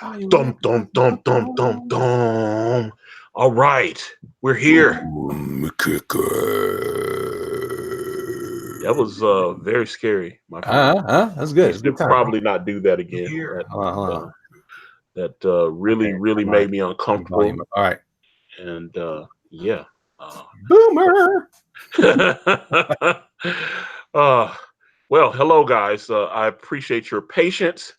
Dum, dum, dum, dum, dum, dum. All right, we're here. That was very scary, my friend. That's You good. It's a good should time. probably not do that again. Hold Uh, on. really, Okay, really come on. made me Turn the volume uncomfortable. up. All right. And yeah. Uh, Boomer. uh, well, hello guys. I appreciate your patience.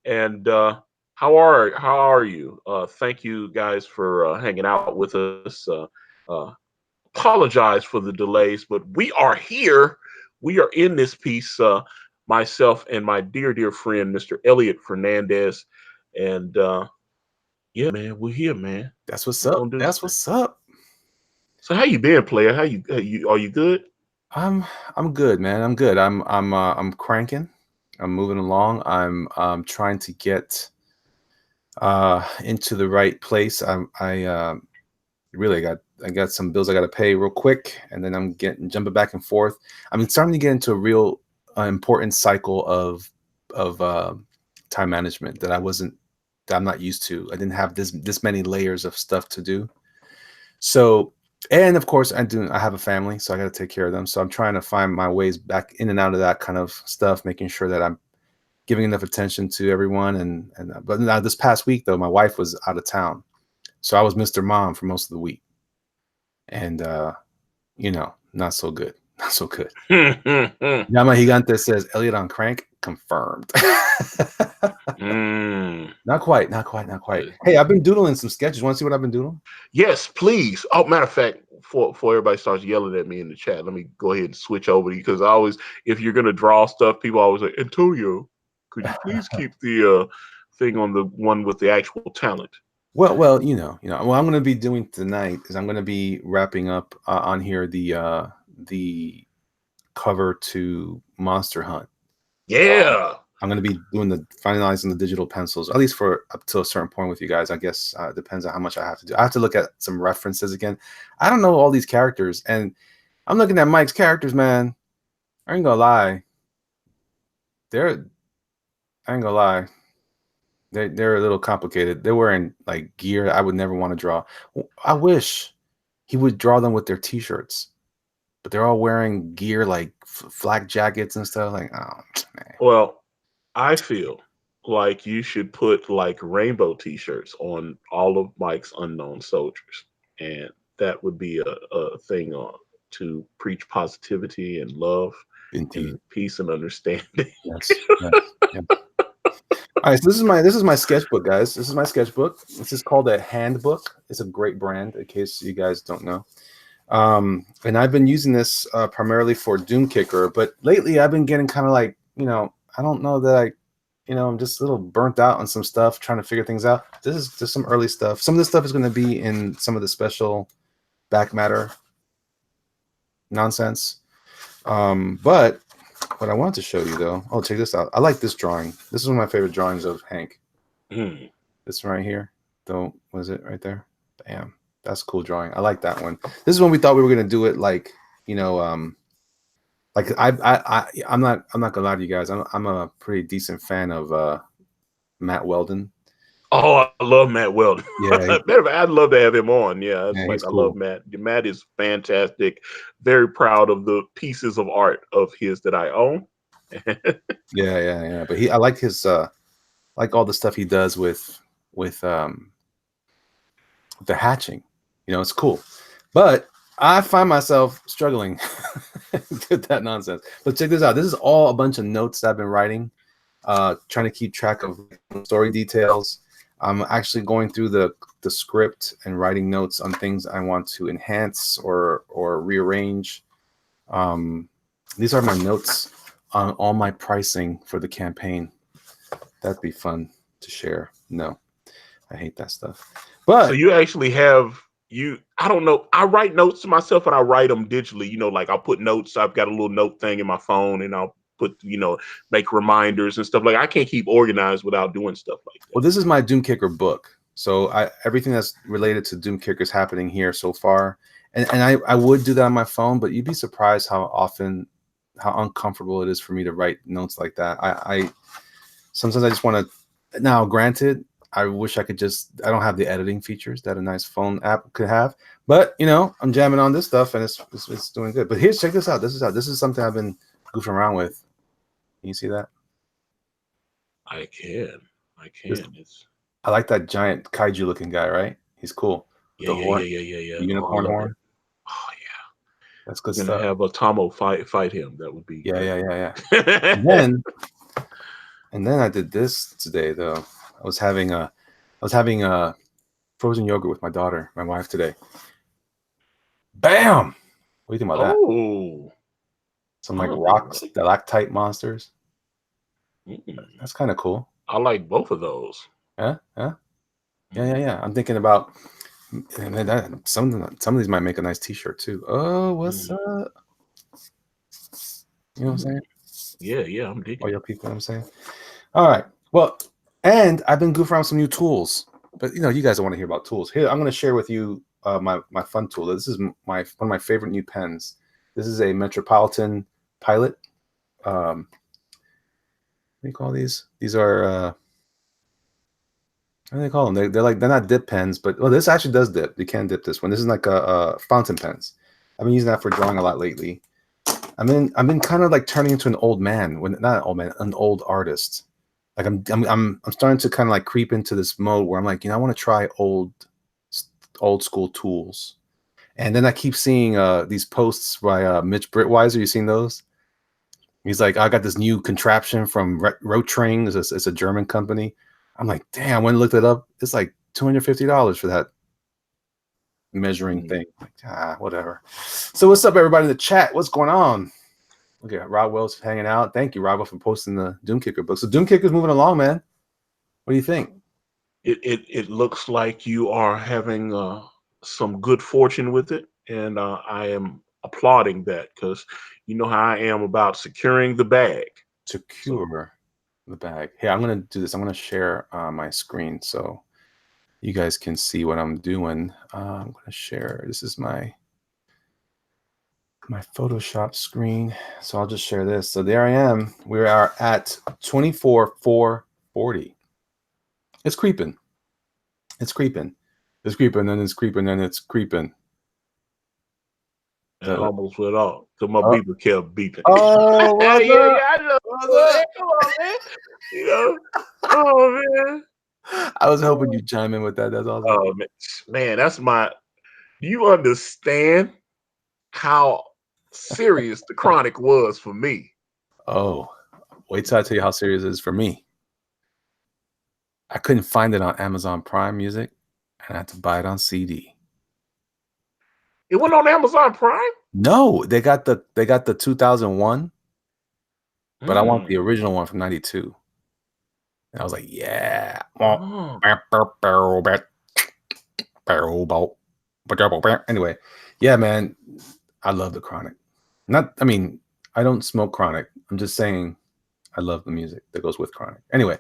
And how are you? Thank you guys for hanging out with us. Uh, apologize for the delays, but we are here. We are in this piece. Myself and my dear friend, Mr. Elliot Fernandez, and yeah, man, we're here, man. That's what's We're up. gonna do this That's thing. what's up. So, how you been, player? How you are you good? I'm I'm good, man. I'm good. I'm cranking. I'm moving along. I'm trying to get into the right place. I got some bills I got to pay real quick, and then I'm getting jumping back and forth. I'm starting to get into a real important cycle of time management that I'm not used to. I didn't have this many layers of stuff to do. So, and of course, I have a family, so I got to take care of them. So I'm trying to find my ways back in and out of that kind of stuff, making sure that I'm giving enough attention to everyone. But now this past week though, my wife was out of town, so I was Mr. Mom for most of the week, and not so good, not so good. Yama Gigante says Elliot on crank confirmed. mm. Not quite, not quite, not quite. Hey, I've been doodling some sketches. Want to see what I've been doodling? Yes, please. Oh, matter of fact, before everybody starts yelling at me in the chat, let me go ahead and switch over to you because I always, if you're gonna draw stuff, people always say, Antonio, could you please keep the thing on the one with the actual talent? Well, what I'm going to be doing tonight is I'm going to be wrapping up on here the cover to Monster Hunt. Yeah. I'm going to be doing finalizing the digital pencils, at least for up to a certain point with you guys. I guess depends on how much I have to do. I have to look at some references again. I don't know all these characters, and I'm looking at Mike's characters, man. I ain't gonna lie. I ain't gonna lie. They're a little complicated. They're wearing like gear I would never want to draw. I wish he would draw them with their t-shirts, but they're all wearing gear like flak jackets and stuff. Like, oh man. Well, I feel like you should put like rainbow t-shirts on all of Mike's unknown soldiers, and that would be a thing to preach positivity and love Indeed. and peace and understanding. Yes. Yes. Yes. All right, so this is my sketchbook, guys. This is my sketchbook. This is called a handbook. It's a great brand, in case you guys don't know. And I've been using this primarily for Doomkicker, but lately I've been getting kind of like, I don't know that I'm just a little burnt out on some stuff, trying to figure things out. This is just some early stuff. Some of this stuff is going to be in some of the special back matter nonsense. But what I wanted to show you though, oh, check this out. I like this drawing. This is one of my favorite drawings of Hank. This one right here. Don't, was it right there? Bam. That's a cool drawing. I like that one. This is when we thought we were gonna do it like, like I'm not gonna lie to you guys. I'm a pretty decent fan of Matt Weldon. Oh, I love Matt Weldon. Yeah, I'd love to have him on. Yeah, it's yeah, like he's I love cool. Matt. Matt is fantastic. Very proud of the pieces of art of his that I own. Yeah. But I like his like all the stuff he does with the hatching. It's cool. But I find myself struggling with that nonsense. But check this out. This is all a bunch of notes that I've been writing, trying to keep track of story details. I'm actually going through the script and writing notes on things I want to enhance or rearrange. These are my notes on all my pricing for the campaign. That'd be fun to share. No, I hate that stuff. But So you actually have you. I don't know. I write notes to myself, and I write them digitally. Like I'll put notes. I've got a little note thing in my phone, and I'll put make reminders and stuff. Like I can't keep organized without doing stuff like that. well, this is my Doomkicker book. So everything that's related to Doomkicker is happening here so far. And I would do that on my phone, but you'd be surprised how uncomfortable it is for me to write notes like that. I sometimes I just want to. Now, granted, I wish I could I don't have the editing features that a nice phone app could have. But I'm jamming on this stuff and it's doing good. But check this out. This is something I've been goofing around with. Can you see that? I can. This, It's I like that giant kaiju looking guy, right? He's cool. With the horn, yeah. the Oh, I unicorn love horn. it. Oh yeah. That's good We're gonna stuff. have a Tomo fight him. That would be great. Yeah. And then I did this today though. I was having a frozen yogurt with my daughter, my wife today. Bam! What do you think about that? Oh. Some like rocks, stalactite monsters. Mm. That's kind of cool. I like both of those. Yeah. I'm thinking about, and then some of these might make a nice T-shirt too. Oh, what's up? You know what I'm saying? Yeah, I'm digging. Oh, your people, what I'm saying. All right. Well, and I've been goofing around with some new tools, but you guys don't want to hear about tools. Here, I'm going to share with you my fun tool. This is one of my favorite new pens. This is a Metropolitan Pilot. What do you call these? These are what do they call them? They're not dip pens, but this actually does dip. You can dip this one. This is like a fountain pens. I've been using that for drawing a lot lately. I've been kind of like turning into an old man, not an old man, an old artist. Like I'm starting to kind of like creep into this mode where I'm like, I want to try old school tools. And then I keep seeing these posts by Mitch Britweiser. You seen those? He's like, I got this new contraption from Rotring. It's a German company. I'm like, damn, I went and looked it up. It's like $250 for that measuring thing. Like, whatever. So what's up, everybody in the chat? What's going on? Look at Rob Wells hanging out. Thank you, Rob, for posting the Doomkicker book. So Doomkicker's moving along, man. What do you think? It looks like you are having some good fortune with it, and I am applauding that because you know how I am about securing the bag. Secure the bag. Hey, I'm gonna do this. I'm gonna share my screen so you guys can see what I'm doing. I'm gonna share. This is my Photoshop screen. So I'll just share this. So there I am. We are at 24,440. It's creeping. It's creeping. It's creeping, and it's creeping, and it's creeping. And almost went off because my beeper kept beeping. Oh, yeah, I know. Come on, man. Oh man. I was hoping you'd chime in with that. That's awesome. Oh man, that's my. Do you understand how serious the Chronic was for me? Oh, wait till I tell you how serious it is for me. I couldn't find it on Amazon Prime Music, and I had to buy it on CD. It went on Amazon Prime? No, they got the 2001, but I want the original one from 92. And I was like, yeah. Anyway, yeah, man, I love the Chronic. I don't smoke Chronic. I'm just saying I love the music that goes with Chronic. Anyway,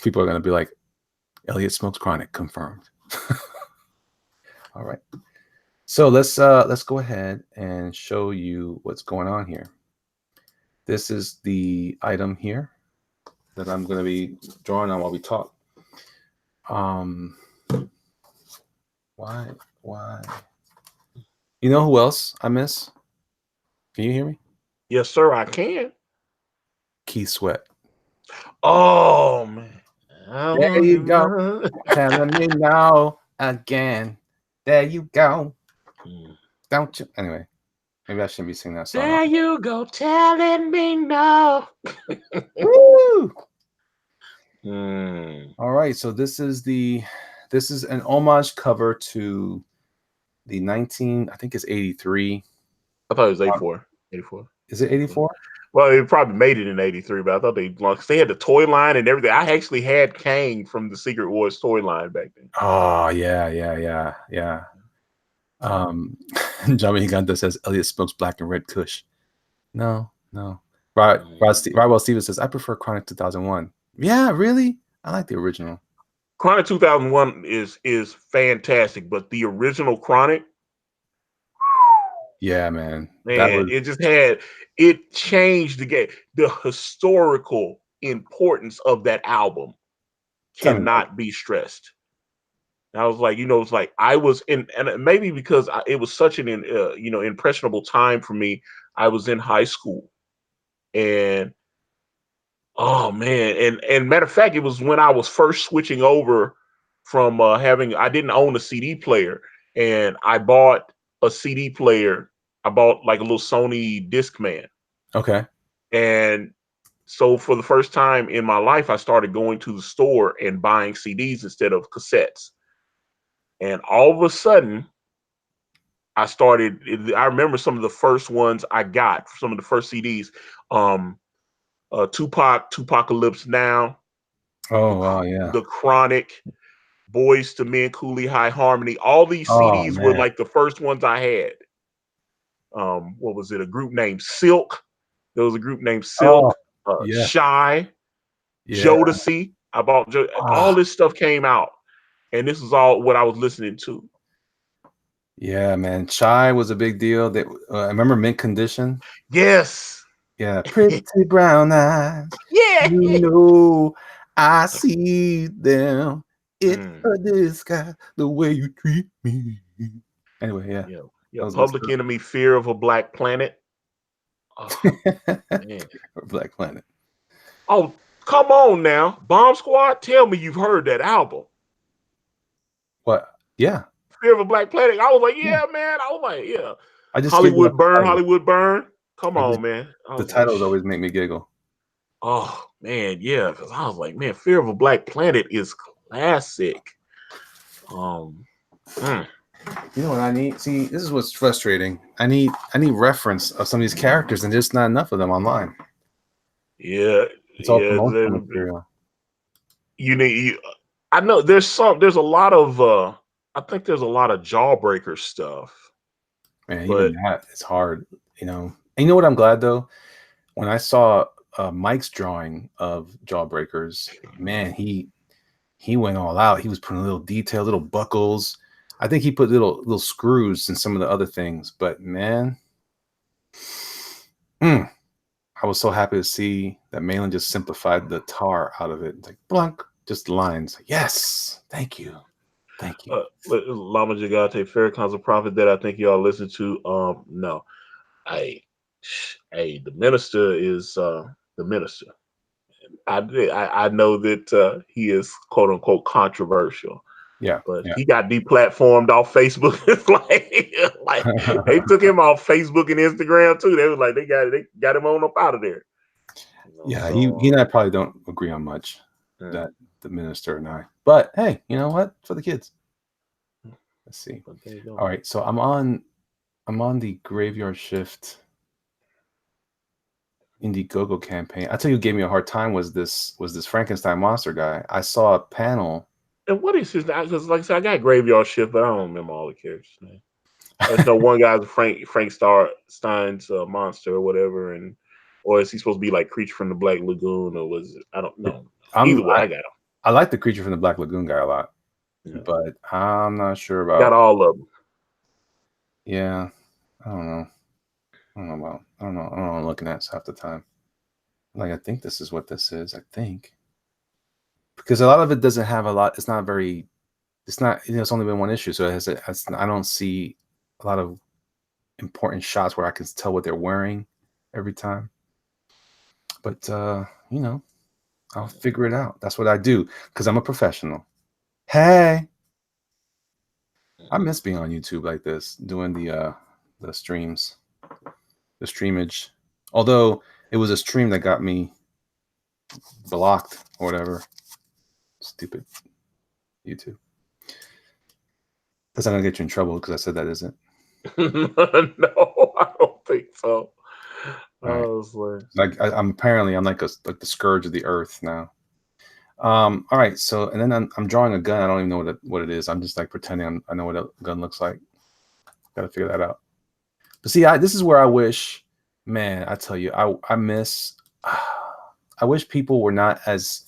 people are going to be like, Elliot smokes Chronic, confirmed. All right. So let's go ahead and show you what's going on here. This is the item here that I'm going to be drawing on while we talk. Why? You know who else I miss? Can you hear me? Yes, sir, I can. Keith Sweat. Oh man. There you go. Telling me no again. There you go. Don't you? Anyway, maybe I shouldn't be singing that song. There you go, telling me no. Woo! All right, so this is an homage cover to the I think it's 83. I thought it was 84. 84. Is it 84? Well, it probably made it in 83, but I thought they had the toy line and everything. I actually had Kang from the Secret Wars toy line back then. Oh, yeah. Jamie Giganta says Elliot smokes black and red Kush. No. Rywell Stevens says I prefer Chronic 2001. Yeah, really? I like the original. Chronic 2001 is fantastic, but the original Chronic, yeah, man, it changed the game, the historical importance of that album. Tell me about cannot be stressed. And I was like, it's like I was in, and maybe because it was such an, impressionable time for me. I was in high school, and oh man, and matter of fact, it was when I was first switching over from I didn't own a CD player, and I bought a CD player. I bought like a little Sony Discman, it. Okay. and so for the first time in my life, I started going to the store and buying CDs instead of cassettes. And all of a sudden, I remember some of the first ones I got, some of the first CDs. Um, Tupacalypse Now, Oh wow, yeah. The Chronic, Boys to Men, Cooley High Harmony. All these Oh CDs were man. like the first ones I had. What was it? A group named Silk. There was a group named Oh Silk, yeah. Shy, Yeah. Jodeci. All Ah, this stuff came out, and this is all what I was listening to. yeah, man. Shy was a big deal. That I remember Mint Condition. Yes. Yeah, pretty brown eyes. Yeah. You know, I see them. It's Mm, a disguise the way you treat me. Anyway, yeah, yeah. Yeah. that was good Public stuff. Enemy, Fear of a Black Planet. Oh man. Black Planet. Oh, come on now. Bomb Squad, tell me you've heard that album. What? Yeah, Fear of a Black Planet. I was like, yeah. yeah, man. I was like, yeah. I just giggle at Hollywood the Burn, title. Hollywood Burn. Come I just on, man. I the was like, titles always make me giggle. oh man, yeah. Because I was like, man, Fear of a Black Planet is classic. Um, mm, You know what I need? See, this is what's frustrating. I need reference of some of these characters, and there's not enough of them online. yeah, It's all yeah. promotional material. You need. I know there's a lot of. I think there's a lot of Jawbreaker stuff, Man, even but that is hard, you know. And you know what I'm glad though? When I saw Mike's drawing of Jawbreakers, man, he went all out. He was putting little detail, little buckles. I think he put little screws in some of the other things, but man, I was so happy to see that Malin just simplified the tar out of it. It's like blank, just lines. Yes, thank you, thank you. Lama Jagate, Farrakhan's a prophet that I think y'all listen to. No, I, hey, the minister is the minister. I know that he is quote unquote controversial, Yeah, but yeah. he got deplatformed off Facebook. It's like they took him off Facebook and Instagram too. They was like they got him on up out of there. Yeah, he So and I probably don't agree on much, yeah, that the minister and I. But hey, you know what? For the kids. Let's see. but there you go. All right, so I'm on the Graveyard Shift Indiegogo campaign. I tell you, who gave me a hard time was this Frankenstein monster guy. I saw a panel. And what is his name? Because like I said, I got Graveyard Shift, but I don't remember all the characters' names. I just know one guy's Frank Stein's monster or whatever, and or is he supposed to be like Creature from the Black Lagoon, or was it? I don't know. Either way, I got him. I like the Creature from the Black Lagoon guy a lot, Yeah. but I'm not sure Got about. all of them. Yeah, I don't know. I don't know about. I don't know. I don't know what I'm looking at half the time. Like, I think this is what this is. I think, because a lot of it doesn't have a lot. It's not very. It's not. It's only been one issue, so I don't see a lot of important shots where I can tell what they're wearing every time. But I'll figure it out. That's what I do because I'm a professional. Hey, I miss being on YouTube like this, doing the streams, the streamage. Although it was a stream that got me blocked or whatever. Stupid YouTube. That's not gonna get you in trouble because I said that, isn't No, I don't think so. it? All right. Like, Like I'm like the scourge of the earth now. All right. So and then I'm drawing a gun. I don't even know what it is. I'm just like pretending I know what a gun looks like. Got to figure that out. But see, this is where I wish, man. I tell you, I miss. I wish people were not as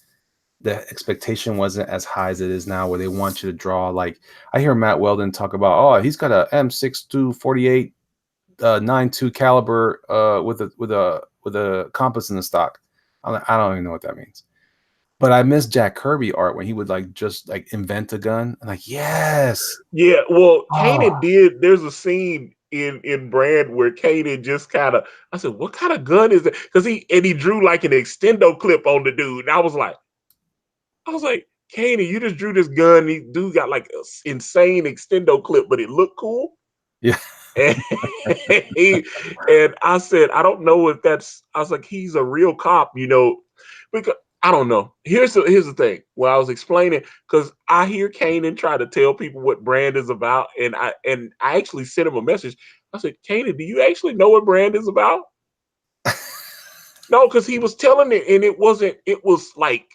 the expectation wasn't as high as it is now, where they want you to draw. Like I hear Matt Weldon talk about, oh, he's got a M62 48 9.2 caliber with a compass in the stock. I don't even know what that means. But I miss Jack Kirby art when he would like just like invent a gun. I'm like, yes. Yeah, well, Oh, Kanan did. There's a scene in Brand where Kanan just kind of. I said, "What kind of gun is that?" Because he drew like an extendo clip on the dude, and I was like, Kanan, you just drew this gun. He dude got like an insane extendo clip, but it looked cool. yeah. And he, and I said, I don't know if that's. I was like, he's a real cop, because I don't know. Here's the thing. When I was explaining, because I hear Kanan try to tell people what Brand is about, and I actually sent him a message. I said, Kanan, do you actually know what Brand is about? No, because he was telling it, and it wasn't. It was like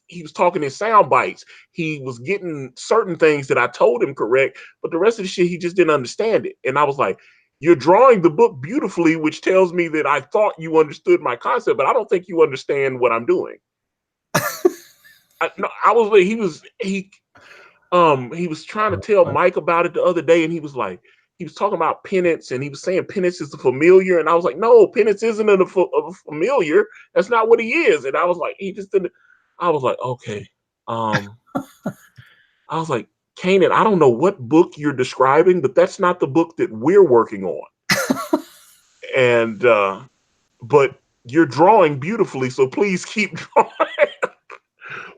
he was talking in sound bites. He was getting certain things that I told him correct, but the rest of the shit he just didn't understand it. And I was like, "You're drawing the book beautifully," which tells me that I thought you understood my concept, but I don't think you understand what I'm doing. No, I was like, he was trying to tell Mike about it the other day, and he was talking about penance, and he was saying penance is the familiar, and I was like, no, penance isn't a familiar. That's not what he is. And I was like, he just didn't. I was like, okay. Um, I was like, Kanan, I don't know what book you're describing, but that's not the book that we're working on. And but you're drawing beautifully, so please keep drawing.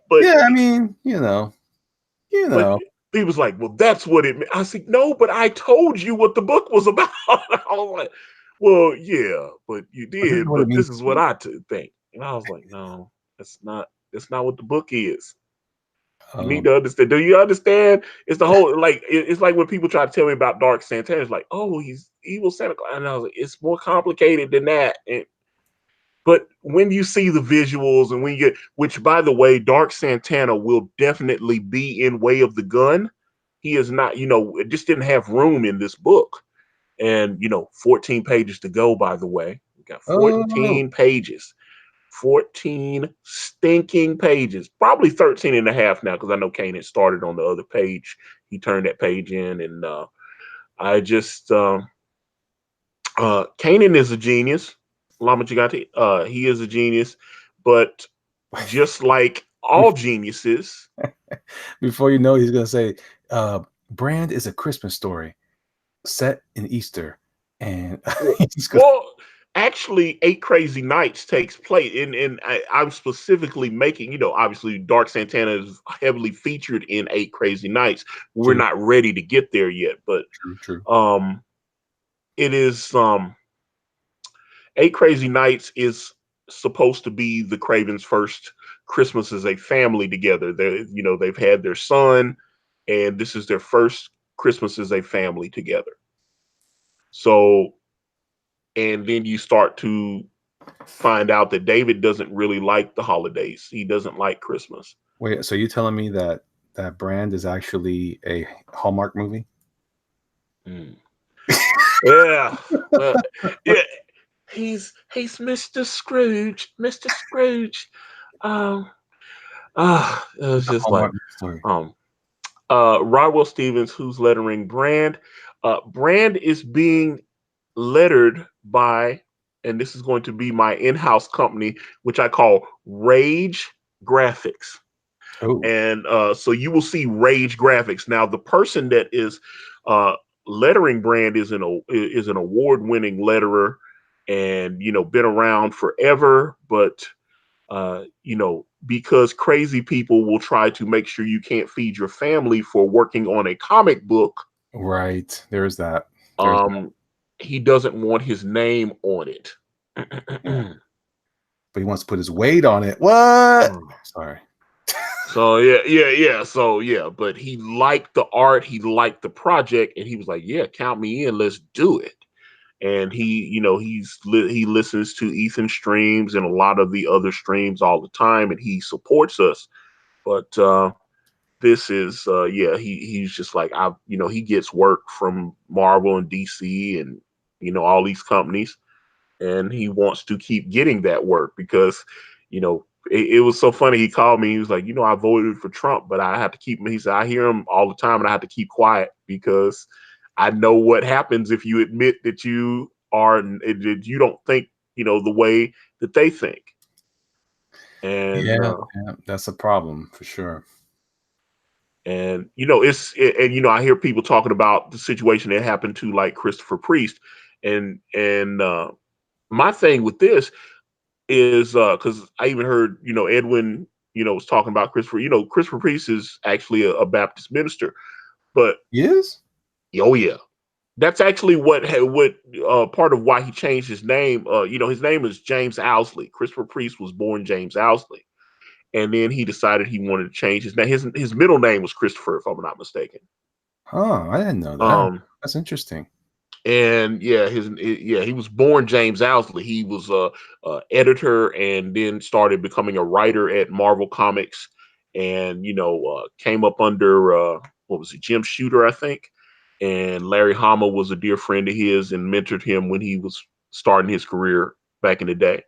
but Yeah, I mean, you But know. he was like, well, that's what it meant. I said, no, but I told you what the book was about. I was like, well, yeah, but you But this is did, what it but means this is to what me. think. And I was like, no, that's not what the book is. You need Um, to understand. Do you understand? It's the whole it's like when people try to tell me about Dark Santana. It's like, oh, he's evil Santa Claus. And I was like, it's more complicated than that. But when you see the visuals and when you get, which by the way, Dark Santana will definitely be in Way of the Gun. He is not, it just didn't have room in this book. And, 14 pages to go, by the way. We got oh, 14 pages, 14 stinking pages, probably 13 and a half now, because I know Kanan started on the other page. He turned that page in. And I just, Kanan is a genius. Lama Gigante, he is a genius, but just like all bef- geniuses, before you know, he's gonna say, "Brand is a Christmas story set in Easter," and well, he's gonna. well, actually, Eight Crazy Nights takes place, and I'm specifically making, obviously, Dark Santana is heavily featured in Eight Crazy Nights. We're True, not ready to get there yet, but true, true. um, it is Eight Crazy Nights is supposed to be the Cravens' first Christmas as a family together. They've had their son, and this is their first Christmas as a family together. So, and then you start to find out that David doesn't really like the holidays. He doesn't like Christmas. Wait, so you telling me that Brand is actually a Hallmark movie? Mm. Yeah, uh, yeah. He's Mr. Scrooge, Mr. Scrooge. Um, it was It's a just like, Hallmark story. um, Rodwell Stevens, who's lettering Brand. Brand is being lettered by, and this is going to be my in-house company, which I call Rage Graphics. Oh, And so you will see Rage Graphics. Now, the person that is uh, lettering Brand is an award-winning letterer, and been around forever, but because crazy people will try to make sure you can't feed your family for working on a comic book, right. There's that. There's that. um, he doesn't want his name on it. But he wants to put his weight on it. What? Mm. Sorry. So yeah. So yeah, but he liked the art, he liked the project, and he was like, "Yeah, count me in. Let's do it." And he listens to Ethan streams and a lot of the other streams all the time, and he supports us. But this is yeah, he's just like, he gets work from Marvel and DC and all these companies, and he wants to keep getting that work because it was so funny. He called me, he was like, I voted for Trump, but I have to keep him. He said, I hear him all the time and I have to keep quiet because I know what happens if you admit that you don't think the way that they think. And Yeah, yeah, that's a problem for sure. and I hear people talking about the situation that happened to like Christopher Priest, and my thing with this is because I even heard Edwin was talking about Christopher. Christopher Priest is actually a Baptist minister, but Yes. oh yeah, that's actually what part of why he changed his name. His name is James Owsley. Christopher Priest was born James Owsley, and then he decided he wanted to change his name. His middle name was Christopher, if I'm not mistaken. Huh, I didn't know that. Um, That's interesting. and yeah, he was born James Owsley. He was a editor, and then started becoming a writer at Marvel Comics, and came up under what was it, Jim Shooter, I think. And Larry Hama was a dear friend of his and mentored him when he was starting his career back in the day.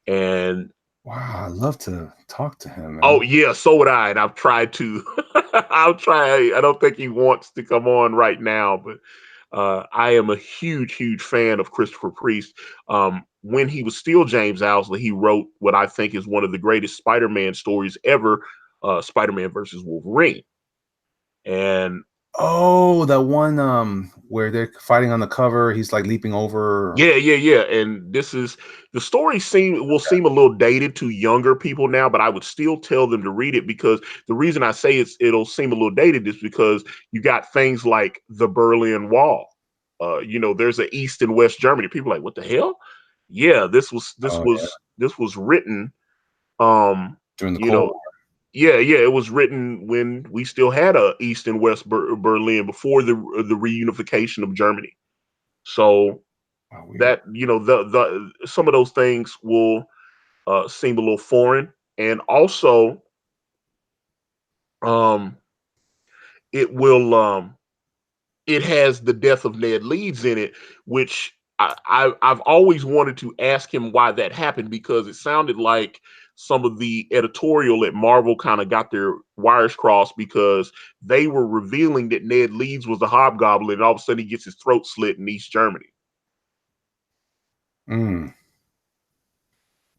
And Wow, I'd love to talk to him, oh man. yeah, so would I. And I've tried to. I'll try. I don't think he wants to come on right now, but I am a huge, huge fan of Christopher Priest. When he was still James Owsley, he wrote what I think is one of the greatest Spider-Man stories ever, Spider-Man versus Wolverine. And Oh, that one where they're fighting on the cover, he's like leaping over. yeah, yeah, yeah. And this is the story will seem a little dated to younger people now, but I would still tell them to read it, because the reason I say it'll seem a little dated is because you got things like the Berlin Wall. There's a East and West Germany. People are like, what the hell? Yeah, Oh yeah, this was written. Um, during the you Cold know, War. yeah, yeah, it was written when we still had a East and West Berlin before the reunification of Germany. So Wow, weird. that the some of those things will seem a little foreign, and also um it will it has the death of Ned Leeds in it, which I've always wanted to ask him why that happened, because it sounded like some of the editorial at Marvel kind of got their wires crossed, because they were revealing that Ned Leeds was a hobgoblin, and all of a sudden he gets his throat slit in East Germany. Mm,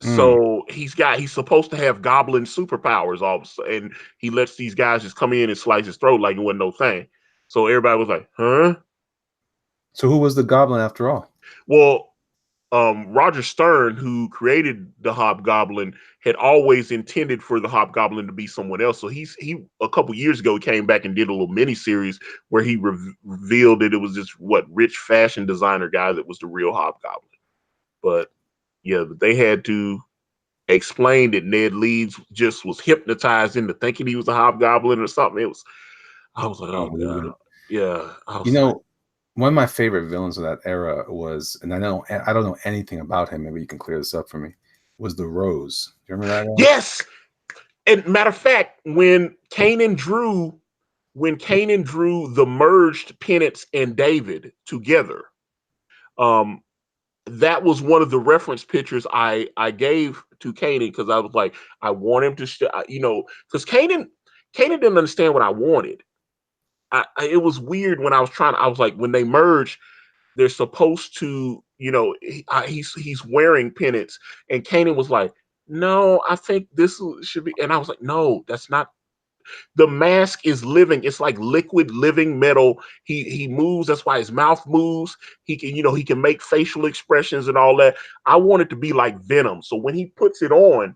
mm. So he's supposed to have goblin superpowers all of a sudden, and he lets these guys just come in and slice his throat like it wasn't no thing. So everybody was like, huh? So who was the Goblin after all? Well, Roger Stern, who created the Hobgoblin, had always intended for the Hobgoblin to be someone else. So he a couple years ago came back and did a little mini series where he revealed that it was this rich fashion designer guy that was the real Hobgoblin. But yeah, they had to explain that Ned Leeds just was hypnotized into thinking he was a hobgoblin or something. I was like, Oh, oh weird. god, yeah. I You was like, know, one of my favorite villains of that era was, and I don't know anything about him. Maybe you can clear this up for me. Was the Rose? Do you remember that guy? yes. And matter of fact, when Kanan drew the merged Penance and David together, um, that was one of the reference pictures I gave to Kanan, because I was like, I want him to, because Kanan didn't understand what I wanted. It was weird when I was trying. I was like, when they merge, they're supposed to, he's wearing pennants, and Kanan was like, no, I think this should be, and I was like, no, that's not. The mask is living. It's like liquid, living metal. He moves. That's why his mouth moves. He can make facial expressions and all that. I want it to be like Venom. So when he puts it on,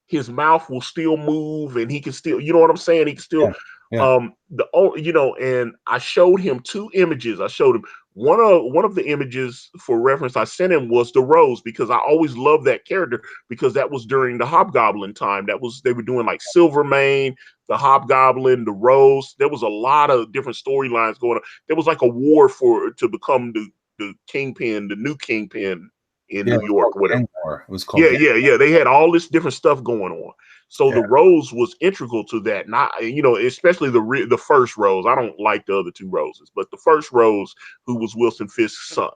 his mouth will still move, and he can still, you know what I'm saying? He can still Yeah, yeah. and I showed him two images. I showed him one of the images for reference I sent him was the Rose, because I always loved that character, because that was during the Hobgoblin time. That was, they were doing like Silvermane, the Hobgoblin, the Rose. There was a lot of different storylines going on. There was like a war to become the kingpin, the new kingpin in Yeah, it New was York, called or whatever. Gang War. It was called Yeah, Gang. yeah, yeah. They had all this different stuff going on. So Yeah. the Rose was integral to that. Not, especially the first Rose. I don't like the other two Roses, but the first Rose, who was Wilson Fisk's son,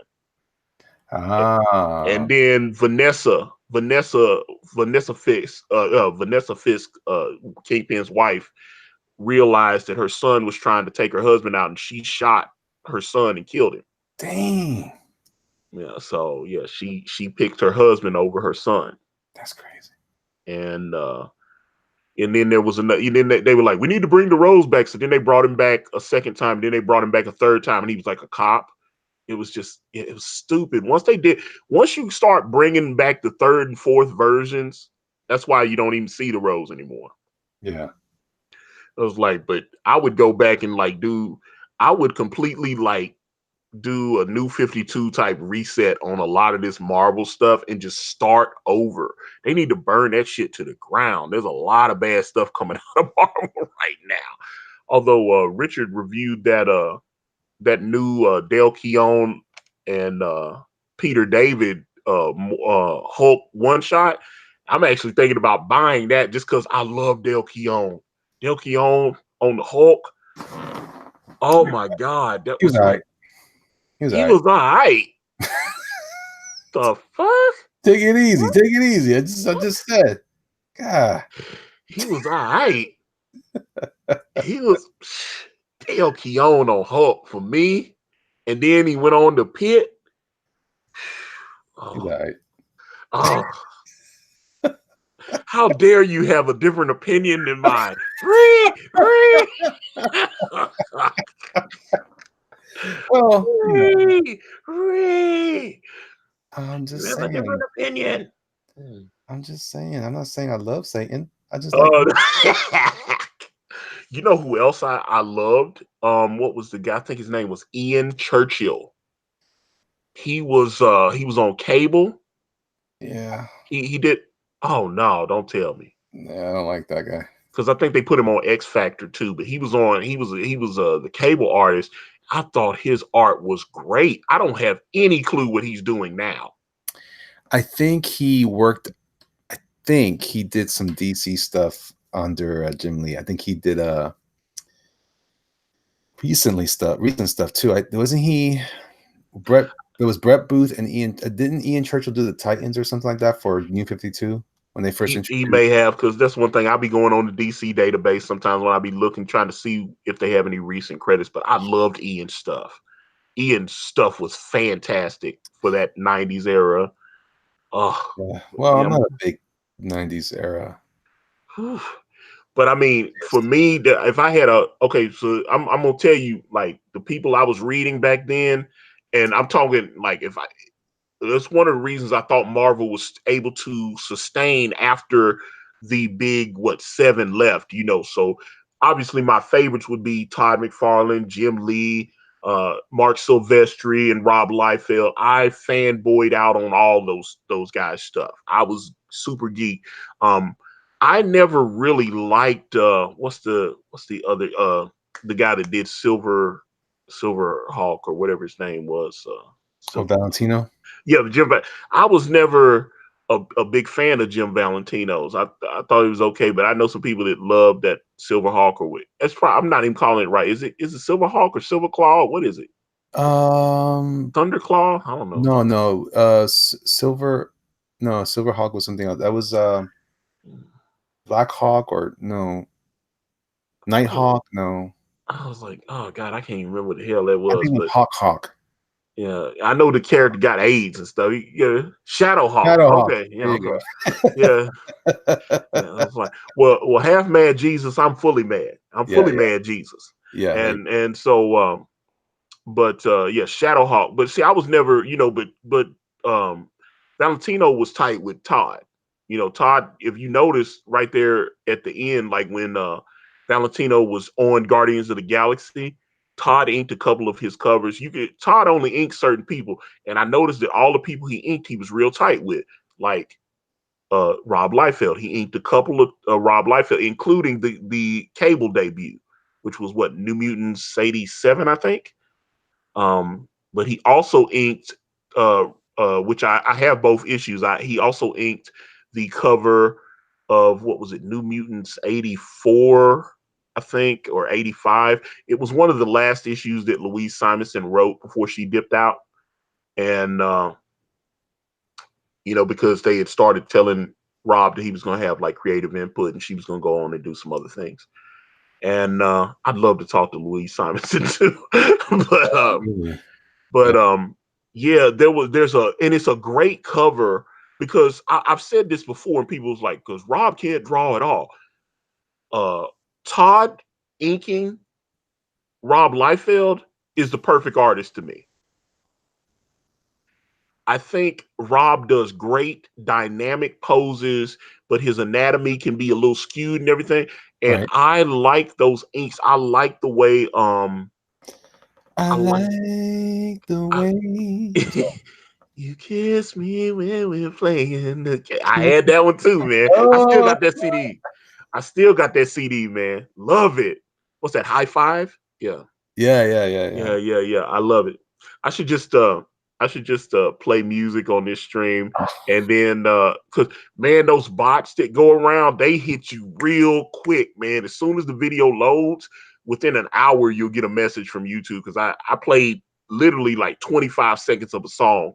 Ah, and then Vanessa Fisk, Kingpin's wife, realized that her son was trying to take her husband out, and she shot her son and killed him. dang. Yeah, so yeah, she picked her husband over her son. That's crazy. and then there was another. And then they were like, "We need to bring the Rose back." So then they brought him back a second time. Then they brought him back a third time, and he was like a cop. It was just, it was stupid. Once you start bringing back the third and fourth versions, that's why you don't even see the Rose anymore. Yeah. I was like, but I would go back and I would completely like do a new 52 type reset on a lot of this Marvel stuff and just start over. They need to burn that shit to the ground. There's a lot of bad stuff coming out of Marvel right now. Although Richard reviewed that new Dale Keown and Peter David Hulk one shot, I'm actually thinking about buying that just because I love Dale Keown. Dale Keown on the Hulk. Oh my God, that He was was all like, right. He was all he right. was all right. The fuck? Take it easy. What? Take it easy. I just said, God. He was all right. He was Dale Keown on Hulk for me. And then he went on to Pit. He's Oh, all right. oh, how dare you have a different opinion than mine? Ree, ree, Well, you know, ree, ree. I'm You just have a different saying. opinion. I'm just saying. I'm not saying I love Satan. I just like Uh, him. you know who else I loved? What was the guy? I think his name was Ian Churchill. He was on cable. Yeah. He did. Oh no, don't tell me. Yeah, I don't like that guy. Because I think they put him on X Factor too. But he was the cable artist. I thought his art was great. I don't have any clue what he's doing now. I think he worked. I think he did some DC stuff under Jim Lee. I think he did recent stuff too. Wasn't he Brett? There was Brett Booth and Ian. Didn't Ian Churchill do the Titans or something like that for New 52 when they first He introduced? may have, because that's one thing. I'll be going on the DC database sometimes when I be looking, trying to see if they have any recent credits. But I loved Ian's stuff. Ian's stuff was fantastic for that '90s era. Oh, Yeah. Well, yeah. I'm not a big '90s era. But I mean, for me, if I had so I'm gonna tell you, like, the people I was reading back then, and I'm talking like, if I that's one of the reasons I thought Marvel was able to sustain after the big seven left. So obviously my favorites would be Todd McFarlane, Jim Lee, Mark Silvestri, and Rob Liefeld. I fanboyed out on all those guys' stuff. I was super geek. I never really liked what's the other the guy that did Silver Hawk or whatever his name was. Oh, Silver Valentino. Yeah, I was never a big fan of Jim Valentino's. I thought he was okay, but I know some people that love that Silver Hawk that's probably, I'm not even calling it right. Is it Silver Hawk or Silver Claw? What is it? Um, Thunderclaw? I don't know. no. Silver. No, Silver Hawk was something else. That was Black Hawk or no, I was, Nighthawk. No, I was like, oh God, I can't even remember what the hell that I was. think it was But Hawk. yeah, I know the character got AIDS and stuff. Yeah, Shadow Hawk. Shadowhawk. Okay, yeah, There you okay, go. yeah. Yeah, I was like, well, half mad Jesus, I'm fully mad. I'm Yeah, fully mad Jesus. yeah. There you And so but yeah, Shadowhawk. But see, I was never, but Valentino was tight with Todd. Todd, if you notice right there at the end, like when Valentino was on Guardians of the Galaxy, Todd inked a couple of his covers. Todd only inked certain people, and I noticed that all the people he inked, he was real tight with. Like Rob Liefeld. He inked a couple of Rob Liefeld, including the Cable debut, which was New Mutants '87, I think. But he also inked, which I have both issues. He also inked the cover of what was it, New Mutants '84, I think, or '85. It was one of the last issues that Louise Simonson wrote before she dipped out, and because they had started telling Rob that he was going to have like creative input, and she was going to go on and do some other things. And I'd love to talk to Louise Simonson too, but go. But Yeah. yeah, and it's a great cover because I've said this before, and people's like, because Rob can't draw at all. Todd inking Rob Liefeld is the perfect artist to me. I think Rob does great dynamic poses, but his anatomy can be a little skewed and everything. And Right. I like those inks. I like the way I I like like the I, way. you kiss me when we're playing. I had that one too, man. I still Oh, got that CD. I still got that CD, man. Love it. What's that? High Five? Yeah. yeah, yeah, yeah, yeah. Yeah. I love it. I should just play music on this stream, and then cause man, those bots that go around, they hit you real quick, man. As soon as the video loads, within an hour you'll get a message from YouTube, because I played literally like 25 seconds of a song,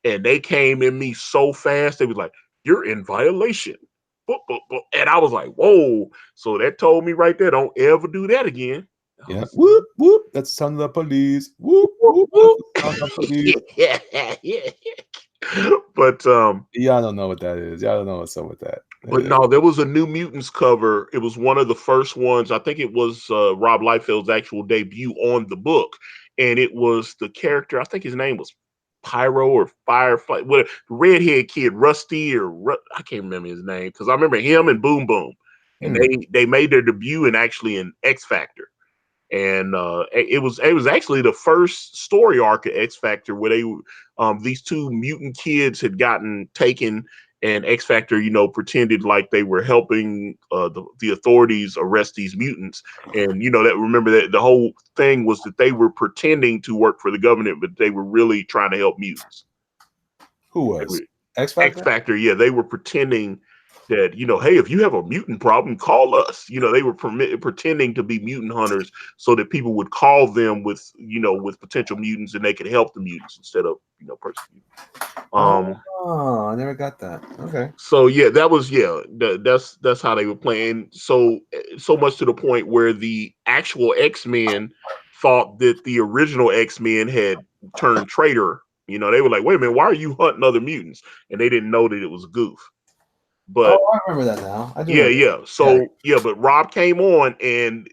and they came in me so fast. They was like, "You're in violation." Boop, boop, boop. And I was like, "Whoa!" So that told me right there, don't ever do that again. I Yeah. was Whoop, whoop. That's the sound of the police. Whoop, whoop, whoop. That's whoop. the sound of the police. Yeah. But Y'all don't know what that is. Y'all don't know what's up with that. no, there was a New Mutants cover. It was one of the first ones. I think it was Rob Liefeld's actual debut on the book, and it was the character. I think his name was Pyro or Firefly. What redhead kid, Rusty I can't remember his name, because I remember him and Boom Boom, and Hmm. they made their debut in actually in X Factor. And it was actually the first story arc of X Factor, where these two mutant kids had gotten taken, and X Factor, pretended like they were helping the authorities arrest these mutants. And that, remember that the whole thing was that they were pretending to work for the government, but they were really trying to help mutants. Who They was? were- X X Factor? Factor, yeah, they were pretending that, hey, if you have a mutant problem, call us. They were pretending to be mutant hunters, so that people would call them with potential mutants, and they could help the mutants instead of persecuting. Um, Oh, I never got that. Okay. so yeah, that was, that's how they were playing. So much to the point where the actual X-Men thought that the original X-Men had turned traitor. They were like, wait a minute, why are you hunting other mutants? And they didn't know that it was Goof. But Oh, I remember that now. I do yeah, remember. yeah. Yeah. So yeah, but Rob came on, and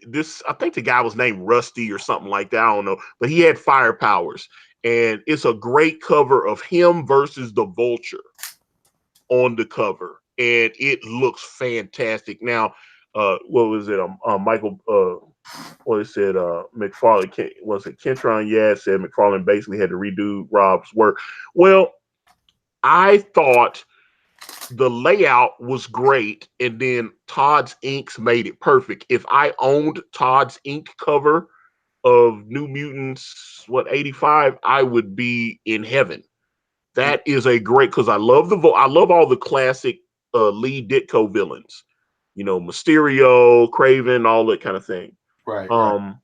I think the guy was named Rusty or something like that. I don't know, but he had fire powers, and it's a great cover of him versus the Vulture on the cover, and it looks fantastic. Now, what was it? Michael, what it said? McFarlane, was it Kentron? Yeah, it said McFarlane basically had to redo Rob's work. Well, I thought the layout was great, and then Todd's inks made it perfect. If I owned Todd's ink cover of New Mutants, 85, I would be in heaven. That is a great, because I love all the classic Lee Ditko villains. Mysterio, Craven, all that kind of thing. Right, right. Um,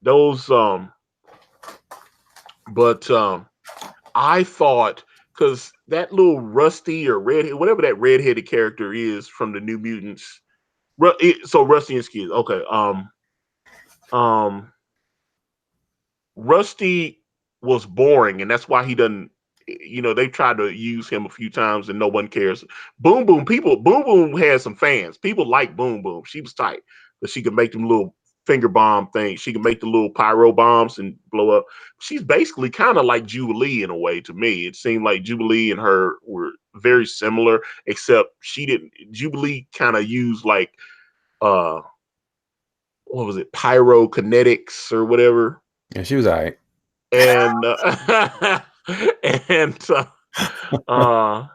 those but I thought, because that little Rusty or Redhead, whatever that redheaded character is from the New Mutants, so Rusty and Skid. Okay, um, Rusty was boring, and that's why he doesn't. They tried to use him a few times, and no one cares. Boom Boom had some fans. People like Boom Boom. She was tight, but she could make them little finger bomb things. She could make the little pyro bombs and blow up. She's basically kind of like Jubilee in a way to me. It seemed like Jubilee and her were very similar, except she didn't. Jubilee kind of used like uh what was it, pyrokinetics or whatever, Yeah, she was all right. and and uh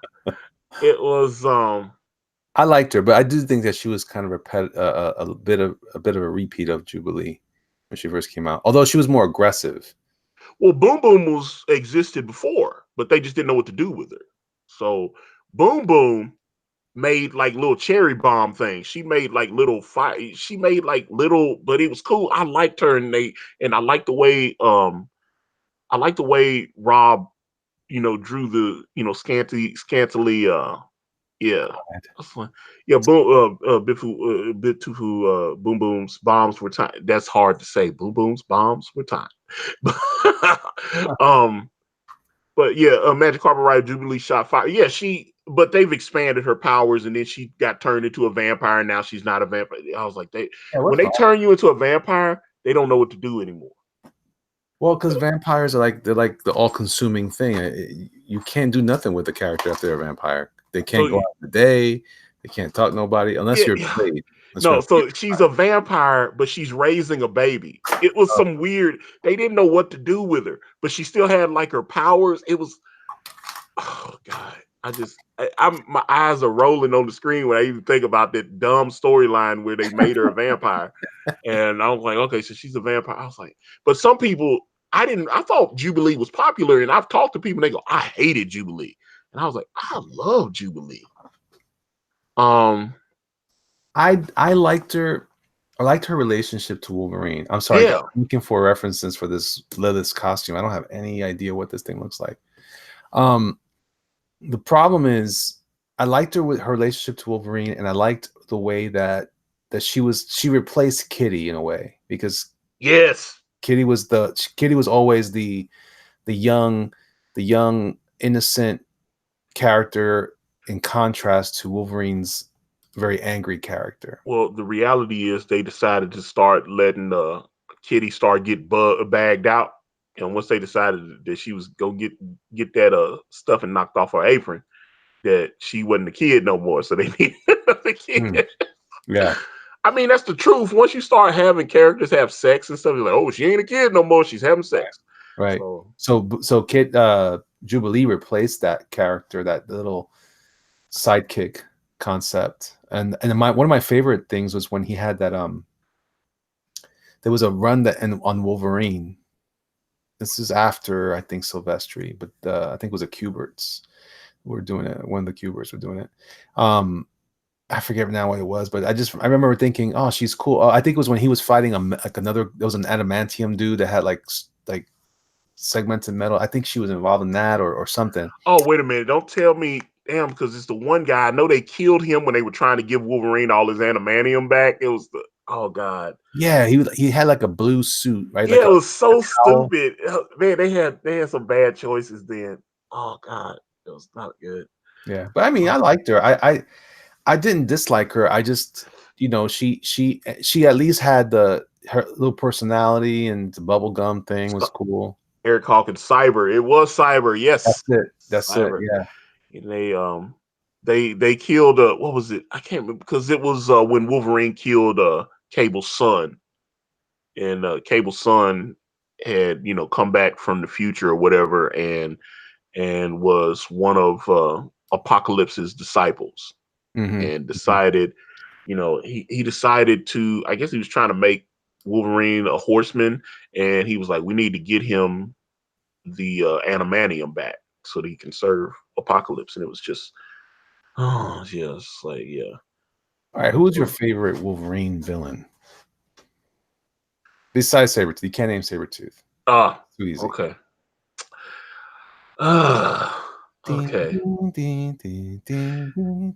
it was I liked her, but I do think that she was kind of a bit of a repeat of Jubilee when she first came out. Although she was more aggressive. well, Boom Boom was existed before, but they just didn't know what to do with her. So Boom Boom made like little cherry bomb things. She made like little fire. She made like little, but it was cool. I liked her, and I liked the way Rob, drew the, scantily, yeah. That's fine. Yeah, boom, Bitufu, Boom Boom's bombs were time. That's hard to say. Boom Boom's bombs were time. um, But yeah, Magic Carpet Ride Jubilee shot fire. Yeah, but they've expanded her powers, and then she got turned into a vampire. And now she's not a vampire. I was like, Yeah, when what's they wrong? turn you into a vampire, they don't know what to do anymore. Well, because vampires are they're like the all-consuming thing. You can't do nothing with the character after they're a vampire. They So can't go out in the day. They can't talk to nobody unless yeah, you're yeah. afraid. No, so she's a vampire, but she's raising a baby. It was Oh, some weird. They didn't know what to do with her, but she still had like her powers. It was, oh god. I'm my eyes are rolling on the screen when I even think about that dumb storyline where they made her a vampire, and I was like, okay, so she's a vampire. I was like, but some people, I didn't. I thought Jubilee was popular, and I've talked to people, and they go, I hated Jubilee, and I was like, I love Jubilee. I liked her. I liked her relationship to Wolverine. I'm sorry, guys. Yeah, I'm looking for references for this Lilith's costume. I don't have any idea what this thing looks like. Um, the problem is, I liked her with her relationship to Wolverine, and I liked the way that she replaced Kitty in a way, because yes. Kitty was always the young innocent character, in contrast to Wolverine's very angry character. Well, the reality is they decided to start letting Kitty start get bagged out, and once they decided that she was go get that stuff and knocked off her apron, that she wasn't a kid no more, so they needed another Hmm. kid. Yeah, I mean, that's the truth. Once you start having characters have sex and stuff, you're like, oh, she ain't a kid no more. She's having sex. right. So So Kid Jubilee replaced that character, that little sidekick concept, and one of my favorite things was when he had that there was a run that on Wolverine. This is after, I think, Silvestri, but I think it was a Kuberts were doing it. One of the Kuberts were doing it. I forget now what it was, but I remember thinking, oh, she's cool. I think it was when he was fighting there was an adamantium dude that had like segmented metal. I think she was involved in that or something. oh, wait a minute. Don't tell me, damn, because it's the one guy. I know they killed him when they were trying to give Wolverine all his adamantium back. It was oh god. Yeah, he had like a blue suit, right? Yeah, Like it was so owl. stupid. Man, they had some bad choices then. Oh god, it was not good. Yeah, but I mean, I liked her. I didn't dislike her. I just, she at least had her little personality, and the bubblegum thing was cool. Eric Hawkins, Cyber. It was Cyber. That's Yes, it. That's it. Cyber. Yeah. And they killed what was it? I can't remember because it was when Wolverine killed Cable's son, and Cable's son had come back from the future or whatever, and was one of Apocalypse's disciples, Mm-hmm. and decided, he decided to, I guess he was trying to make Wolverine a horseman, and he was like, we need to get him the animanium back so that he can serve Apocalypse. And it was just, oh, yes, like, yeah. All right. Who was your favorite Wolverine villain besides Sabretooth? You can't name Sabretooth. Too easy. Okay. Okay.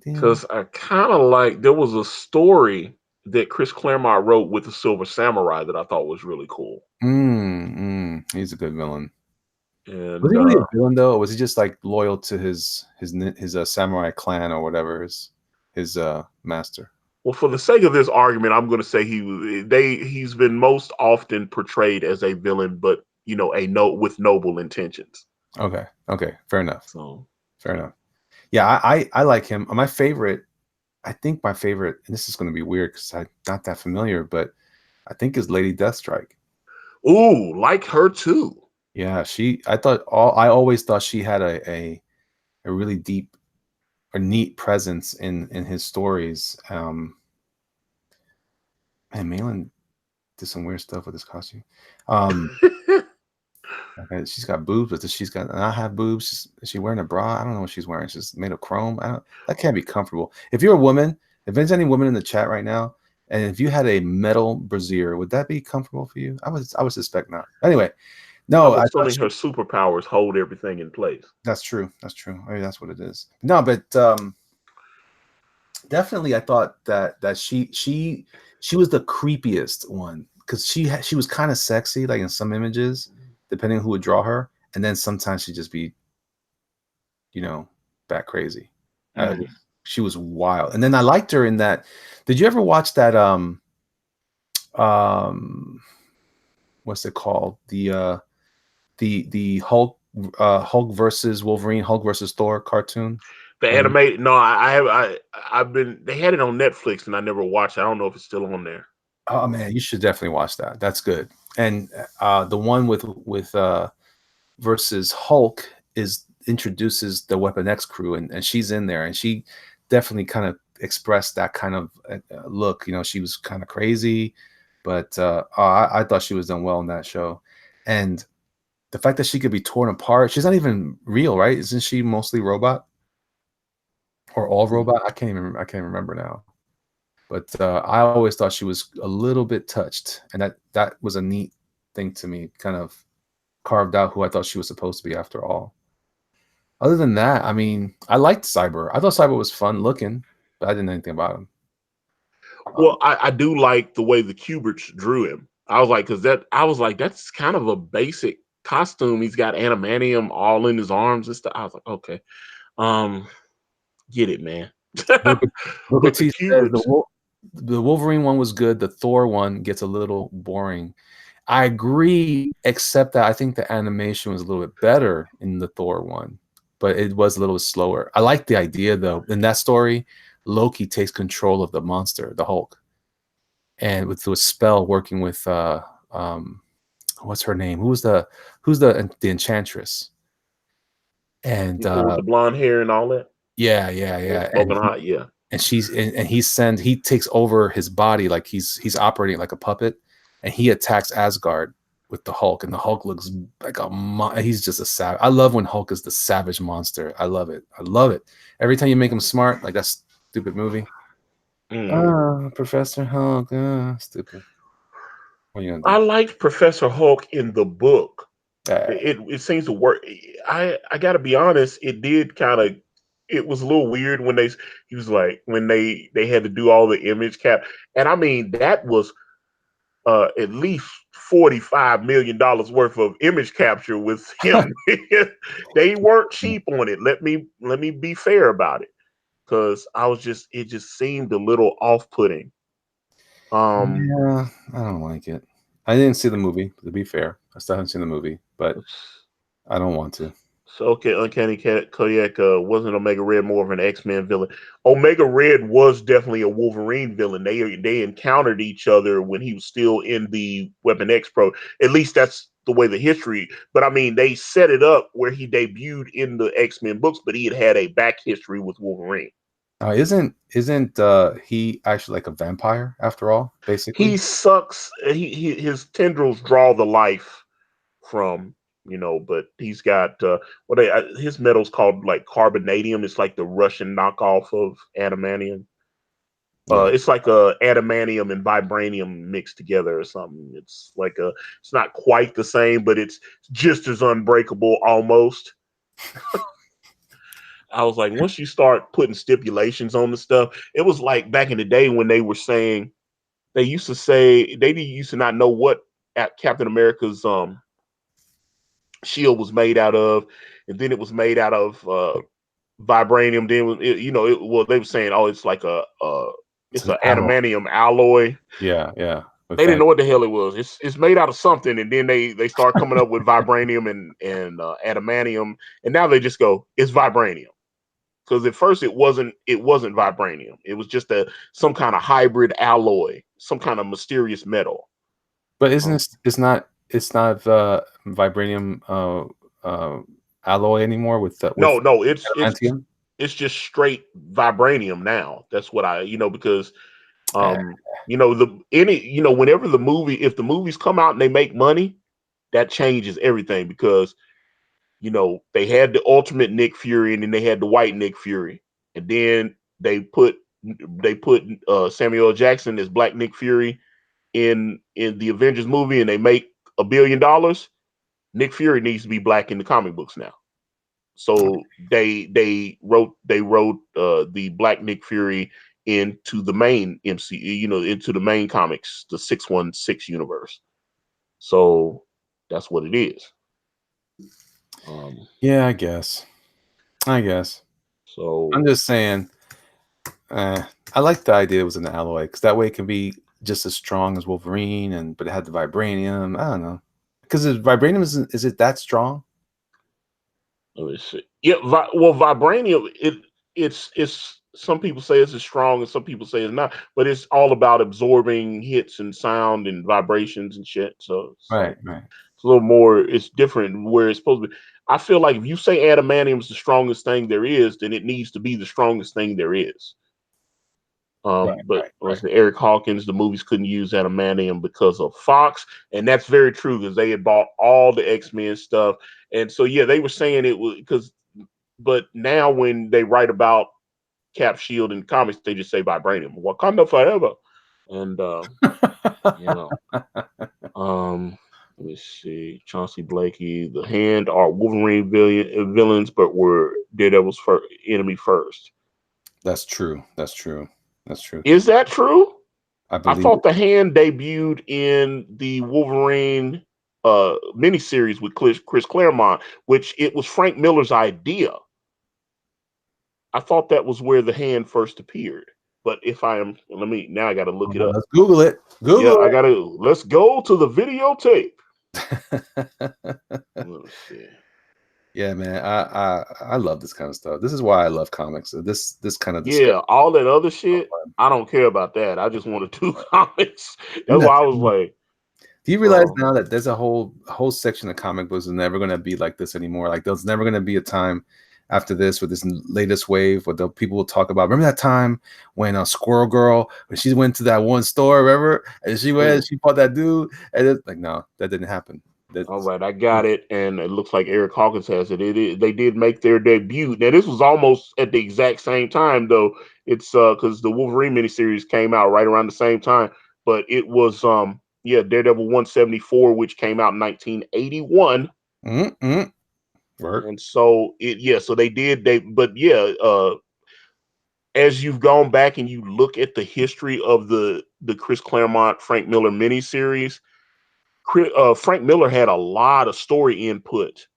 Because I kind of like, there was a story that Chris Claremont wrote with the Silver Samurai that I thought was really cool. He's a good villain. And Was he really a villain though, or was he just like loyal to his samurai clan or whatever, his master? well, for the sake of this argument, I'm going to say he's been most often portrayed as a villain, but with noble intentions. Okay, fair enough. So Fair enough. Yeah, I like him. My favorite, I think my favorite, and this is going to be weird because I'm not that familiar, but I think is Lady Deathstrike. ooh, like her too. Yeah, I always thought she had a really deep or neat presence in his stories. And Malin did some weird stuff with his costume. Okay, she's got boobs, but she's got not have boobs. Is she wearing a bra? I don't know what she's wearing. She's made of chrome. That can't be comfortable. If you're a woman, if there's any women in the chat right now, and if you had a metal brassiere, would that be comfortable for you? I would suspect not. Anyway, no, I'm assuming her superpowers hold everything in place. That's true. That's true. Maybe that's what it is. No, but definitely, I thought that she was the creepiest one because she was kind of sexy, like in some images, depending on who would draw her, and then sometimes she'd just be you know, bat crazy. Mm. She was wild. And then I liked her in that. Did you ever watch that? Um, what's it called? The Hulk versus Wolverine, Hulk versus Thor cartoon. The animated? No, I've been. They had it on Netflix, and I never watched it. I don't know if it's still on there. Oh man, you should definitely watch that. That's good. And the one with versus Hulk is introduces the Weapon X crew, and she's in there, and she definitely kind of expressed that kind of look. You know, she was kind of crazy, but I thought she was done well in that show. And the fact that she could be torn apart, she's not even real, right? Isn't she mostly robot or all robot? I can't remember now. But I always thought she was a little bit touched, and that was a neat thing to me. Kind of carved out who I thought she was supposed to be after all. Other than that, I mean, I liked Cyber. I thought Cyber was fun looking, but I didn't know anything about him. Well, I do like the way the Kuberts drew him. I was like, that's kind of a basic costume. He's got adamantium all in his arms and stuff. I was like, okay, um, get it, man. Booker, Booker But the T says Kuberts, the Wolverine one was good. The Thor one gets a little boring. I agree, except that I think the animation was a little bit better in the Thor one, but it was a little slower. I like the idea though. In that story, Loki takes control of the monster, the Hulk, and with the spell working with um, what's her name? Who's the Enchantress? And with the blonde hair and all that, yeah, yeah, yeah, smoking hot, yeah. and he takes over his body like he's operating like a puppet, and he attacks Asgard with the Hulk, and the Hulk looks like he's just a savage. I love when Hulk is the savage monster. I love it. Every time you make him smart, like that stupid movie. Mm. Professor Hulk, stupid. What are you gonna I do? liked Professor Hulk in the book. Uh, It seems to work. I got to be honest. It did kind of. It was a little weird when he was like when they had to do all the image cap, and I mean that was at least $45 million worth of image capture with him. They weren't cheap on it. Let me be fair about it, because it just seemed a little off putting. yeah, I don't like it. I didn't see the movie, to be fair. I still haven't seen the movie, but I don't want to. So okay, Uncanny Kodiak wasn't Omega Red more of an X-Men villain? Omega Red was definitely a Wolverine villain. They encountered each other when he was still in the Weapon X Pro. At least that's the way the history. But I mean, they set it up where he debuted in the X-Men books, but he had a back history with Wolverine. Isn't he actually like a vampire after all, He basically? sucks. His tendrils draw the life from, but he's got his metal's called like carbonadium. It's like the Russian knockoff of adamantium. Yeah. It's like a adamantium and vibranium mixed together or something. It's not quite the same, but it's just as unbreakable almost. I was like, once you start putting stipulations on the stuff, it was like back in the day when they were saying they used to say they used to not know what Captain America's shield was made out of, and then it was made out of vibranium. Then well, they were saying, oh, it's like It's it's an an alloy. adamantium alloy. Yeah. With They didn't that. know what the hell it was. It's made out of something, and then they start coming up with vibranium and adamantium, and now they just go, it's vibranium. Because at first it wasn't vibranium. It was just some kind of hybrid alloy, some kind of mysterious metal. But isn't Um, it's not vibranium uh alloy anymore with no, no, it's adamantium? it's just straight vibranium now. That's what because Eh, whenever if the movies come out and they make money, that changes everything, because they had the ultimate Nick Fury, and then they had the white Nick Fury, and then they put Samuel L. Jackson as Black Nick Fury in the Avengers movie, and they make $1 billion. Nick Fury needs to be black in the comic books now. So they wrote the Black Nick Fury into the main MCU, into the main comics, the 616 universe. So that's what it is. Um, yeah, I guess. I guess. I'm So just saying. I like the idea it was an alloy because that way it can be just as strong as Wolverine, and but it had the vibranium. I don't know because the vibranium is it that strong? let me see. Yeah, well, vibranium. It's some people say it's as strong, and some people say it's not. But it's all about absorbing hits and sound and vibrations and shit. So it's Right, like right. it's a little more. It's different where it's supposed to be. I feel like if you say adamantium is the strongest thing there is, then it needs to be the strongest thing there is. Right, But right, right. was Eric Hawkins, the movies couldn't use adamantium because of Fox, and that's very true because they had bought all the X-Men stuff, and so yeah, they were saying it was because. But now when they write about Cap Shield in comics, they just say vibranium, Wakanda forever, and you know, let me see, Chauncey Blakey, the Hand are Wolverine villains, but were Daredevil's enemy first. That's true. That's true. That's true. Is that true? I I believe thought it. the Hand debuted in the Wolverine miniseries with Chris Claremont, which it was Frank Miller's idea. I thought that was where the Hand first appeared. But if I am, let me now. I got to look it up. Let's Google it. Yeah, Google I got to. Let's go to the videotape. it. Let's see. Yeah, man. I love this kind of stuff. This is why I love comics. This kind of discussion. Yeah, all that other shit, I don't care about that. I just want to do comics. I'm That's not why I was like, Do you realize um, now that there's a whole section of comic books is never going to be like this anymore? Like there's never going to be a time after this with this latest wave where the people will talk about. Remember that time when Squirrel Girl when she went to that one store, remember, and she bought that dude, and it's like no, that didn't happen. all That's right, I got it, and it looks like Eric Hawkins has it. They did make their debut. Now this was almost at the exact same time, though. It's because the Wolverine miniseries came out right around the same time, but it was yeah, Daredevil 174, which came out in 1981, work. and so so but yeah, as you've gone back and you look at the history of the Chris Claremont Frank Miller miniseries, Frank Miller had a lot of story input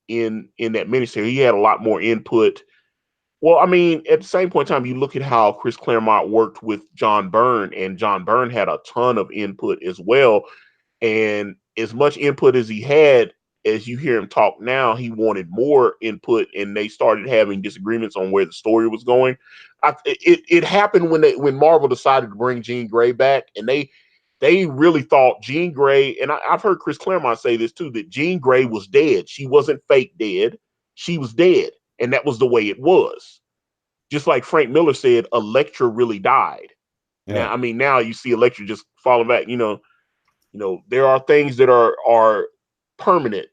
in that miniseries. He had a lot more input. Well, I mean, at the same point in time, you look at how Chris Claremont worked with John Byrne, and John Byrne had a ton of input as well. And as much input as he had, as you hear him talk now, he wanted more input, and they started having disagreements on where the story was going. It happened when Marvel decided to bring Jean Grey back, and they really thought Jean Grey, and I've heard Chris Claremont say this too, that Jean Grey was dead. She wasn't fake dead. She was dead. And that was the way it was. Just like Frank Miller said, Elektra really died. Yeah, Now, I mean, now you see Elektra just falling back. There are things that are permanent.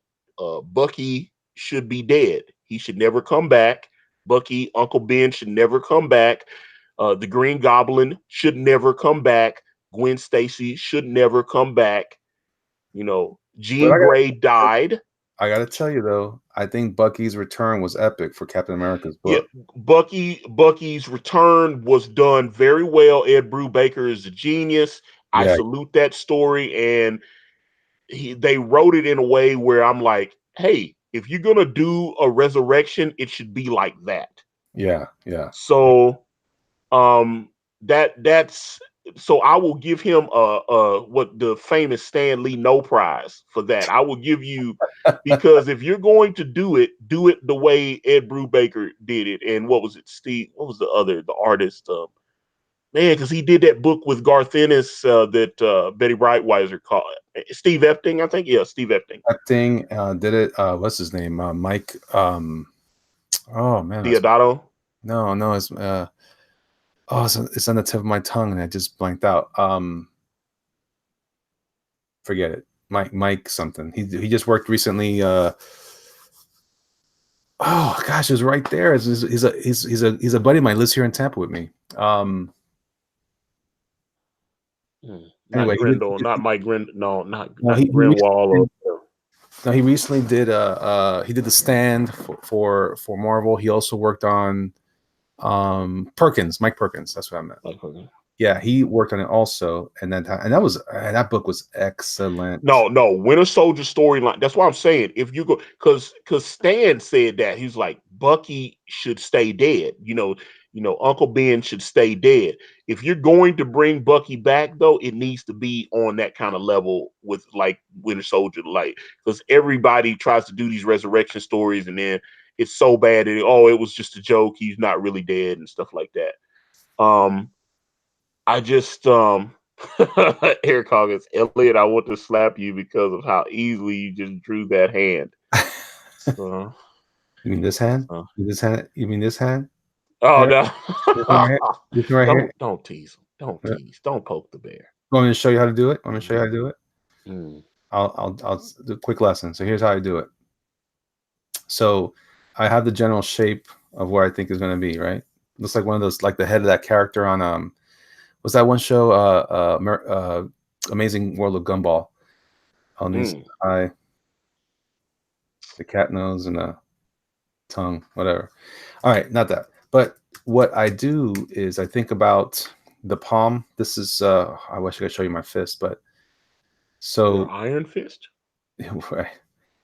Bucky should be dead. He should never come back. Bucky, Uncle Ben should never come back. The Green Goblin should never come back. Gwen Stacy should never come back. but Jean Grey died. I gotta tell you though, I think Bucky's return was epic for Captain America's Yeah, book. Bucky's return was done very well. Ed Brubaker is a genius. I Yeah, salute that story, and they wrote it in a way where I'm like, hey, if you're gonna do a resurrection, it should be like that. yeah, yeah. So um that's so I will give him what the famous Stan Lee No prize for that. I will give you, because if you're going to do it the way Ed Brubaker did it. And what was it, Steve? What was the artist? Man, because he did that book with Garth Ennis that Betty Brightweiser called Steve Epting, I think. Yeah, Steve Epting. That thing did it. What's his name? Mike. Oh man, that's Diodato. no. It's it's on the tip of my tongue, and I just blanked out. Forget it. Mike something. He just worked recently. Oh gosh, it's right there. He's a buddy of mine. Lives here in Tampa with me. Not Anyway, Grindle, not Mike Grind. No, no, not Grinwall. he recently did he did the stand for Marvel. He also worked on Mike Perkins. That's what I meant. Yeah, he worked on it also, and that book was excellent. No, Winter Soldier storyline. That's why I'm saying if you go, because Stan said that he's like Bucky should stay dead. Uncle Ben should stay dead. If you're going to bring Bucky back, though, it needs to be on that kind of level with like Winter Soldier, like, because everybody tries to do these resurrection stories, and then it's so bad that it was just a joke. He's not really dead and stuff like that. I just Eric Hawkins, Elliot, I want to slap you because of how easily you just drew that hand. So, You mean this hand? You mean this hand? oh Eric? no! This one right here? This one right here? Don't tease him. Don't Yeah. tease. Don't poke the bear. Want me to show you how to do it? Want me to show you how to do it? Mm. I'll do a quick lesson. So here's how I do it. So I have the general shape of where I think is going to be, right? Looks like one of those, like the head of that character on what's that one show? Amazing World of Gumball. On these eye, the cat nose and the tongue, whatever. All right, not that. But what I do is I think about the palm. This is I wish I could show you my fist, but so Your iron fist. right.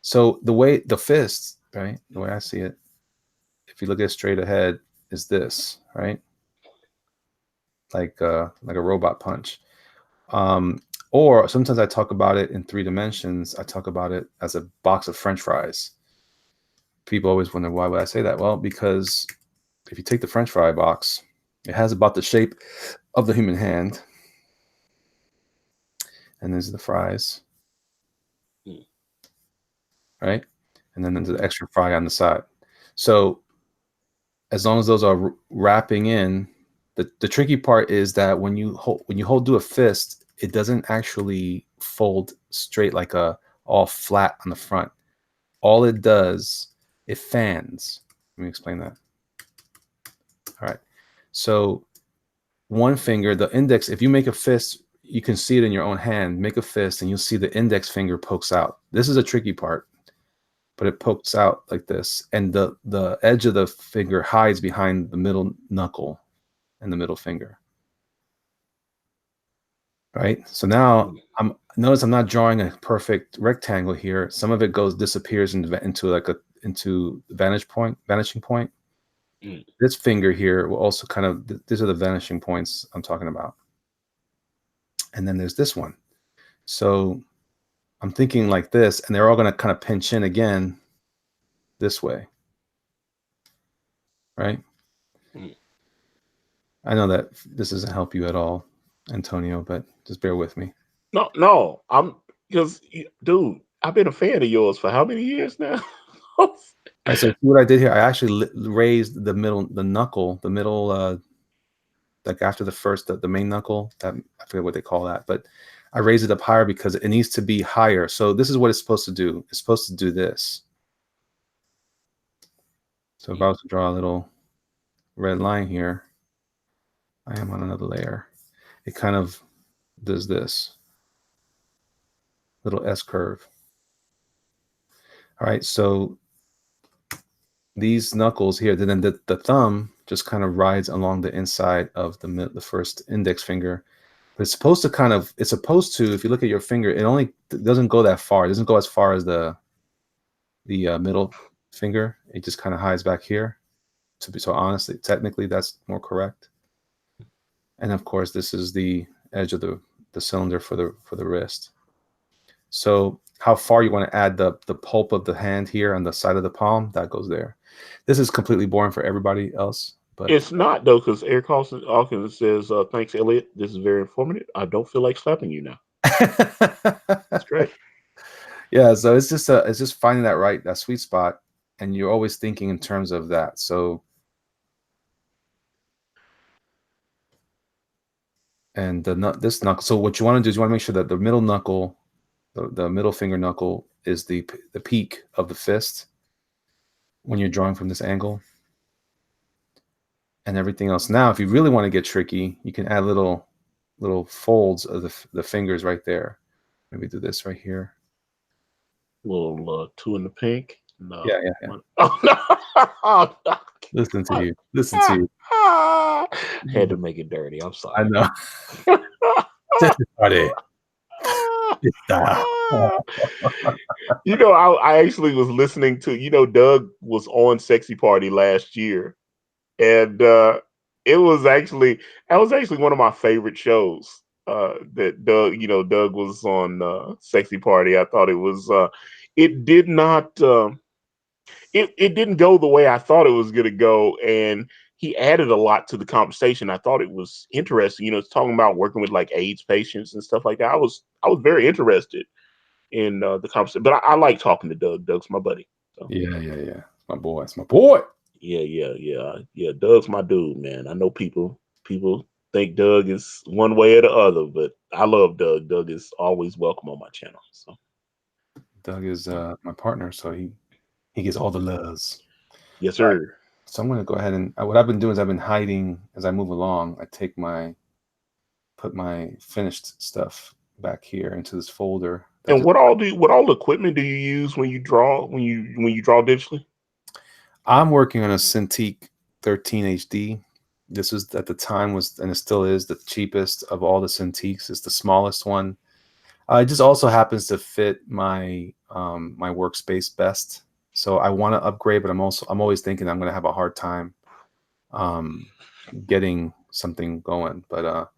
So the fist, right? The way I see it, if you look at it straight ahead, is this, right? Like a robot punch. Or sometimes I talk about it in 3 dimensions. I talk about it as a box of French fries. People always wonder, why would I say that? Well, because if you take the French fry box, it has about the shape of the human hand. And these are the fries. Right? And then there's the extra fry on the side. So as long as those are wrapping in, the tricky part is that when you do a fist, it doesn't actually fold straight like all flat on the front. All it does, it fans. Let me explain that. All right. So one finger, the index, if you make a fist, you can see it in your own hand. Make a fist and you'll see the index finger pokes out. This is a tricky part, but it pokes out like this. And the edge of the finger hides behind the middle knuckle and the middle finger. Right. So now notice I'm not drawing a perfect rectangle here. Some of it disappears into vanishing point. This finger here will also these are the vanishing points I'm talking about. And then there's this one. So I'm thinking like this, and they're all going to kind of pinch in again this way. Right. I know that this doesn't help you at all, Antonio, but just bear with me. No, because, dude, I've been a fan of yours for how many years now? All right, so what I did here, I actually raised the knuckle, like after the main knuckle. That I forget what they call that, but I raised it up higher because it needs to be higher. So this is what it's supposed to do. It's supposed to do this. So if I was to draw a little red line here, I am on another layer. It kind of does this little S curve. All right, so these knuckles here, then the thumb just kind of rides along the inside of the first index finger. But it's supposed to, if you look at your finger, it doesn't go that far. It doesn't go as far as the middle finger. It just kind of hides back here. So honestly, technically, that's more correct. And of course, this is the edge of the cylinder for the wrist. So how far you want to add the pulp of the hand here on the side of the palm, that goes there. This is completely boring for everybody else, but it's not, though, because Eric Hawkins says, "Thanks, Elliot. This is very informative. I don't feel like slapping you now." That's great. Yeah, so it's just finding that sweet spot, and you're always thinking in terms of that. So, and this knuckle. So what you want to do is you want to make sure that the middle knuckle, the middle finger knuckle, is the peak of the fist when you're drawing from this angle, and everything else. Now, if you really want to get tricky, you can add little folds of the fingers right there. Maybe do this right here. Little 2 in the pink. No. Yeah. Oh, no. Oh, no. Listen to you. Had to make it dirty. I'm sorry. I know. Party. You know, I actually was listening to, you know, Doug was on Sexy Party last year, and it was actually that was actually one of my favorite shows. That Doug, you know, Doug was on Sexy Party. I thought it did not, it didn't go the way I thought it was going to go, and he added a lot to the conversation. I thought it was interesting. You know, it's talking about working with like AIDS patients and stuff like that. I was very interested in the conversation, but I like talking to Doug. Doug's my buddy. So. Yeah. My boy. It's my boy. Yeah. Doug's my dude, man. I know people think Doug is one way or the other, but I love Doug. Doug is always welcome on my channel. So Doug is my partner, so he gets all the loves. yes, All right. sir. So I'm going to go ahead and what I've been doing is I've been hiding as I move along. I put my finished stuff back here into this folder. And what all equipment do you use when you draw when you draw digitally? I'm working on a Cintiq 13 HD. This was at the time was and it still is the cheapest of all the Cintiqs. It's the smallest one. It just also happens to fit my my workspace best. So I want to upgrade, but I'm always thinking I'm going to have a hard time um, getting something going. But let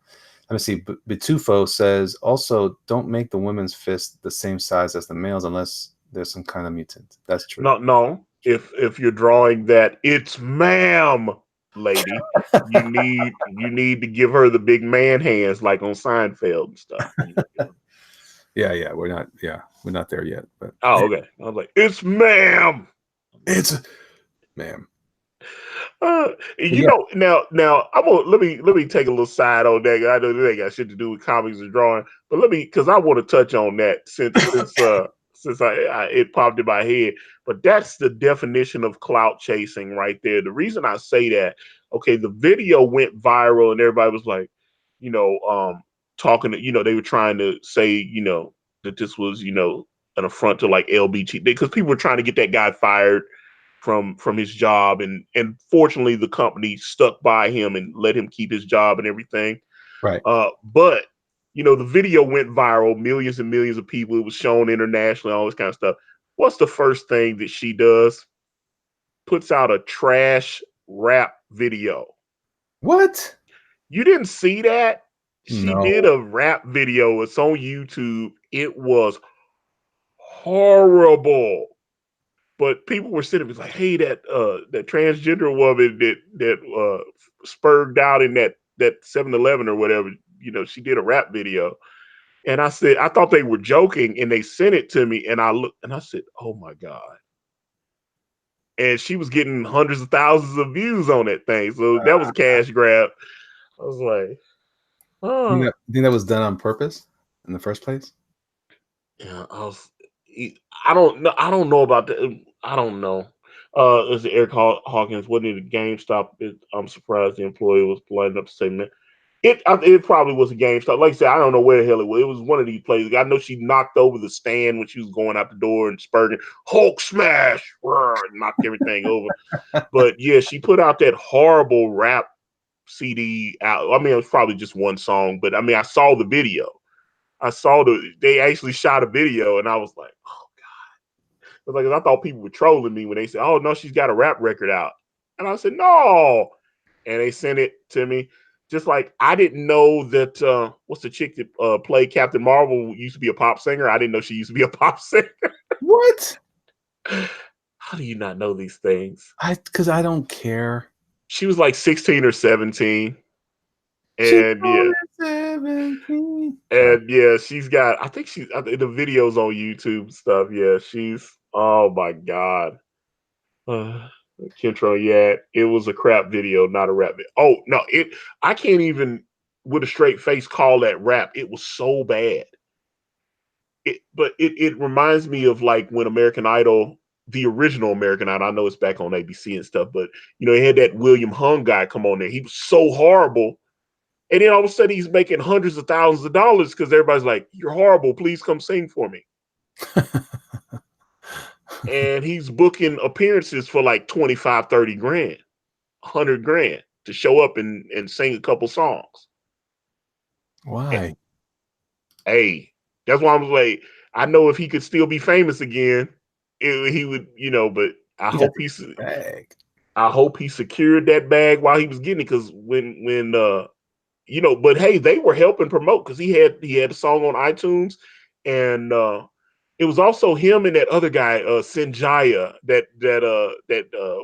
me see. Bitufo says also don't make the women's fist the same size as the males unless there's some kind of mutant. That's true. No. If you're drawing that, it's ma'am, lady. You need to give her the big man hands like on Seinfeld and stuff. You know. Yeah. We're not there yet. But Oh, okay. I was like, it's ma'am. it's ma'am. But You yeah, know, now I'm gonna let me take a little side on that. I know that ain't got shit to do with comics and drawing, but let me because I want to touch on that since I it popped in my head. But that's the definition of clout chasing right there. The reason I say that, okay, the video went viral and everybody was like, you know, talking to, you know, they were trying to say, you know, that this was, you know, an affront to like LBT because people were trying to get that guy fired from his job, and fortunately the company stuck by him and let him keep his job and everything. right. But you know, the video went viral, millions and millions of people. It was shown internationally, all this kind of stuff. What's the first thing that she does? Puts out a trash rap video. What? You didn't see that? She did No. a rap video. It's on YouTube. It was horrible. But people were sitting there like, hey, that transgender woman that spurred out in that 7-Eleven or whatever, you know, she did a rap video. And I said, I thought they were joking, and they sent it to me, and I looked and I said, oh my God. And she was getting hundreds of thousands of views on that thing. So that was a cash grab. I was like, oh. You think that was done on purpose in the first place? Yeah, I don't know about that. I don't know. Is Eric Hawkins? Wasn't it a GameStop? I'm surprised the employee was lining up to say, man, it probably was a GameStop. Like I said, I don't know where the hell it was. It was one of these places. I know she knocked over the stand when she was going out the door and spurting Hulk smash, knocked everything over. But yeah, she put out that horrible rap CD out. I mean, it was probably just one song, but I mean, I saw the video. They actually shot a video, and I was like, oh God. Like, I thought people were trolling me when they said, oh no, she's got a rap record out. And I said, no. And they sent it to me. Just like I didn't know that what's the chick that played Captain Marvel used to be a pop singer. I didn't know she used to be a pop singer. What? How do you not know these things? Because I don't care. She was like 16 or 17. She's And yeah, only 17. Sorry. and yeah, I think the videos on YouTube and stuff. Yeah, oh my God. Uh, Kentron, yeah, it was a crap video, not a rap video. Oh no, I can't even with a straight face call that rap. It was so bad. But it reminds me of like when American Idol, the original American Idol. I know it's back on ABC and stuff, but you know, he had that William Hung guy come on there. He was so horrible. And then all of a sudden he's making hundreds of thousands of dollars because everybody's like, you're horrible. Please come sing for me. And he's booking appearances for like 25, 30 grand, 100 grand to show up and sing a couple songs. Why? Hey, That's why I was like, I know if he could still be famous again, he would, but I He got hope the bag. I hope he secured that bag while he was getting it. Because but hey, they were helping promote because he had a song on iTunes, and it was also him and that other guy, Sinjaya, that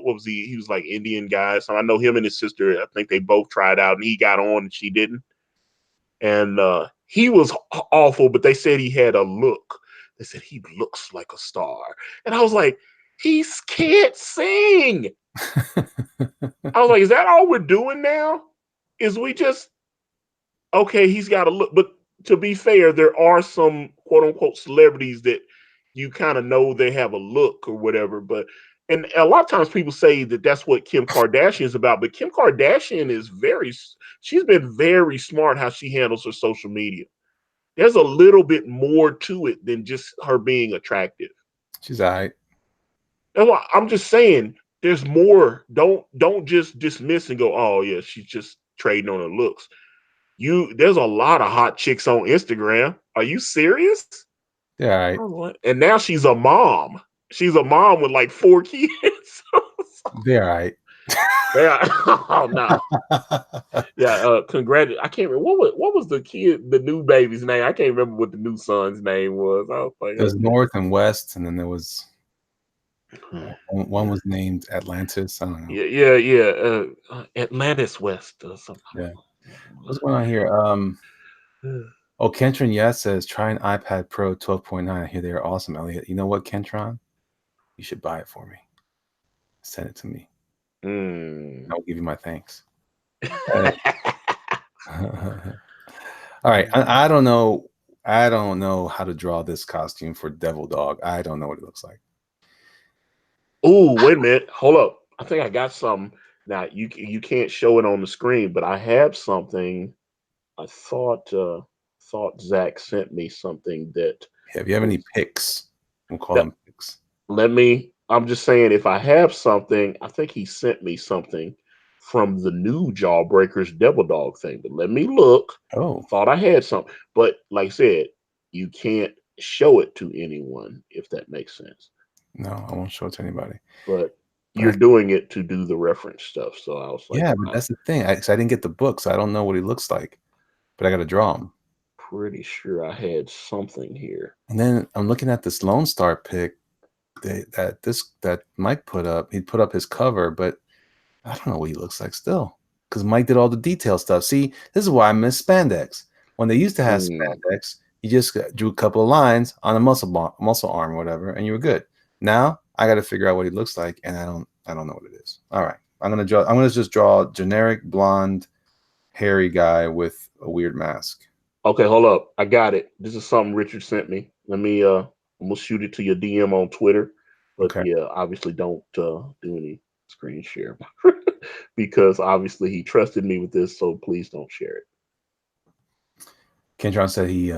what was he? He was like Indian guy. So I know him and his sister. I think they both tried out, and he got on and she didn't. And he was awful, but they said he had a look. They said he looks like a star, and I was like, he can't sing. I was like, is that all we're doing now? Is we just okay? He's got a look, but to be fair, there are some quote unquote celebrities that you kind of know they have a look or whatever. But and a lot of times people say that that's what Kim Kardashian is about, but Kim Kardashian is she's been very smart how she handles her social media. There's a little bit more to it than just her being attractive. She's all right. I'm just saying there's more. Don't just dismiss and go, oh yeah, she's just trading on her looks. There's a lot of hot chicks on Instagram. Are you serious? Yeah, all right. Oh, and now she's a mom. She's a mom with like 4 kids. They're all right. Yeah. Oh no. Yeah. Congrats. I can't remember what was the new baby's name. I can't remember what the new son's name was. I was like, There's okay. North and West, and then there was one was named Atlantis. I don't know. Yeah. Atlantis West or something. Yeah. What's going on here? Oh, Kentron Yes says try an iPad Pro 12.9. I hear they are awesome, Elliot. You know what, Kentron? You should buy it for me. Send it to me. I'll give you my thanks. All right. I don't know. I don't know how to draw this costume for Devil Dog. I don't know what it looks like. Oh, wait a minute. Hold up. I think I got something. Now you can't show it on the screen, but I have something. I thought Zach sent me something that Yeah, if you have any was pics, we'll call that them pics. I'm just saying if I have something, I think he sent me something from the new Jawbreakers Devil Dog thing. But let me look. I Oh, thought I had something. But like I said, you can't show it to anyone if that makes sense. no, I won't show it to anybody. But But you're doing it to do the reference stuff. So I was like, yeah, but that's the thing. So I didn't get the book, so I don't know what he looks like. But I got to draw him. pretty sure I had something here. And then I'm looking at this Lone Star pic that Mike put up. He put up his cover, but I don't know what he looks like still because Mike did all the detail stuff. See, this is why I miss spandex. When they used to have Hmm. spandex, you just drew a couple of lines on a muscle arm or whatever, and you were good. Now I got to figure out what he looks like, and I don't know what it is. All right, I'm gonna just draw a generic blonde, hairy guy with a weird mask. Okay, hold up. I got it. This is something Richard sent me. Let me I'm gonna shoot it to your DM on Twitter. But Okay. yeah, obviously don't do any screen share because obviously he trusted me with this, so please don't share it. Kentron said he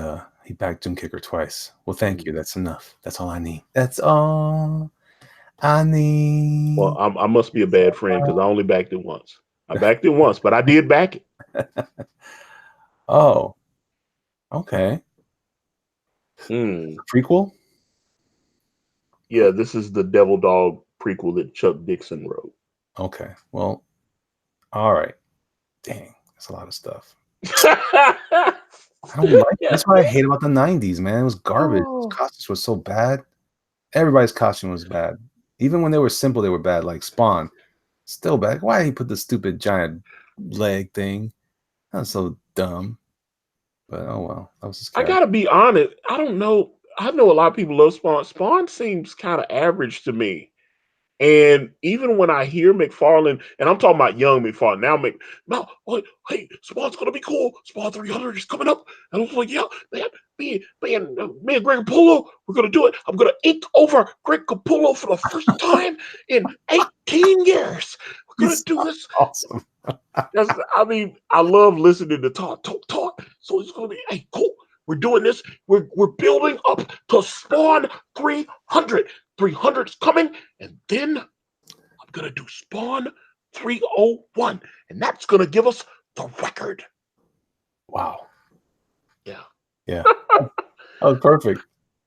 backed Doomkicker twice. Well, thank you. Mm. That's enough. That's all I need. That's all I Well, need. I must be a bad friend because I only backed it once. I backed it once, but I did back it. Oh, okay. Hmm. Prequel? Yeah, this is the Devil Dog prequel that Chuck Dixon wrote. Okay. Well, all right. Dang, that's a lot of stuff. I don't like it. Yeah. That's what I hate about the 90s, man. It was garbage. Those Oh. costumes were so bad. Everybody's costume was bad. Even when they were simple, they were bad, like Spawn. Still bad. Why did he put the stupid giant leg thing? That's so dumb. But oh well. That was his I character. gotta be honest. I don't know. I know a lot of people love Spawn. Spawn seems kind of average to me. And even when I hear McFarlane, and I'm talking about young McFarlane, now, hey, Spawn's gonna be cool. Spawn 300 is coming up, and I was like, yeah, man, me and Greg Capullo, we're gonna do it. I'm gonna ink over Greg Capullo for the first time in 18 years. We're gonna He's do this. awesome. I love listening to talk. So it's gonna be, hey, cool. We're doing this. We're building up to Spawn 300. 300's coming, and then I'm gonna do Spawn 301, and that's gonna give us the record. Wow. Yeah. Yeah. That was perfect.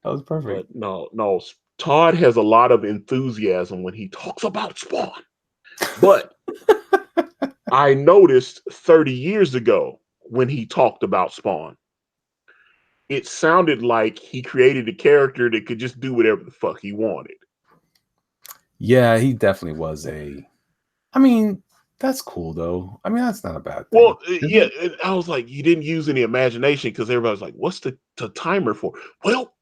That was perfect. But no, Todd has a lot of enthusiasm when he talks about Spawn. But I noticed 30 years ago when he talked about Spawn, it sounded like he created a character that could just do whatever the fuck he wanted. Yeah, he definitely was a. I mean, that's cool though. I mean, that's not a bad thing, Well, is yeah, it? I was like, you didn't use any imagination because everybody's like, what's the timer for? Well,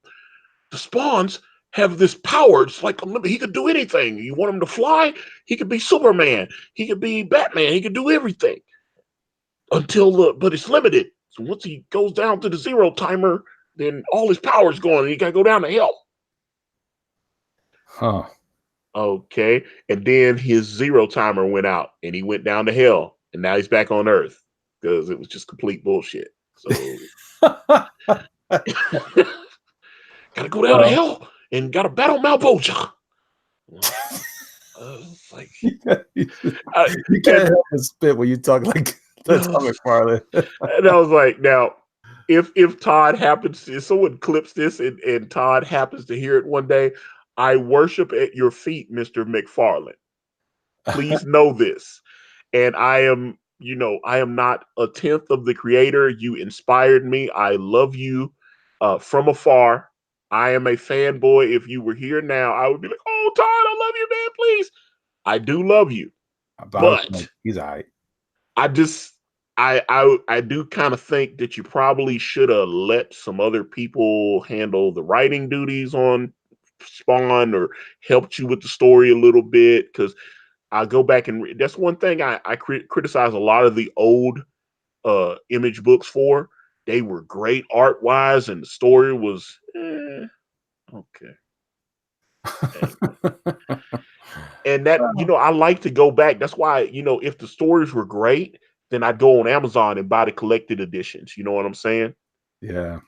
the spawns have this power. It's like he could do anything. You want him to fly? He could be Superman. He could be Batman. He could do everything but it's limited. So once he goes down to the zero timer, then all his power's gone and he got to go down to hell. Huh. Okay. And then his zero timer went out and he went down to hell. And now he's back on Earth because it was just complete bullshit. So gotta go down to Well, hell and gotta battle Malboja. It's like, I, you can't and, help but spit when you talk like that's Tom McFarlane. and I was like, now, if Todd happens to, if someone clips this and Todd happens to hear it one day, I worship at your feet, Mr. McFarlane. Please know this. And I am not a tenth of the creator. You inspired me. I love you from afar. I am a fanboy. If you were here now, I would be like, oh, Todd, I love you, man. Please. I do love you. But I was But like, he's all right. I just I do kind of think that you probably should have let some other people handle the writing duties on Spawn or helped you with the story a little bit because I go back and that's one thing I criticize a lot of the old Image books for. They were great art wise and the story was okay. And that I like to go back. That's why if the stories were great, then I'd go on Amazon and buy the collected editions. You know what I'm saying? Yeah.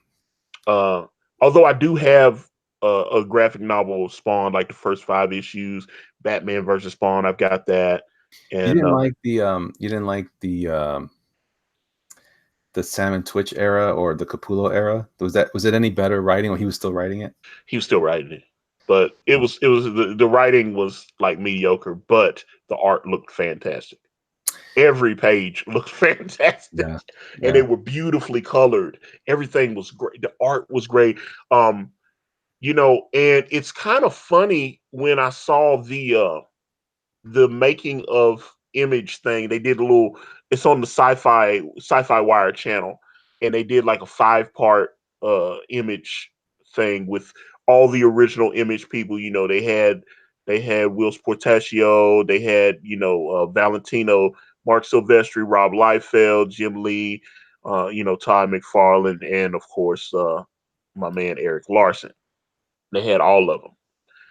Uh, although I do have a graphic novel of Spawn, like the first 5 issues, Batman versus Spawn. I've got that, You and didn't like the Sam and Twitch era or the Capullo era? Was it any better writing when he was still writing it? he was still writing it. But it was the writing was like mediocre, but the art looked fantastic. Every page looked fantastic, Yeah. and they Yeah. were beautifully colored. Everything was great. The art was great. And it's kind of funny when I saw the making of Image thing. They did a little. It's on the Sci-Fi Wire channel, and they did like a 5-part Image thing with all the original Image people. They had Will Portacio, they had Valentino, Mark Silvestri, Rob Liefeld, Jim Lee, Todd McFarlane, and of course my man Eric Larson. They had all of them,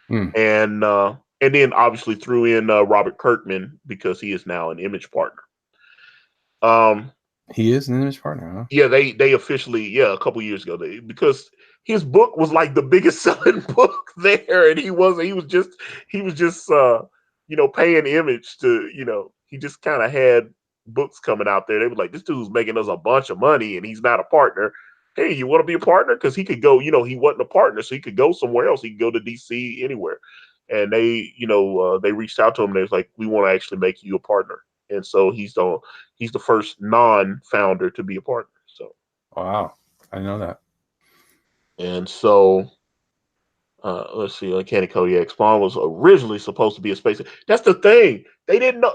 Hmm. and then obviously threw in Robert Kirkman because he is now an Image partner. Um, He is an Image partner, huh? yeah, they officially, a couple years ago, because his book was like the biggest selling book there, and he was just paying Image to he just kind of had books coming out there. They were like, this dude's making us a bunch of money, and he's not a partner. Hey, you want to be a partner? Because he could go, he wasn't a partner, so he could go somewhere else. He could go to DC anywhere. And they reached out to him. And they was like, we want to actually make you a partner. And so he's the first non-founder to be a partner. So Wow. I know that. and so let's see, Uncanny Kodiak Spawn was originally supposed to be a space. That's the thing. They didn't know.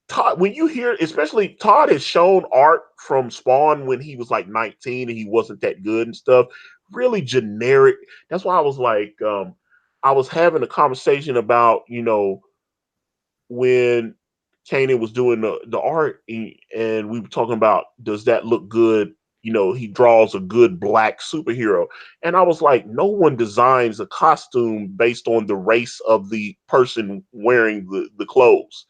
Todd, when you hear, especially Todd has shown art from Spawn when he was like 19 and he wasn't that good and stuff. Really generic. That's why I was like, I was having a conversation about, when Kanan was doing the art and we were talking about does that look good? He draws a good black superhero. And I was like, no one designs a costume based on the race of the person wearing the clothes.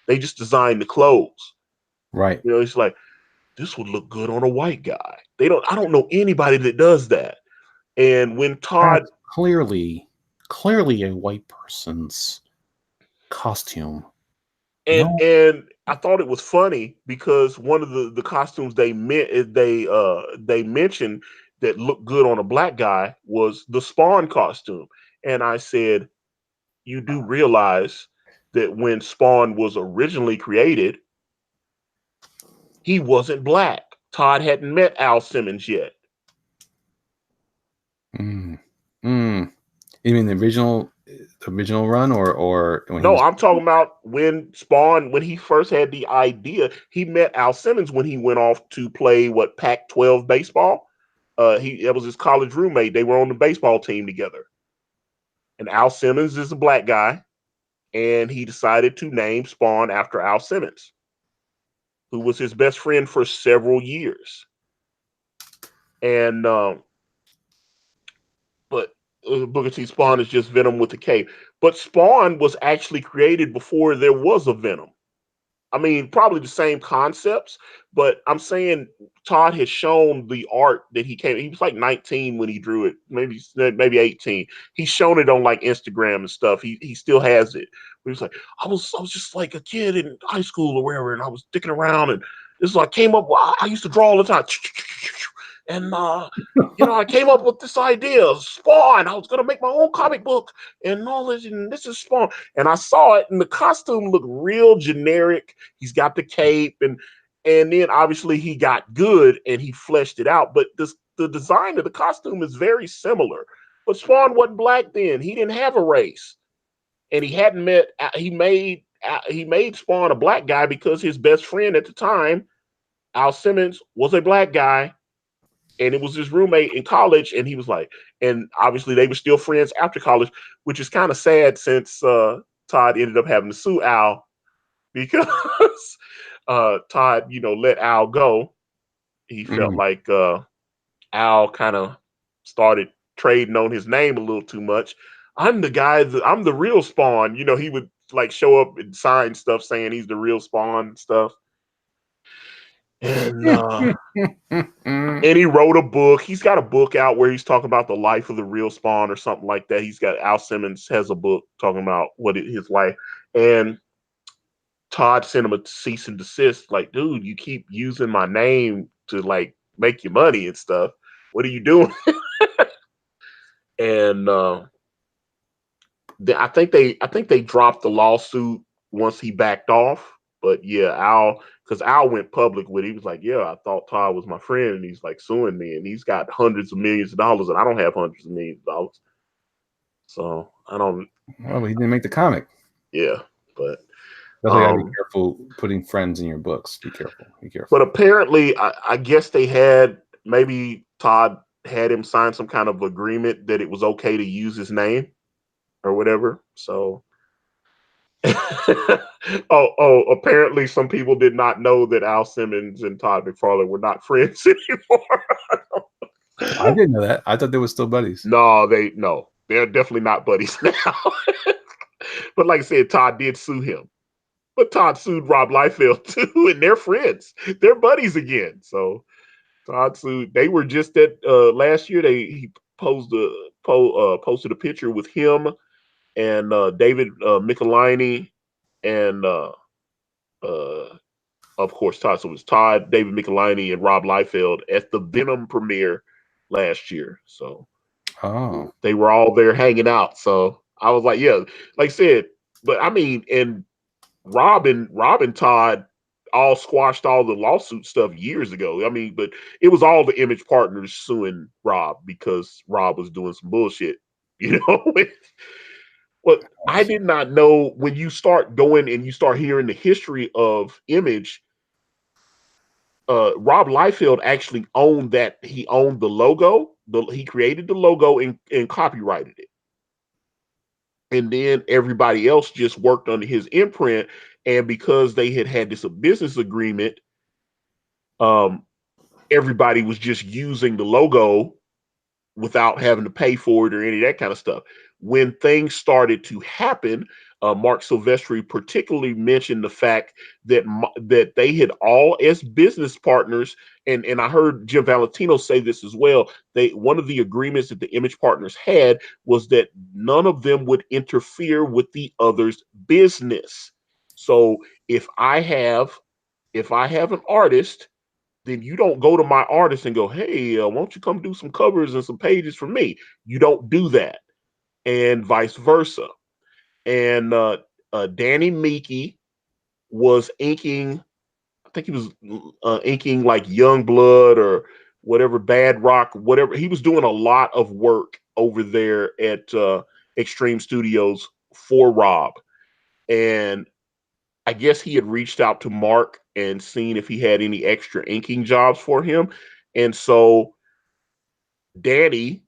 They just design the clothes. Right. It's like, this would look good on a white guy. I don't know anybody that does that. And when Todd That's clearly a white person's costume. and No. and I thought it was funny because one of the costumes they mentioned that looked good on a black guy was the Spawn costume. And I said, you do realize that when Spawn was originally created, he wasn't black. Todd hadn't met Al Simmons yet. Mm. Mm. You mean the original run, or when he No, was? I'm talking about when Spawn, when he first had the idea, he met Al Simmons when he went off to play what, Pac-12 baseball. That was his college roommate. They were on the baseball team together. And Al Simmons is a black guy, and he decided to name Spawn after Al Simmons, who was his best friend for several years. And but Booker T. Spawn is just Venom with a K. But Spawn was actually created before there was a Venom. I mean, probably the same concepts, but I'm saying Todd has shown the art that he came. He was like 19 when he drew it, maybe 18. He's shown it on like Instagram and stuff. He still has it. He was like, I was just like a kid in high school or wherever, and I was dicking around, and this is like came up. I used to draw all the time, and I came up with this idea, Spawn. I was gonna make my own comic book and all this, and this is Spawn. And I saw it, and the costume looked real generic. He's got the cape, and then obviously he got good and he fleshed it out. But the design of the costume is very similar. But Spawn wasn't black then. He didn't have a race, and he hadn't met. He made Spawn a black guy because his best friend at the time, Al Simmons, was a black guy, and it was his roommate in college. And he was like, and obviously they were still friends after college, which is kind of sad since Todd ended up having to sue Al because Todd, let Al go. He felt Mm. like Al kind of started trading on his name a little too much. I'm the guy I'm the real Spawn. He would like show up and sign stuff saying he's the real Spawn and stuff. And and he wrote a book. He's got a book out where he's talking about the life of the real Spawn or something like that. Al Simmons has a book talking about his life. And Todd sent him a cease and desist, like, dude, you keep using my name to like make your money and stuff. What are you doing? And I think they dropped the lawsuit once he backed off. But yeah, because Al went public with it. He was like, yeah, I thought Todd was my friend, and he's like suing me, and he's got hundreds of millions of dollars, and I don't have hundreds of millions of dollars. So I don't. Well, he didn't make the comic. Yeah, but that's why you gotta be careful putting friends in your books. Be careful. Be careful. But apparently, I guess they had, maybe Todd had him sign some kind of agreement that it was okay to use his name or whatever. So, apparently some people did not know that Al Simmons and Todd McFarlane were not friends anymore. I didn't know that. I thought they were still buddies. No, they're definitely not buddies now. But like I said, Todd did sue him. But Todd sued Rob Liefeld too, and they're friends. They're buddies again. So Todd sued. They were just at last year. He posted a picture with him and David Michelinie and of course Todd. So it was Todd, David Michelinie, and Rob Liefeld at the Venom premiere last year. So they were all there hanging out. So I was like, yeah, like I said, but I mean, and Rob and Todd all squashed all the lawsuit stuff years ago. I mean, but it was all the Image partners suing Rob because Rob was doing some bullshit, Well, I did not know, when you start going and you start hearing the history of Image, Rob Liefeld actually owned that. He owned the logo. He created the logo and copyrighted it. And then everybody else just worked under his imprint. And because they had this business agreement, everybody was just using the logo without having to pay for it or any of that kind of stuff. When things started to happen, Mark Silvestri particularly mentioned the fact that they had all, as business partners, and I heard Jim Valentino say this as well. One of the agreements that the Image partners had was that none of them would interfere with the other's business. So if I have an artist then you don't go to my artist and go, hey, won't you come do some covers and some pages for me? You don't do that, and vice versa. And Danny Meeke was inking, I think he was inking like Young Blood or whatever, Bad Rock, whatever. He was doing a lot of work over there at Extreme Studios for Rob. And I guess he had reached out to Mark and seen if he had any extra inking jobs for him. And so Danny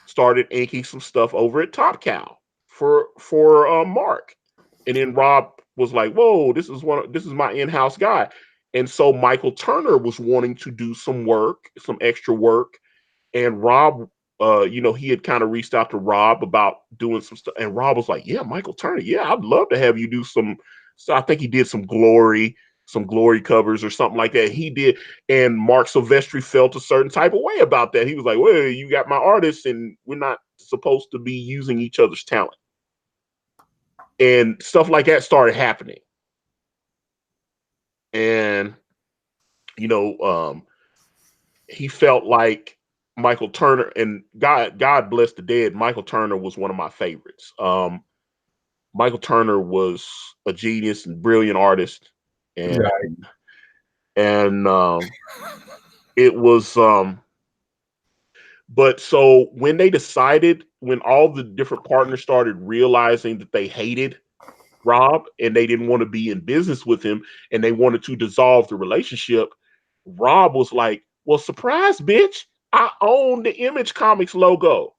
started inking some stuff over at Top Cow for Mark. And then Rob was like, "Whoa, this is my in-house guy." And so Michael Turner was wanting to do some work, some extra work, and Rob, he had kind of reached out to Rob about doing some stuff, and Rob was like, "Yeah, Michael Turner, yeah, I'd love to have you do some." So I think he did some glory covers or something like that. He did, and Mark Silvestri felt a certain type of way about that. He was like, "Well, you got my artist, and we're not supposed to be using each other's talent," and stuff like that started happening. And you know, he felt like Michael Turner, and God bless the dead, Michael Turner was one of my favorites. Michael Turner was a genius and brilliant artist, and Right. and it was but so when all the different partners started realizing that they hated Rob and they didn't want to be in business with him and they wanted to dissolve the relationship, Rob was like, "Well, surprise, bitch. I own the Image Comics logo.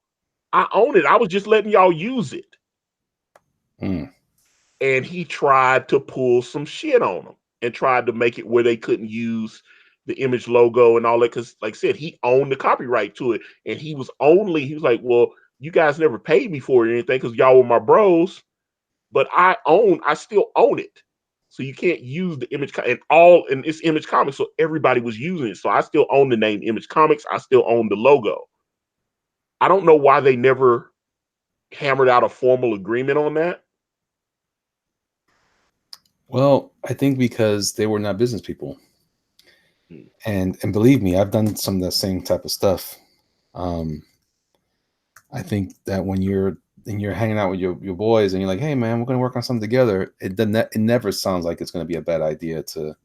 I own it. I was just letting y'all use it." Mm. And he tried to pull some shit on them and tried to make it where they couldn't use the Image logo and all that. Because, like I said, he owned the copyright to it. And he was like, "Well, you guys never paid me for it or anything because y'all were my bros, but I still own it. So you can't use the Image and it's Image Comics, so everybody was using it. So I still own the name Image Comics. I still own the logo. I don't know why they never hammered out a formal agreement on that." Well, I think because they were not business people, Hmm. and believe me, I've done some of the same type of stuff. Um, I think that when you're hanging out with your boys and you're like, hey man, we're gonna work on something together, it never sounds like it's gonna be a bad idea to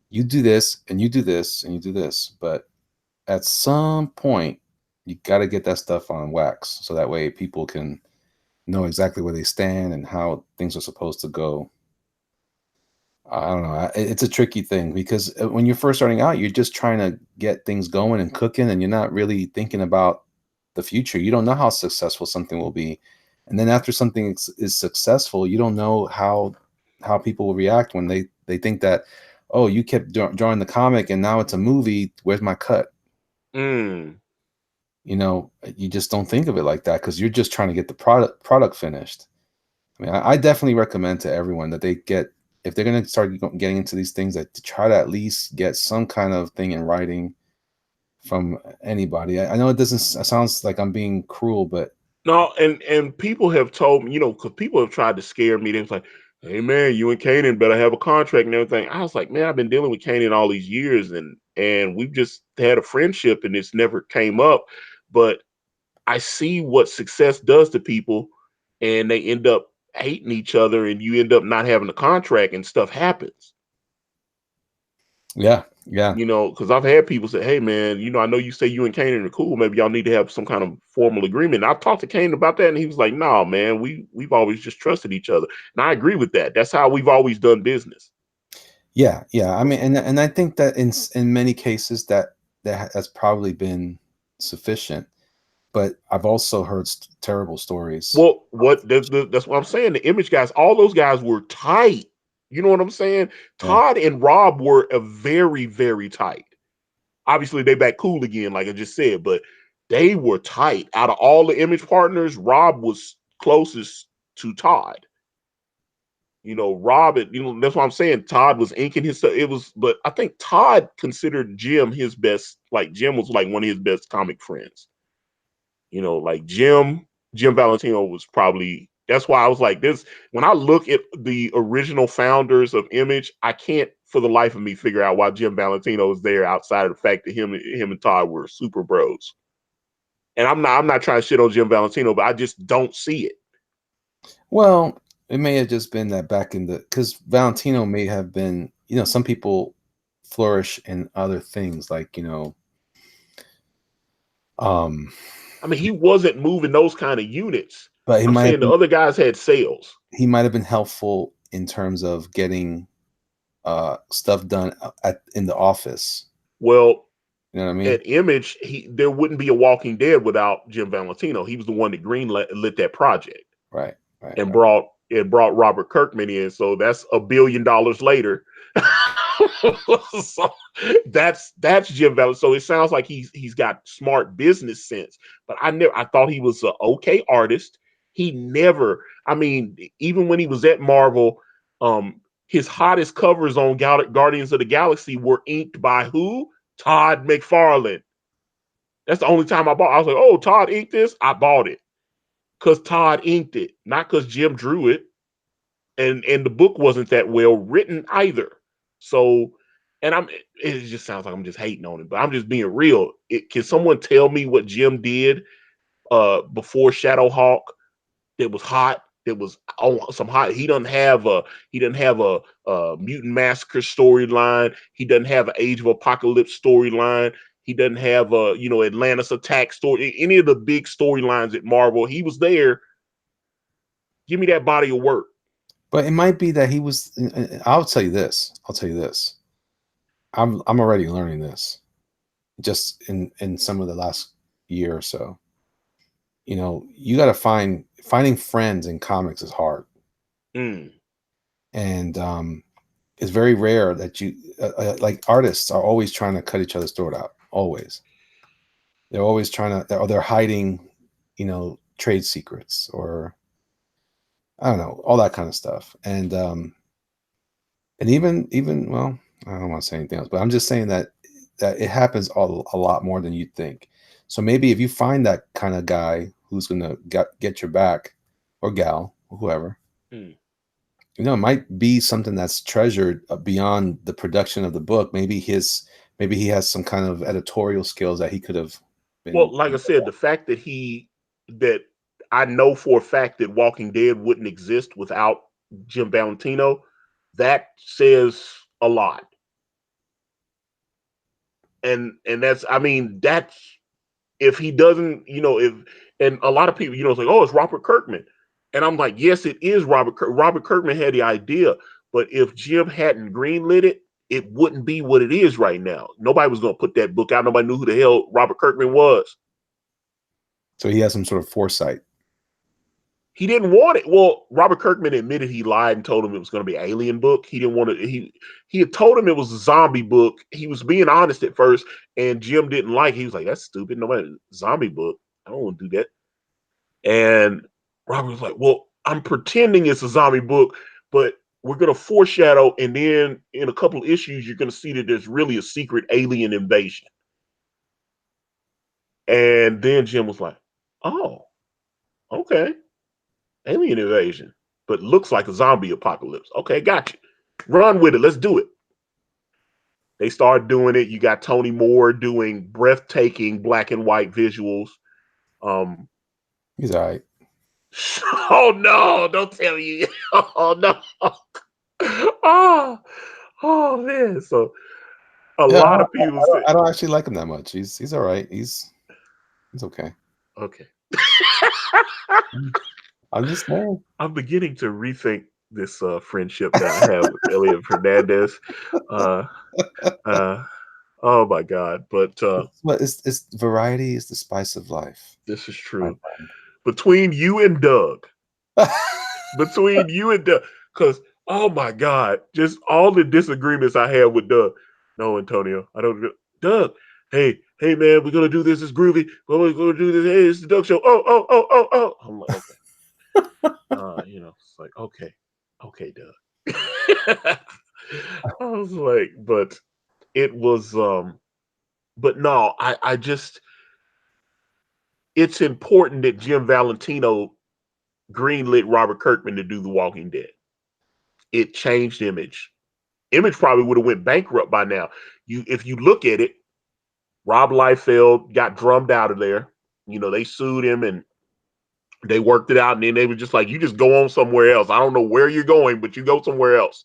you do this and you do this and you do this. But at some point, you got to get that stuff on wax so that way people can know exactly where they stand and how things are supposed to go. I don't know. It's a tricky thing because when you're first starting out, you're just trying to get things going and cooking, and you're not really thinking about the future. You don't know how successful something will be, and then after something is successful, you don't know how people will react when they think that, oh, you kept drawing the comic and now it's a movie. Where's my cut? Mm. You just don't think of it like that because you're just trying to get the product finished. I mean, I definitely recommend to everyone that they get, if they're going to start getting into these things, that to try to at least get some kind of thing in writing from anybody. I know it sounds like I'm being cruel, but No, and people have told me, because people have tried to scare me. They was like, "Hey man, you and Kanan better have a contract and everything." I was like, "Man, I've been dealing with Kanan all these years, and we've just had a friendship, and it's never came up." But I see what success does to people, and they end up hating each other, and you end up not having a contract, and stuff happens. yeah, yeah, Because I've had people say, "Hey, man, I know you say you and Kanan are cool. Maybe y'all need to have some kind of formal agreement." And I've talked to Kanan about that, and he was like, "No, man, we've always just trusted each other." And I agree with that. That's how we've always done business. yeah, yeah. I mean, and I think that in many cases that has probably been sufficient. But I've also heard terrible stories. Well, that's what I'm saying. The Image guys, all those guys were tight. You know what I'm saying? Yeah, Todd and Rob were a very, very tight. Obviously, they back cool again, like I just said, but they were tight. Out of all the Image partners, Rob was closest to Todd. Rob, that's what I'm saying. Todd was inking his stuff. But I think Todd considered Jim his best. Like Jim was like one of his best comic friends. Like Jim Valentino was probably. That's why I was like this. When I look at the original founders of Image, I can't for the life of me figure out why Jim Valentino is there outside of the fact that him and Todd were super bros. And I'm not trying to shit on Jim Valentino, but I just don't see it. Well, it may have just been that back in the, because Valentino may have been, some people flourish in other things, like, I mean, he wasn't moving those kind of units. but I'm saying the other guys had sales. he might have been helpful in terms of getting stuff done in the office. Well, you know what I mean? At Image, there wouldn't be a Walking Dead without Jim Valentino. He was the one that lit that project, right, and right. brought Robert Kirkman in. So that's $1 billion later. So that's Jim Valentino. So it sounds like he's got smart business sense. But I thought he was an okay artist. He never, I mean, even when he was at Marvel, his hottest covers on Guardians of the Galaxy were inked by who? Todd McFarlane. That's the only time I bought. I was like, oh, Todd inked this. I bought it because Todd inked it, not because Jim drew it. And the book wasn't that well written either. So, and it just sounds like I'm just hating on it, but I'm just being real. Can someone tell me what Jim did before Shadowhawk that was hot? That was on some hot. He doesn't have a Mutant Massacre storyline. He doesn't have an Age of Apocalypse storyline. He doesn't have a Atlantis Attack story. Any of the big storylines at Marvel, he was there. Give me that body of work. But it might be that he was. I'll tell you this. I'm already learning this, just in some of the last year or so. You got to finding friends in comics is hard. And it's very rare that you like artists are always trying to cut each other's throat out. Always. They're always trying to, or they're hiding, trade secrets, or I don't know, all that kind of stuff. And even well, I don't want to say anything else, but I'm just saying that it happens a lot more than you think. So maybe if you find that kind of guy who's gonna get your back, or gal, or whoever, it might be something that's treasured beyond the production of the book. Maybe he has some kind of editorial skills that he could have been. Well, like I said, the fact that I know for a fact that Walking Dead wouldn't exist without Jim Valentino, that says a lot. And that's, I mean, that's, if he doesn't, and a lot of people, it's like, oh, it's Robert Kirkman. And I'm like, yes, it is Robert Kirkman had the idea, but if Jim hadn't greenlit it, it wouldn't be what it is right now. Nobody was going to put that book out. Nobody knew who the hell Robert Kirkman was. So he has some sort of foresight. He didn't want it. Well, Robert Kirkman admitted he lied and told him it was going to be an alien book. He didn't want to. He had told him it was a zombie book. He was being honest at first, and Jim didn't like it. He was like, "That's stupid. Nobody zombie book. I don't want to do that." And Robert was like, "Well, I'm pretending it's a zombie book, but we're going to foreshadow, and then in a couple of issues, you're going to see that there's really a secret alien invasion." And then Jim was like, "Oh, okay. Alien invasion, but looks like a zombie apocalypse. Okay, gotcha. Run with it. Let's do it." They started doing it. You got Tony Moore doing breathtaking black and white visuals. He's all right. Oh no! Don't tell me. Oh no! Oh man! So a lot of people say, I don't actually like him that much. He's all right. He's okay. Okay. I'm just saying. I'm beginning to rethink this friendship that I have with Elliot Fernandez. Uh, uh, oh my God! But It's variety is the spice of life. this is true. Between you and Doug, because oh my God, just all the disagreements I had with Doug. No, Antonio, I don't. Doug, hey man, we're gonna do this. It's groovy. We're gonna do this. Hey, it's the Doug Show. Oh. I'm like, okay. It's like, okay, Doug. I was like, but it was, but no, I just, it's important that Jim Valentino greenlit Robert Kirkman to do The Walking Dead. It changed Image. Image probably would have went bankrupt by now. If you look at it, Rob Liefeld got drummed out of there. They sued him and they worked it out, and then they were just like, you just go on somewhere else. I don't know where you're going, but you go somewhere else.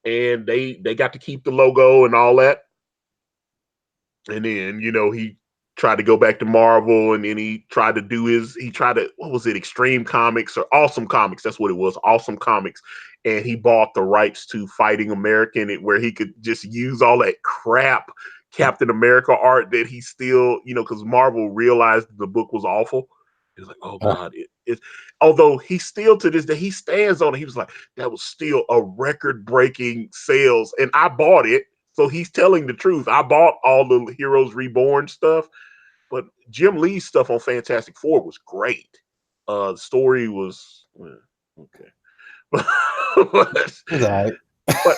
And they got to keep the logo and all that. And then, he tried to go back to Marvel, and then he tried to, what was it, Extreme Comics or Awesome Comics? That's what it was, Awesome Comics. And he bought the rights to Fighting American, where he could just use all that crap Captain America art that he still, because Marvel realized the book was awful. He was like, oh God, although he still to this day, he stands on it. He was like, that was still a record-breaking sales. And I bought it. So he's telling the truth. I bought all the Heroes Reborn stuff, but Jim Lee's stuff on Fantastic Four was great. The story was okay. But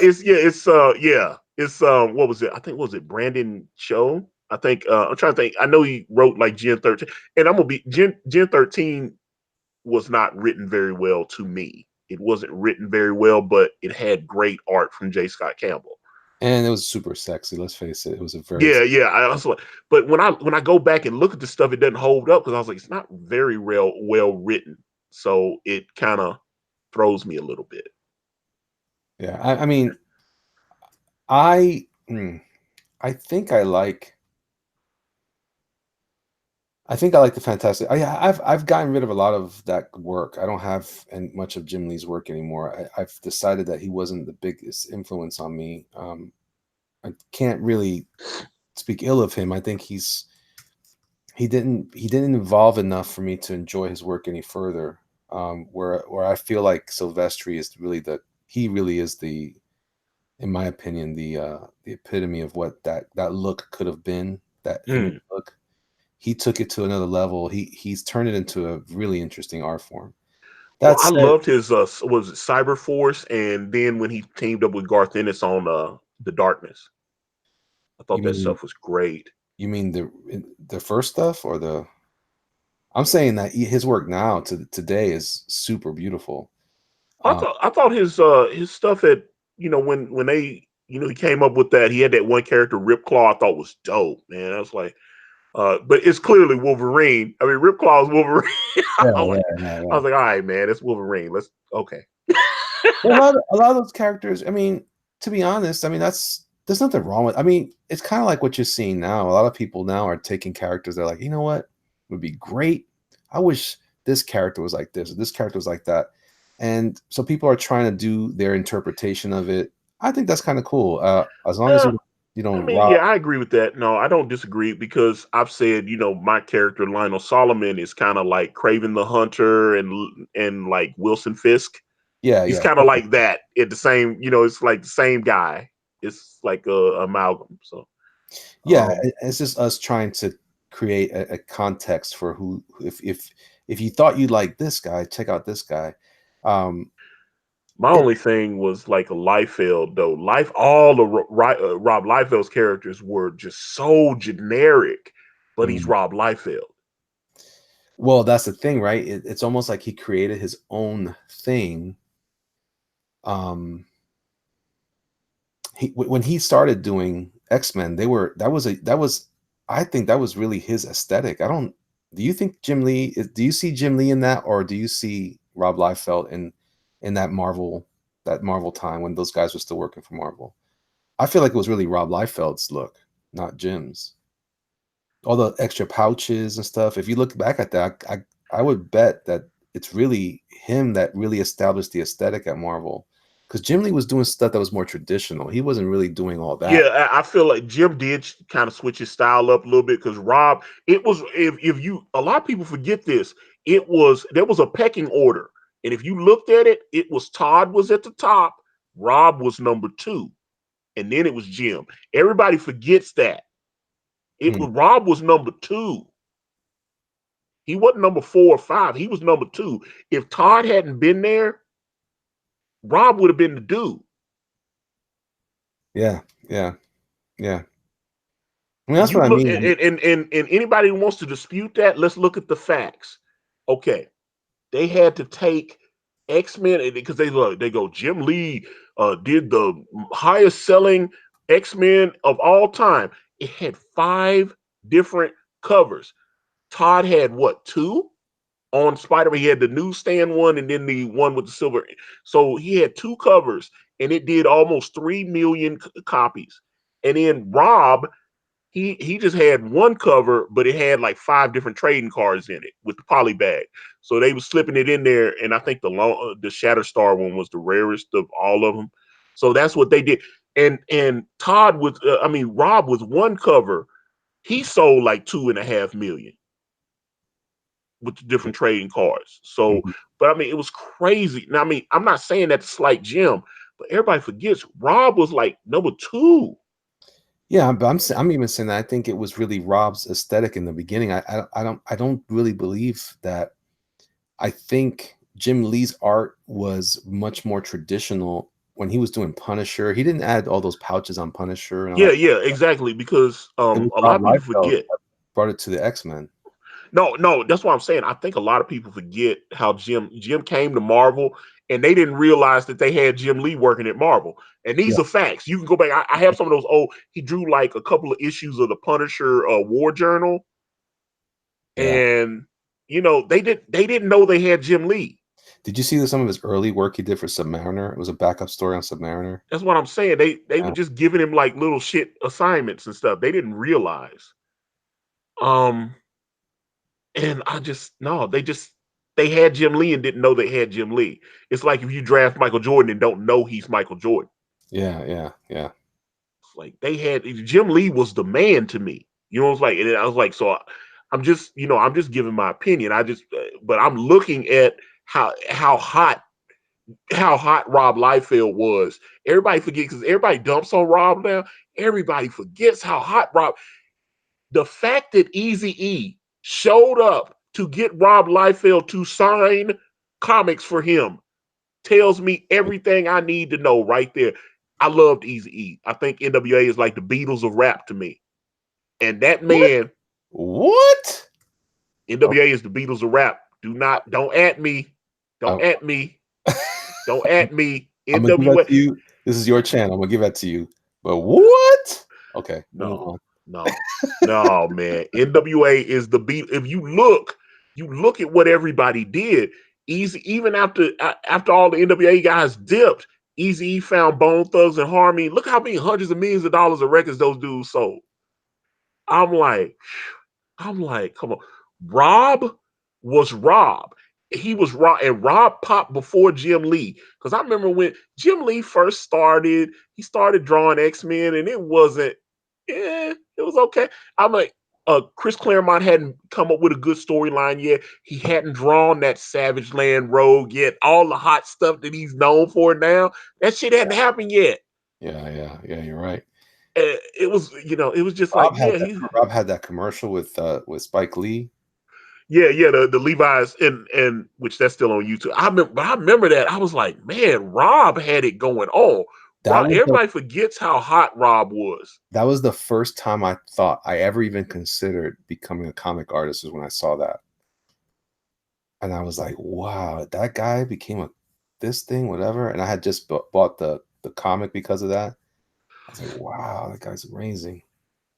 it's what was it? I think, was it Brandon Cho? I think I'm trying to think. I know he wrote like Gen 13, and I'm gonna be Gen 13 was not written very well to me. It wasn't written very well, but it had great art from J. Scott Campbell. And it was super sexy. Let's face it; it was a very yeah. I also, but when I go back and look at the stuff, it doesn't hold up because I was like, it's not very well written, so it kind of throws me a little bit. Yeah, I mean, I think I like. I think I like the Fantastic. I've gotten rid of a lot of that work. I don't have much of Jim Lee's work anymore. I've decided that he wasn't the biggest influence on me. I can't really speak ill of him. I think he didn't evolve enough for me to enjoy his work any further. Where I feel like Silvestri is really is the, in my opinion, the epitome of what that look could have been. That image look. He took it to another level. He's turned it into a really interesting art form. Well, I loved his was it Cyber Force, and then when he teamed up with Garth Ennis on The Darkness, I thought that stuff was great. You mean the first stuff or the? I'm saying that his work now to today is super beautiful. I thought his stuff at when they he came up with that, he had that one character Ripclaw I thought was dope, man. I was like. But it's clearly Wolverine. I mean, Ripclaw is Wolverine. I was like, all right, man, it's Wolverine. Okay. A lot of those characters. I mean, to be honest, I mean there's nothing wrong with. I mean, it's kind of like what you're seeing now. A lot of people now are taking characters. They're like, you know what, would be great. I wish this character was like this, or this character was like that, and so people are trying to do their interpretation of it. I think that's kind of cool. As long as you don't. I mean, I agree with that. No, I don't disagree because I've said, my character Lionel Solomon is kind of like Craven the Hunter and like Wilson Fisk. Yeah, he's kind of like that. At the same, it's like the same guy. It's like a amalgam. So yeah, it's just us trying to create a context for who. If you thought you'd like this guy, check out this guy. My only thing was like a Liefeld though. All the Rob Liefeld's characters were just so generic, but he's Rob Liefeld. Well, that's the thing, right? It's almost like he created his own thing. When he started doing X-Men, I think that was really his aesthetic. Do you think Jim Lee do you see Jim Lee in that, or do you see Rob Liefeld in that Marvel time when those guys were still working for Marvel? I feel like it was really Rob Liefeld's look, not Jim's. All the extra pouches and stuff. If you look back at that, I would bet that it's really him that really established the aesthetic at Marvel. Because Jim Lee was doing stuff that was more traditional. He wasn't really doing all that. Yeah, I feel like Jim did kind of switch his style up a little bit because Rob, it was a lot of people forget this. There was a pecking order, and if you looked at it, it was Todd was at the top, Rob was number 2, and then it was Jim. Everybody forgets that. Rob was number 2. He wasn't number 4 or 5. He was number 2. If Todd hadn't been there, Rob would have been the dude. Yeah. I mean, that's what I mean. And anybody who wants to dispute that, let's look at the facts. Okay, they had to take X-Men because they go Jim Lee did the highest selling X-Men of all time. It had 5 different covers. Todd had what, 2? On Spider-Man, he had the newsstand one and then the one with the silver. So he had 2 covers, and it did almost 3 million copies. And then Rob, he just had 1 cover, but it had like 5 different trading cards in it with the poly bag. So they was slipping it in there, and I think the Shatterstar one was the rarest of all of them. So that's what they did. And Todd was, Rob was 1 cover. He sold like 2.5 million with the different trading cards. So, Mhm. but I mean, it was crazy. Now, I mean, I'm not saying that to slight Jim, but everybody forgets Rob was like number 2. Yeah, but I'm even saying that I think it was really Rob's aesthetic in the beginning. I don't really believe that. I think Jim Lee's art was much more traditional when he was doing Punisher. He didn't add all those pouches on Punisher and all Yeah, that. yeah, exactly. Because It was a lot Rob of people Liefeld forget. that brought it to the X-Men. No, no, that's what I'm saying. I think a lot of people forget how Jim came to Marvel, and they didn't realize that they had Jim Lee working at Marvel. And Yeah, these are facts. You can go back. I have some of those old. He drew like a couple of issues of the Punisher War Journal, yeah. and they didn't know they had Jim Lee. Did you see some of his early work he did for Submariner? It was a backup story on Submariner. That's what I'm saying. They were Yeah, just giving him like little shit assignments and stuff. They didn't realize. Um, and I just no, they had Jim Lee and didn't know they had Jim Lee. It's like if you draft Michael Jordan and don't know he's Michael Jordan. yeah, yeah, yeah. It's like they had Jim Lee was the man to me. You know, it's like, and I was like, so I'm just giving my opinion. But I'm looking at how hot Rob Liefeld was. Everybody forgets because everybody dumps on Rob now. Everybody forgets how hot Rob. The fact that Easy E showed up to get Rob Liefeld to sign comics for him tells me everything I need to know right there. I loved Easy E. I think NWA is like the Beatles of rap to me. And that What? man, What? NWA is the Beatles of rap. Don't at me. Don't Oh, at me. Don't at me. I'm gonna give that NWA. to you. This is your channel. I'm gonna give that to you. But what? Okay, we'll move No, on. no, no, man. NWA is the beat. If you look at what everybody did. Easy, even after all the NWA guys dipped, Easy found Bone Thugs and Harmony. Look how many hundreds of millions of dollars of records those dudes sold. I'm like, come on. Rob was Rob. He was Rob, and Rob popped before Jim Lee. Because I remember when Jim Lee first started, he started drawing X-Men, and it wasn't, it was okay. I'm like, Chris Claremont hadn't come up with a good storyline yet. He hadn't drawn that Savage Land Rogue yet. All the hot stuff that he's known for now, that shit hadn't happened yet. Yeah, yeah, yeah. You're right. It was just like, yeah, Rob had that commercial with Spike Lee. yeah, the Levi's and which that's still on YouTube. I remember that. I was like, man, Rob had it going on. That was the Everybody forgets how hot Rob was. that was the first time I thought I ever even considered becoming a comic artist was when I saw that. And I was like, wow, that guy became a this thing, whatever. And I had just bought the comic because of that. I was like, wow, that guy's amazing.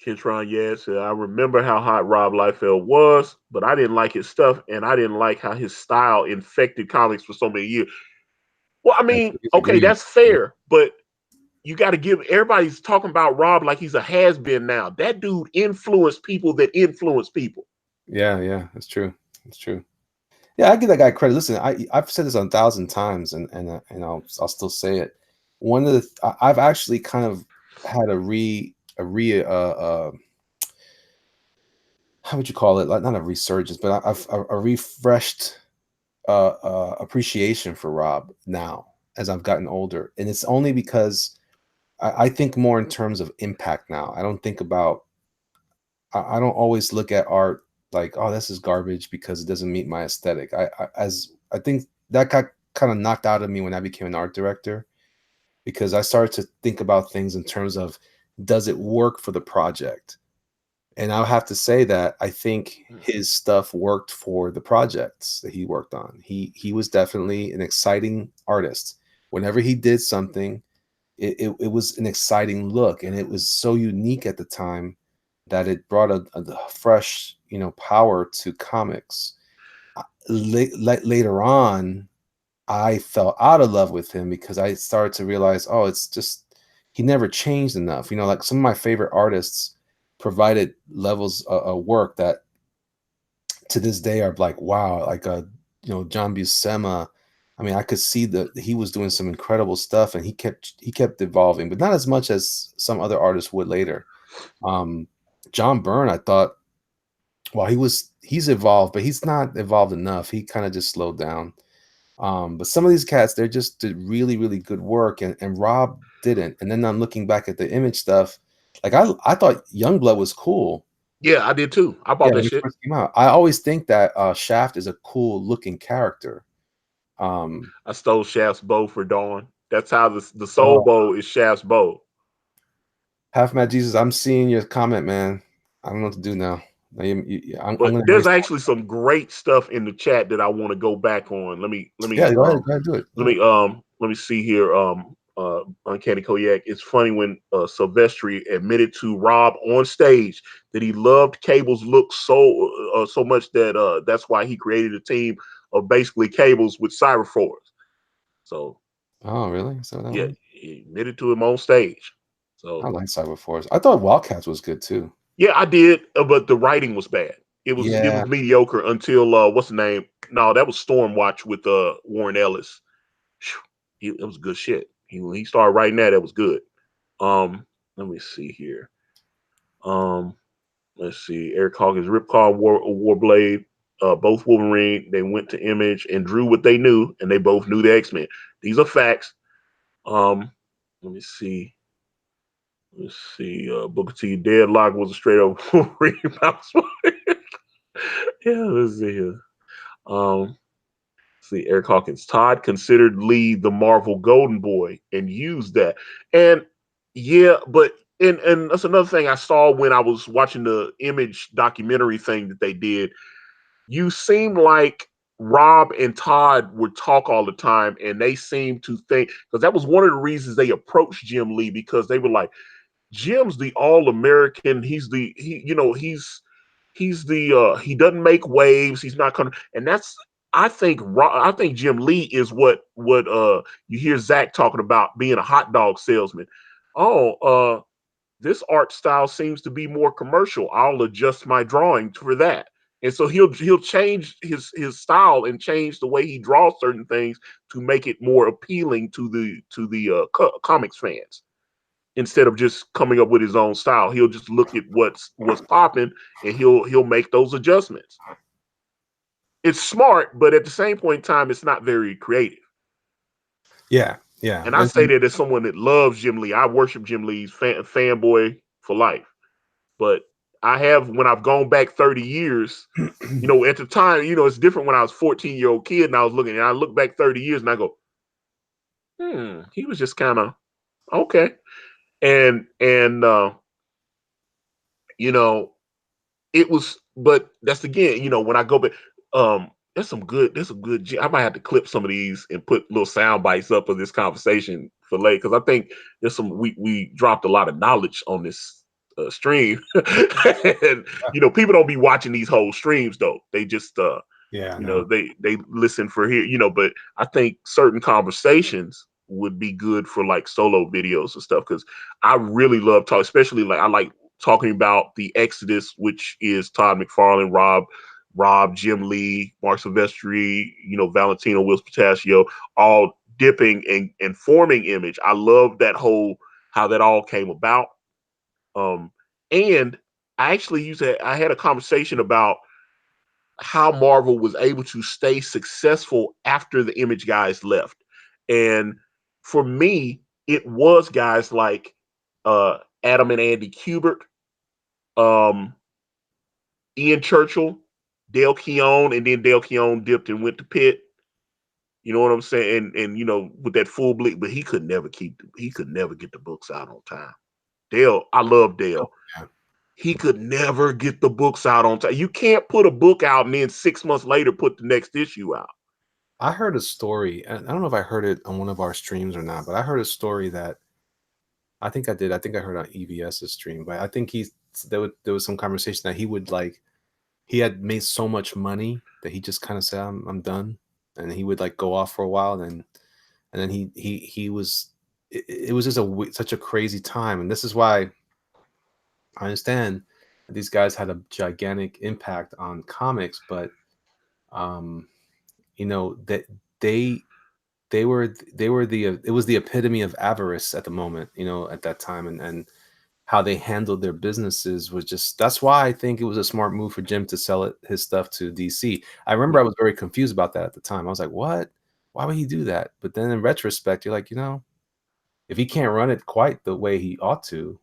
Kentron, yes, I remember how hot Rob Liefeld was, but I didn't like his stuff, and I didn't like how his style infected comics for so many years. Well, I I mean, okay, agree. that's fair, but you got to give everybody's talking about Rob like he's a has been now. That dude influenced people that influence people. Yeah, yeah, that's true. That's true. Yeah, I give that guy credit. Listen, I've said this 1,000 times, and I'll still say it. I've actually kind of had how would you call it? Like not a resurgence, but I've a refreshed appreciation for Rob now as I've gotten older, and it's only because I think more in terms of impact now. I don't think about I don't always look at art like, oh, this is garbage because it doesn't meet my aesthetic. I think that got kind of knocked out of me when I became an art director because I started to think about things in terms of does it work for the project? And I'll have to say that I think his stuff worked for the projects that he worked on. He was definitely an exciting artist. Whenever he did something, it was an exciting look, and it was so unique at the time that it brought a fresh, power to comics. Later on, I fell out of love with him because I started to realize, oh, it's just he never changed enough. Like some of my favorite artists provided levels of work that to this day are like, wow, like John Buscema. I mean, I could see that he was doing some incredible stuff, and he kept evolving, but not as much as some other artists would later. John Byrne, I thought, well, he's evolved, but he's not evolved enough. He kind of just slowed down. But some of these cats, they just did really, really good work, and Rob didn't. And then I'm looking back at the Image stuff. Like I thought Youngblood was cool. Yeah, I did too. I bought Yeah, that when he shit. first came out. I always think that Shaft is a cool looking character. Um, I stole Shaft's bow for Dawn. That's how the soul oh, bow is Shaft's bow. Half Mad Jesus, I'm seeing your comment, man. I don't know what to do now. I'm But gonna there's erase that. actually some great stuff in the chat that I want to go back on. Yeah, go ahead, do it. Let me see here. Uncanny Cognac. It's funny when Silvestri admitted to Rob on stage that he loved Cable's look so much that that's why he created a team of basically Cables with Cyberforce. So Oh, really? So that yeah, one? he admitted to him on stage. I So like Cyberforce. I thought Wildcats was good too. yeah, I did, but the writing was bad. It was Yeah. mediocre until what's the name? No, that was Stormwatch with Warren Ellis. It was good shit. He started writing that. It was good. Let me see here. Um, let's see. Eric Hawkins, Ripcord, Warblade, both Wolverine. They went to Image and drew what they knew, and they both knew the X Men. These are facts. Um, let me see. Let's see. Booker T. Deadlock was a straight up Wolverine mouse. Yeah, let's see here. Um, see, Eric Hawkins. Todd considered Lee the Marvel Golden Boy and used that. And yeah, but and that's another thing I saw when I was watching the Image documentary thing that they did. You seem like Rob and Todd would talk all the time, and they seem to think because that was one of the reasons they approached Jim Lee because they were like, Jim's the all American. He's the he doesn't make waves. He's not gonna, and that's I think Jim Lee is what you hear Zach talking about being a hot dog salesman. Oh, this art style seems to be more commercial. I'll adjust my drawing for that. And so he'll change his style and change the way he draws certain things to make it more appealing to the comics fans instead of just coming up with his own style. He'll just look at what's popping and he'll make those adjustments. It's smart, but at the same point in time, it's not very creative. Yeah, yeah. And I say that as someone that loves Jim Lee. I worship Jim Lee's fanboy for life. But I have when I've gone back 30 years, at the time, it's different when I was 14-year-old kid and I was looking and I look back 30 years and I go, he was just kind of okay. And you know, it was, but that's again, when I go back, there's some good. I might have to clip some of these and put little sound bites up of this conversation for later because I think there's some we dropped a lot of knowledge on this stream, and people don't be watching these whole streams though. They just Yeah, no. they listen for here, but I think certain conversations would be good for like solo videos and stuff because I really love talk, especially like I like talking about the Exodus, which is Todd McFarlane, Rob, Jim Lee, Mark Silvestri, Valentino, Will Pataccio, all dipping and forming Image. I love that whole how that all came about. Um, and I actually I had a conversation about how Marvel was able to stay successful after the Image guys left. And for me, it was guys like Adam and Andy Kubert, um, Ian Churchill, Dale Keown, and then Dale Keown dipped and went to Pitt. You know what I'm saying? And with that full bleak, but he could never get the books out on time. Dale, I love Oh, Dale. yeah. He could never get the books out on time. You can't put a book out and then 6 months later put the next issue out. I heard a story, and I don't know if I heard it on one of our streams or not, but I heard a story that I think I did. I think I heard on EVS's stream, but I think there was some conversation that he would like he had made so much money that he just kind of said I'm done, and he would like go off for a while, and then he was it was just such a crazy time, and this is why I understand that these guys had a gigantic impact on comics, but um you know that they they were the it was the epitome of avarice at the moment, you know, at that time, and how they handled their businesses was just that's why I think it was a smart move for Jim to sell his stuff to DC. I remember I was very confused about that at the time. I was like, what? Why would he do that? But then in retrospect, you're like, you know, if he can't run it quite the way he ought to,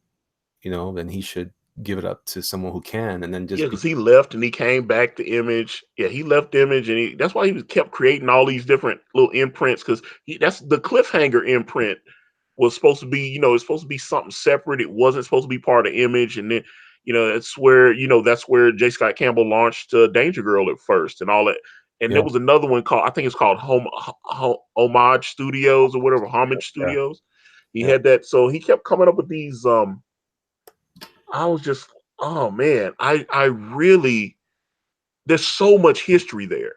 you know, then he should give it up to someone who can, and then Yeah, just be because he left and he came back to Image. Yeah, he left Image, and that's why he was kept creating all these different little imprints. Because that's the cliffhanger imprint was supposed to be, it's supposed to be something separate. It wasn't supposed to be part of Image, and then, that's where J. Scott Campbell launched Danger Girl at first, and all that. And there yeah, was another one called, I think it's called Homage Studios or whatever, Homage yeah, Studios. He yeah. had that, so he kept coming up with these. I was just, oh man, I really, there's so much history there.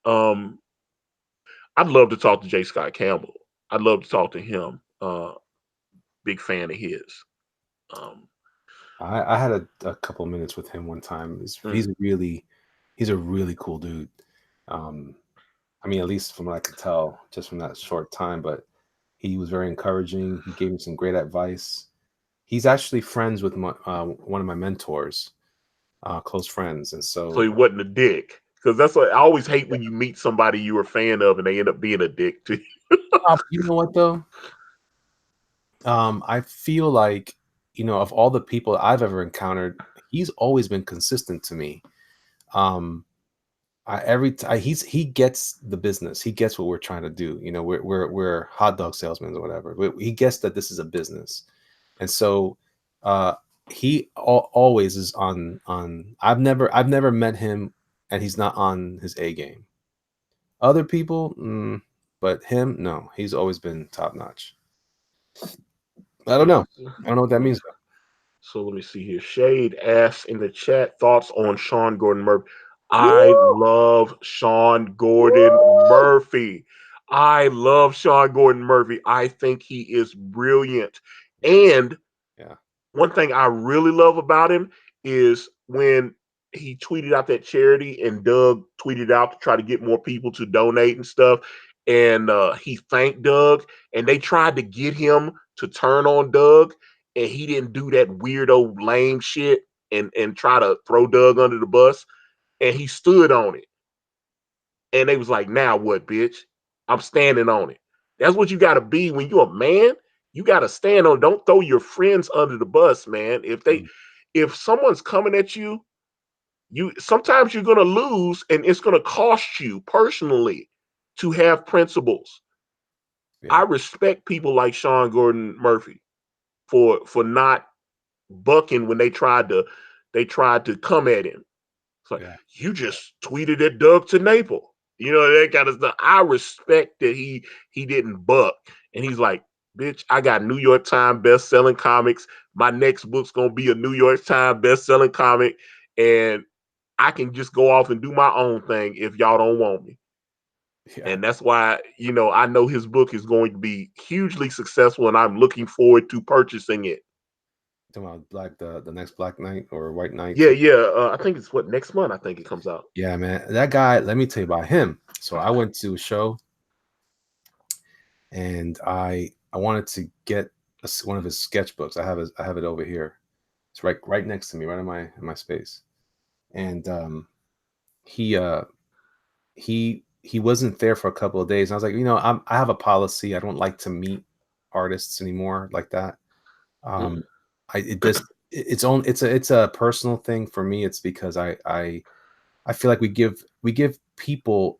Um, I'd love to talk to J. Scott Campbell. I'd love to talk to him. Big fan of his. Um, I had a couple minutes with him one time. mm. He's a really cool dude. Um, I mean, at least from what I could tell, just from that short time. But he was very encouraging. He gave me some great advice. He's actually friends with one of my mentors, close friends, and So he so wasn't a dick. Because that's what I always hate when you meet somebody you're a fan of and they end up being a dick to you. you know what though, I feel like of all the people I've ever encountered, he's always been consistent to me. Um, he gets the business. He gets what we're trying to do. You know, we're hot dog salesmen or whatever. He gets that this is a business, and so uh, he always is on. I've never met him, and he's not on his A game. Other people, but him, no. He's always been top notch. I don't know. I don't know what that means. So let me see here. Shade asks in the chat thoughts on Sean Gordon Murphy. I Woo! love Sean Gordon Woo! Murphy. I love Sean Gordon Murphy. I think he is brilliant. Yeah, And yeah, one thing I really love about him is when he tweeted out that charity and Doug tweeted out to try to get more people to donate and stuff. And he thanked Doug, and they tried to get him to turn on Doug, and he didn't do that weirdo lame shit and try to throw Doug under the bus. And he stood on it. And they was like, now what, bitch? I'm standing on it. That's what you gotta be when you're a man. You gotta stand on. Don't throw your friends under the bus, man. mm, If someone's coming at you, you sometimes you're gonna lose, and it's gonna cost you personally to have principles. I yeah, respect people like Sean Gordon Murphy for not bucking when they tried to come at him. It's like, yeah, you just tweeted at Doug to Naple. That kind of stuff. I respect that he didn't buck. And he's like, bitch, I got New York Times best-selling comics. My next book's gonna be a New York Times best-selling comic. And I can just go off and do my own thing if y'all don't want me. yeah. And that's why, I know his book is going to be hugely successful, and I'm looking forward to purchasing it. Talking about the next Black Knight or White Knight. Yeah, yeah. I think it's next month. I think it comes out. Yeah, man. That guy, let me tell you about him. So I went to a show and I wanted to get one of his sketchbooks. I have it over here. It's right next to me, right in my space. And he he wasn't there for a couple of days. And I was like, I have a policy. I don't like to meet artists anymore like that. Mm. Um, it's a personal thing for me. It's because I feel like we give people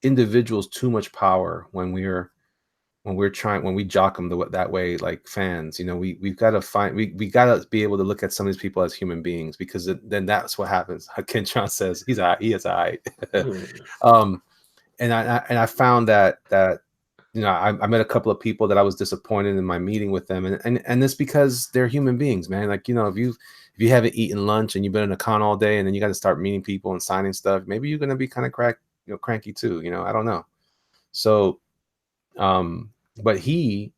individuals too much power when we jock them that way, like fans. We've got to we got to be able to look at some of these people as human beings, because then that's what happens. Ken John says he is all right. Mm. um, and I found that I met a couple of people that I was disappointed in my meeting with them, and it's because they're human beings, man. Like, if you haven't eaten lunch and you've been in a con all day, and then you got to start meeting people and signing stuff, maybe you're gonna be kind of cranky too. I don't know. So, but he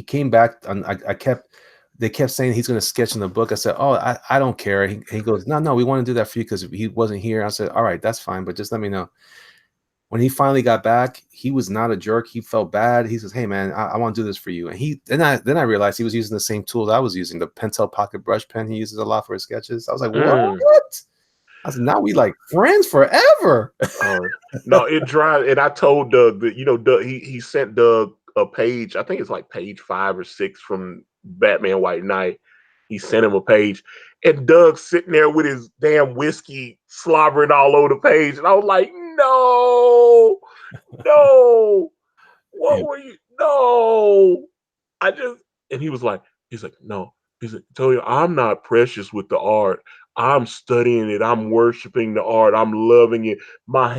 came back, and they kept saying he's going to sketch in the book. I said, oh, I don't care. He goes, no, we want to do that for you because he wasn't here. I said, all right, that's fine, but just let me know. When he finally got back, he was not a jerk. He felt bad. He says, hey man, I want to do this for you. And then I realized he was using the same tools I was using, the Pentel pocket brush pen he uses a lot for his sketches. I was like, what? I said, now we like friends forever. No, it drives. And I told Doug that, Doug, he sent Doug a page. I think it's like page 5 or 6 from Batman White Knight. He sent him a page, and Doug's sitting there with his damn whiskey slobbering all over the page. And I was like, no, what were you? No, and he's like, no. He's like, tell you, I'm not precious with the art. I'm studying it. I'm worshiping the art. I'm loving it. My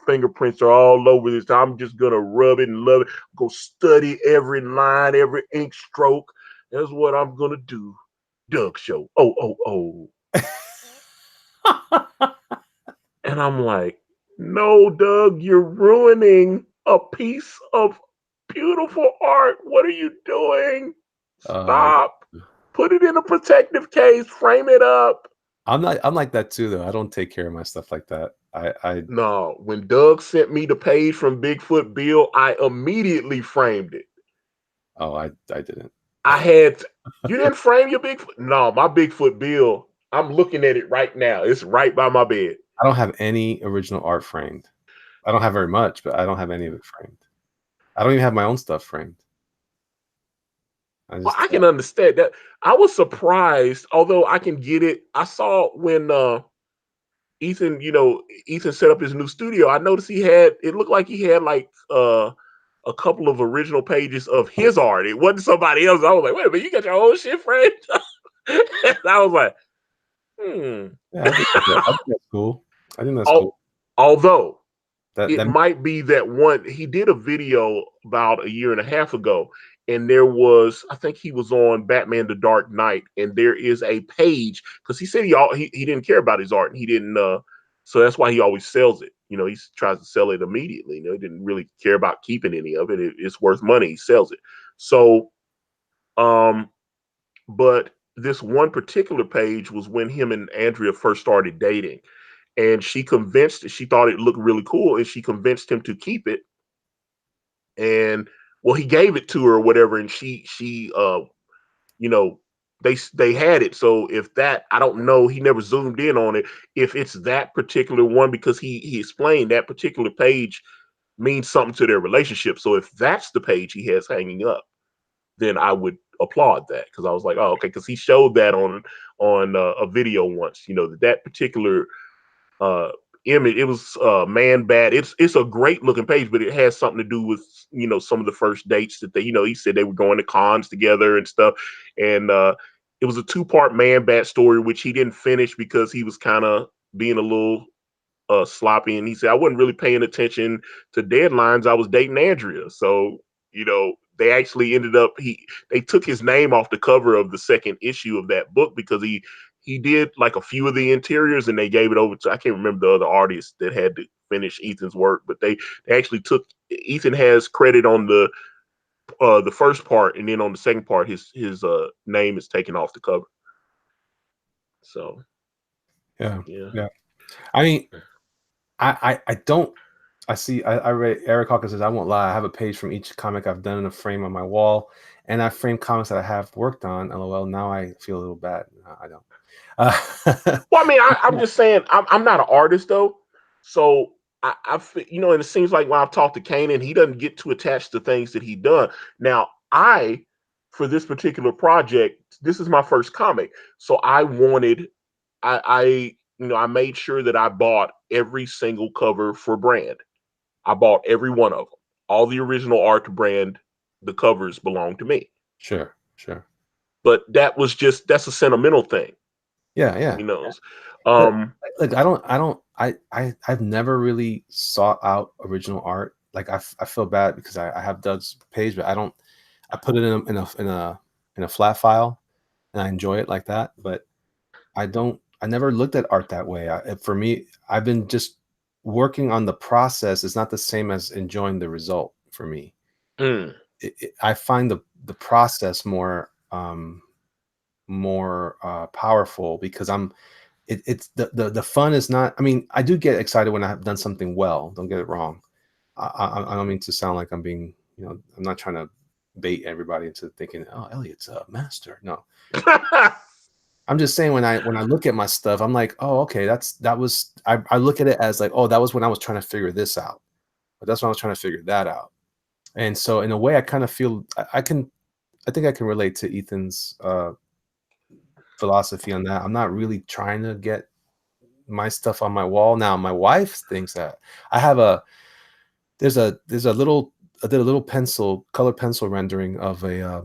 fingerprints are all over this. I'm just gonna rub it and love it. Go study every line, every ink stroke. That's what I'm gonna do. Doug Show. Oh. And I'm like, no, Doug, you're ruining a piece of beautiful art. What are you doing? Stop. Put it in a protective case. Frame it up. I'm like that too, though. I don't take care of my stuff like that. No. When Doug sent me the page from Bigfoot Bill, I immediately framed it. Oh, I didn't. You didn't frame your Bigfoot? No, my Bigfoot Bill. I'm looking at it right now. It's right by my bed. I don't have any original art framed. I don't have very much, but I don't have any of it framed. I don't even have my own stuff framed. I can understand that. I was surprised, although I can get it. I saw when Ethan set up his new studio. I noticed it looked like he had like a couple of original pages of his art. It wasn't somebody else. I was like, wait a minute, you got your own shit framed? And I was like, Yeah, I think that's cool. I think that's cool. Although it might be that one. He did a video about a year and a half ago, and I think he was on Batman the Dark Knight, and there is a page, because he said he didn't care about his art, and he didn't so that's why he always sells it. He tries to sell it immediately. He didn't really care about keeping any of it. It's worth money. He sells it. So but this one particular page was when him and Andrea first started dating, and she thought it looked really cool, and she convinced him to keep it. And well, he gave it to her or whatever, and she they had it. So I don't know, he never zoomed in on it, if it's that particular one, because he explained that particular page means something to their relationship. So if that's the page he has hanging up, then I would applaud that, because I was like, oh, okay, because he showed that on a video once. That particular image, it was Man Bat. It's a great looking page, but it has something to do with some of the first dates that he said they were going to cons together and stuff, and it was a 2-part Man Bat story, which he didn't finish because he was kind of being a little sloppy, and he said, I wasn't really paying attention to deadlines. I was dating Andrea. So they actually ended up they took his name off the cover of the second issue of that book, because he did like a few of the interiors, and they gave it over to, I can't remember the other artist that had to finish Ethan's work, but they actually took, Ethan has credit on the first part, and then on the second part his name is taken off the cover. So yeah. I mean, I don't. I see. I read Eric Hawkins says, I won't lie, I have a page from each comic I've done in a frame on my wall, and I frame comics that I have worked on. LOL. Now I feel a little bad. No, I don't. Well, I mean, I'm just saying, I'm not an artist though, so I and it seems like when I've talked to Kanan, he doesn't get too attached to things that he done. Now, for this particular project, this is my first comic, so I wanted, I made sure that I bought every single cover for Brand. I bought every one of them. All the original art to Brand, the covers belong to me. Sure. But that's a sentimental thing. Yeah. Look, I don't I've never really sought out original art. Like I feel bad because I have Doug's page, but I don't. I put it in a flat file, and I enjoy it like that. But I don't. I never looked at art that way. For me, I've been just working on the process. It's not the same as enjoying the result for me. Mm. I find the process more powerful because it's the fun is not. I mean, I do get excited when I have done something well. Don't get it wrong. I don't mean to sound like I'm being, I'm not trying to bait everybody into thinking, oh, Elliot's a master. No, I'm just saying when I look at my stuff, I'm like, oh, okay, I look at it as like, oh, that was when I was trying to figure this out, but that's when I was trying to figure that out. And so in a way, I kind of feel I think I can relate to Ethan's philosophy on that. I'm not really trying to get my stuff on my wall. Now, my wife thinks that I have there's a little I did a little color pencil rendering of a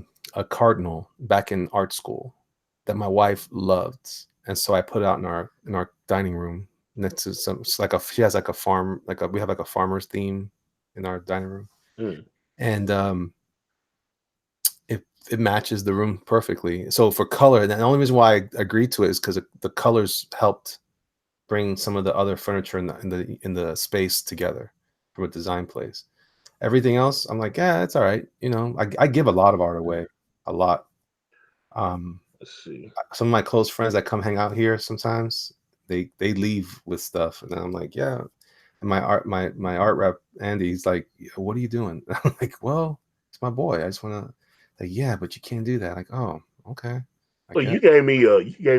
cardinal back in art school that my wife loved, and so I put it out in our dining room next to some. It's like she has like a farm, we have like a farmer's theme in our dining room, Mm. and it matches the room perfectly. So for color, and the only reason why I agreed to it is because the colors helped bring some of the other furniture in the space together from a design place. Everything else, I'm like, yeah, it's all right. I give a lot of art away, a lot. Um, Let's see. some of my close friends that come hang out here sometimes, they leave with stuff, and then I'm like, yeah. And my art rep Andy's like, "Yeah, what are you doing?" I'm like, well, it's my boy. I just want to, like, yeah, but you can't do that. Like, oh, okay, I Well, guess. you gave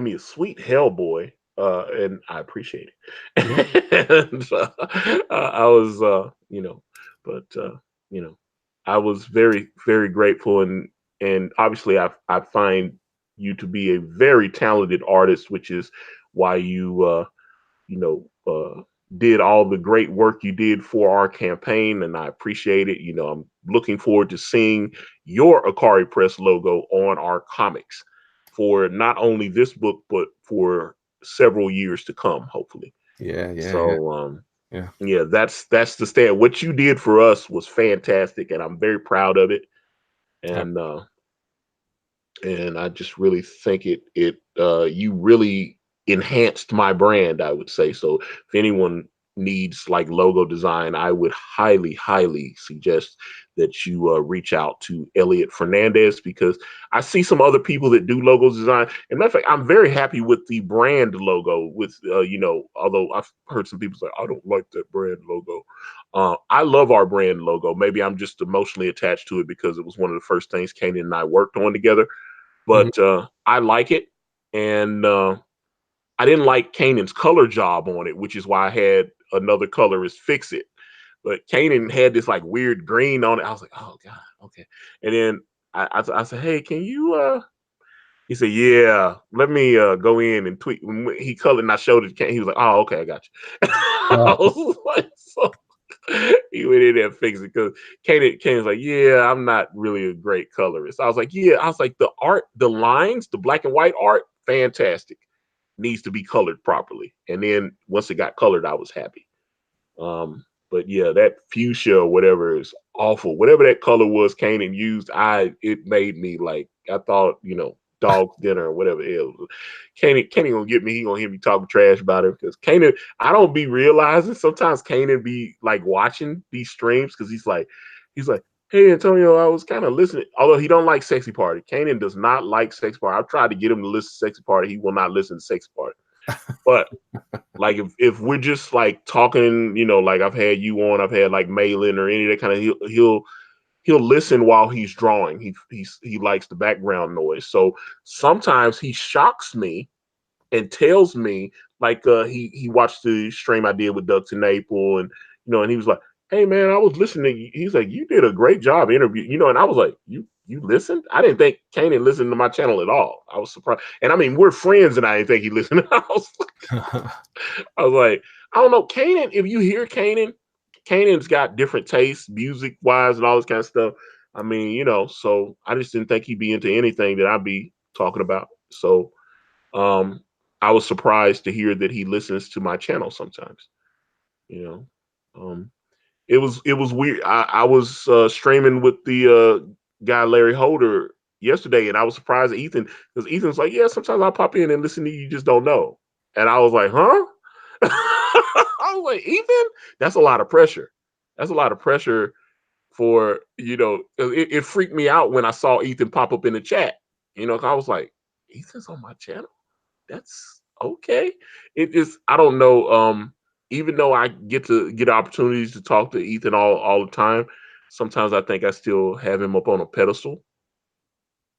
me a sweet Hellboy, and I appreciate Yeah, it. And, I was, but I was very very grateful, and obviously I find you to be a very talented artist, which is why you know, did all the great work you did for our campaign, and I appreciate it. I'm looking forward to seeing your Akari Press logo on our comics for not only this book, but for several years to come, hopefully. yeah, yeah, yeah, So, yeah. yeah, that's the stand. What you did for us was fantastic, and I'm very proud of it. I, And I just really think you really enhanced my brand, I would say. So if anyone needs like logo design, I would highly suggest that you reach out to Elliot Fernandez, because I see some other people that do logo design. And matter of fact, I'm very happy with the brand logo. With although I've heard some people say I don't like that brand logo. I love our brand logo. Maybe I'm just emotionally attached to it because it was one of the first things Kanan and I worked on together, mhm. but I like it. And I didn't like Kanan's color job on it, which is why I had another colorist fix it. But Kanan had this like weird green on it. I was like, oh god, okay. And then I said, hey, can you? He said, yeah. Let me go in and tweak. When he colored, and I showed it. He was like, oh, okay, I got you. I was like, so he went in there and fixed it, because Kanan's like, yeah, I'm not really a great colorist. I was like, yeah. I was like, the art, the lines, the black and white art, fantastic. Needs to be colored properly. And then once it got colored, I was happy. But yeah, that fuchsia or whatever is awful. Whatever that color was Kanan used, it made me like, I thought, dog's dinner or whatever else. Kanan gonna get me. He gonna hear me talking trash about it, because Kanan, I don't be realizing sometimes Kanan be like watching these streams, because he's like, hey Antonio, I was kind of listening. Although he don't like Sexy Party. Kanan does not like Sexy Party. I've tried to get him to listen to Sexy Party. He will not listen to Sexy Party. But like if we're just like talking, like I've had you on, I've had like Malin or any of that kind of, he'll listen while he's drawing. He likes the background noise. So sometimes he shocks me and tells me, like, he watched the stream I did with Doug Naple, and and he was like, hey man, I was listening. He's like, you did a great job interview, and I was like, you listened? I didn't think Kanan listened to my channel at all. I was surprised. And I mean, we're friends, and I didn't think he listened. I was like, I don't know. Kanan, if you hear Kanan's got different tastes, music wise, and all this kind of stuff. I mean, so I just didn't think he'd be into anything that I'd be talking about. So, um, I was surprised to hear that he listens to my channel sometimes. You know, it was weird. I was streaming with the guy Larry Holder yesterday, and I was surprised at Ethan because Ethan's like, yeah, sometimes I'll pop in and listen to you, you just don't know. And I was like, huh? I was like, Ethan, that's a lot of pressure. That's a lot of pressure for it freaked me out when I saw Ethan pop up in the chat. I was like, Ethan's on my channel. That's okay. It just I don't know. Even though I get opportunities to talk to Ethan all the time, sometimes I think I still have him up on a pedestal,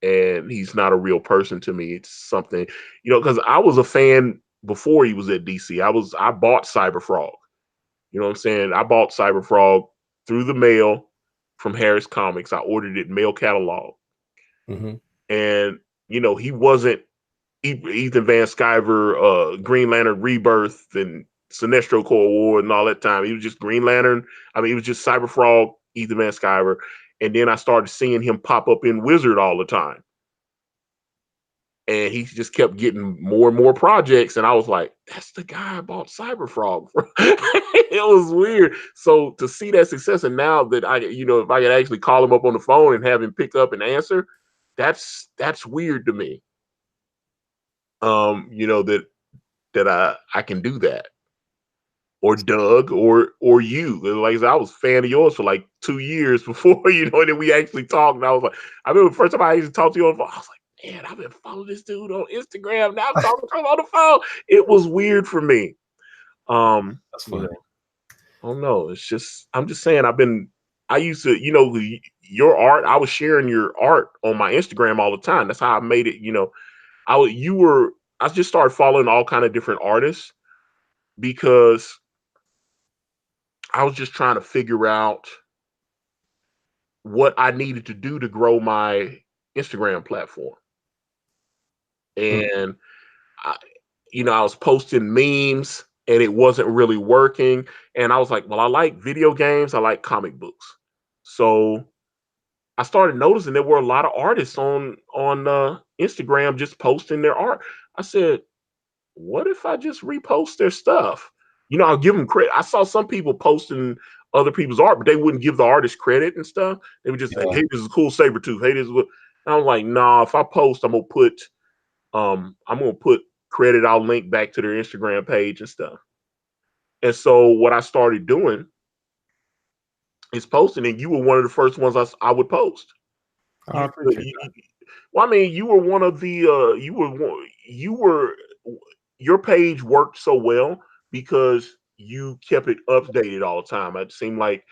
and he's not a real person to me. It's something, because I was a fan before he was at DC. I bought Cyberfrog. You know what I'm saying? I bought Cyberfrog through the mail from Harris Comics. I ordered it mail catalog, Mm-hmm. and he wasn't Ethan Van Sciver, Green Lantern Rebirth, and Sinestro Corps War, and all that time. He was just Green Lantern. I mean, he was just Cyberfrog, Ethan Van Sciver, and then I started seeing him pop up in Wizard all the time, and he just kept getting more and more projects, and I was like, "That's the guy I bought Cyberfrog from." It was weird. So to see that success, and now that if I could actually call him up on the phone and have him pick up and answer, that's weird to me. That I can do that, or Doug, or you. Like I said, I was a fan of yours for like 2 years before and then we actually talked. And I was like, I remember the first time I actually talked to you on the phone, I was like, man, I've been following this dude on Instagram. Now I'm talking to him on the phone. It was weird for me. That's You funny. know, I don't know. It's just I'm just saying I used to, your art. I was sharing your art on my Instagram all the time. That's how I made it. I just started following all kind of different artists because I was just trying to figure out what I needed to do to grow my Instagram platform. Mm. And I, I was posting memes and it wasn't really working. And I was like, well, I like video games, I like comic books. So I started noticing there were a lot of artists on Instagram just posting their art. I said, what if I just repost their stuff? I'll give them credit. I saw some people posting other people's art, but they wouldn't give the artist credit and stuff. They would just say, Yeah. "Hey, this is a cool Sabretooth. Hey, this is what." And I was like, "Nah, if I post, I'm gonna put credit. I'll link back to their Instagram page and stuff." And so what I started doing is posting, and you were one of the first ones I would post. Oh, I You, appreciate you, well, I mean, you were one of the you were your page worked so well because you kept it updated all the time. It seemed like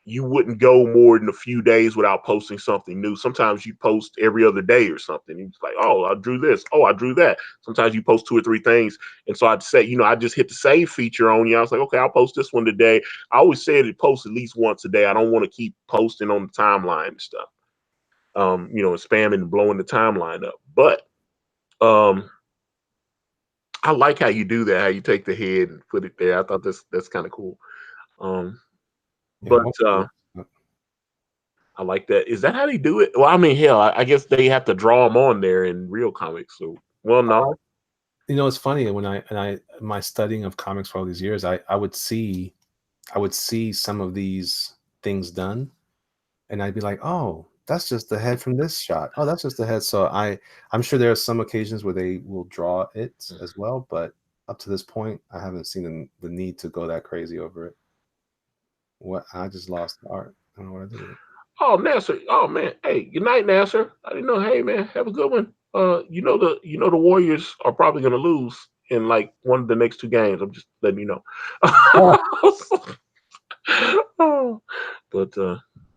you wouldn't go more than a few days without posting something new. Sometimes you post every other day or something. It's like, oh, I drew this. Oh, I drew that. Sometimes you post 2 or 3 things. And so I'd say, I just hit the save feature on you. I was like, okay, I'll post this one today. I always said to post at least once a day. I don't want to keep posting on the timeline and stuff. And spamming and blowing the timeline up. But um I like how you do that, how you take the head and put it there. I thought that's kind of cool. Um, Yeah, but I like that. Is that how they do it? Well, I mean, hell, I guess they have to draw them on there in real comics. So, well, no. it's funny when I my studying of comics for all these years, I would see some of these things done, and I'd be like, oh, that's just the head from this shot. Oh, that's just the head. So I'm sure there are some occasions where they will draw it as well, but up to this point, I haven't seen the need to go that crazy over it. What I just lost the art. I don't know what I did with it. Oh, Nasser. Oh man. Hey, good night, Nasser. I didn't know. Hey, man, have a good one. The Warriors are probably gonna lose in like one of the next 2 games. I'm just letting you know. Oh, Oh, but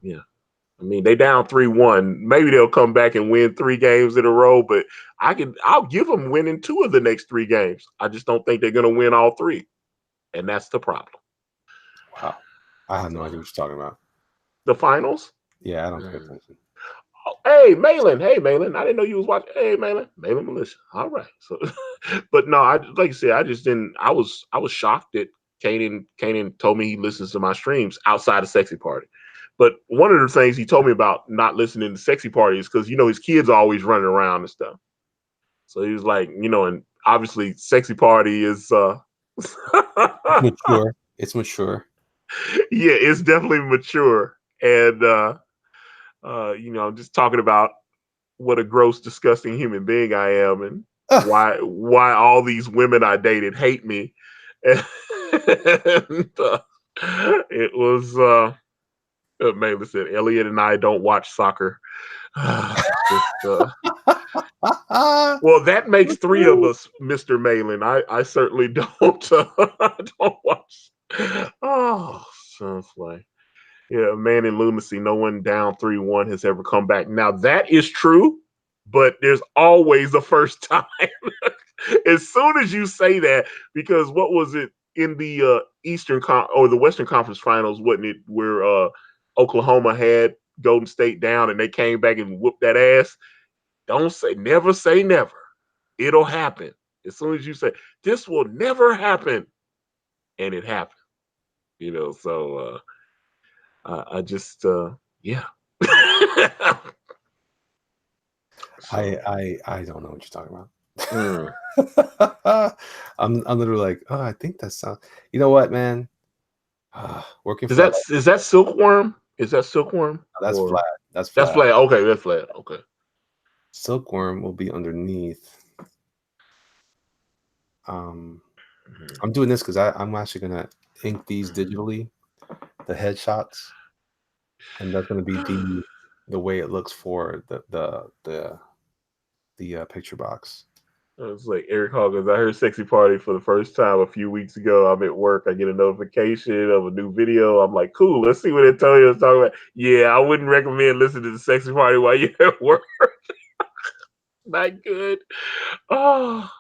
yeah. I mean, they down 3-1. Maybe they'll come back and win 3 games in a row, but I'll give them winning 2 of the next 3 games. I just don't think they're gonna win all 3, and that's the problem. wow. I have no idea what you're talking about. The finals. Yeah, I don't pay attention. Oh, hey, Malin. Hey, Malin. I didn't know you was watching. Hey, Malin. Malin Militia. All right. So, but no, I like I said, I just didn't. I was shocked that Kanan told me he listens to my streams outside of Sexy Party. But one of the things he told me about not listening to Sexy Party is because his kids are always running around and stuff. So he was like, and obviously, sexy party is It's mature. It's mature. yeah, it's definitely mature. And I'm just talking about what a gross, disgusting human being I am, and why all these women I dated hate me. And, it was man, listen, Elliot and I don't watch soccer. Just well, that makes three of us, Mr. Malin. I certainly don't don't watch. Oh, sounds like yeah, man in lunacy. No one down 3-1 has ever come back. Now that is true, but there's always a first time. As soon as you say that, because what was it in the or the Western Conference Finals? Wasn't it where Oklahoma had Golden State down and they came back and whooped that ass? Don't say never. It'll happen. As soon as you say this will never happen, and it happened. So I just yeah. So, I don't know what you're talking about. mm. I'm literally like, oh, I think that sounds. You know what, man? Working Is for that silkworm? Is that silkworm? that's Or flat. That's that's flat. flat. Okay, that's flat. Okay. Silkworm will be underneath. I'm Mhm. doing this because I'm actually gonna ink these digitally, the headshots, and that's gonna be the way it looks for the picture box. It's like Eric Hawkins. I heard "Sexy Party" for the first time a few weeks ago. I'm at work. I get a notification of a new video. I'm like, cool. Let's see what Antonio's talking about. Yeah, I wouldn't recommend listening to the "Sexy Party" while you're at work. Not good. Oh,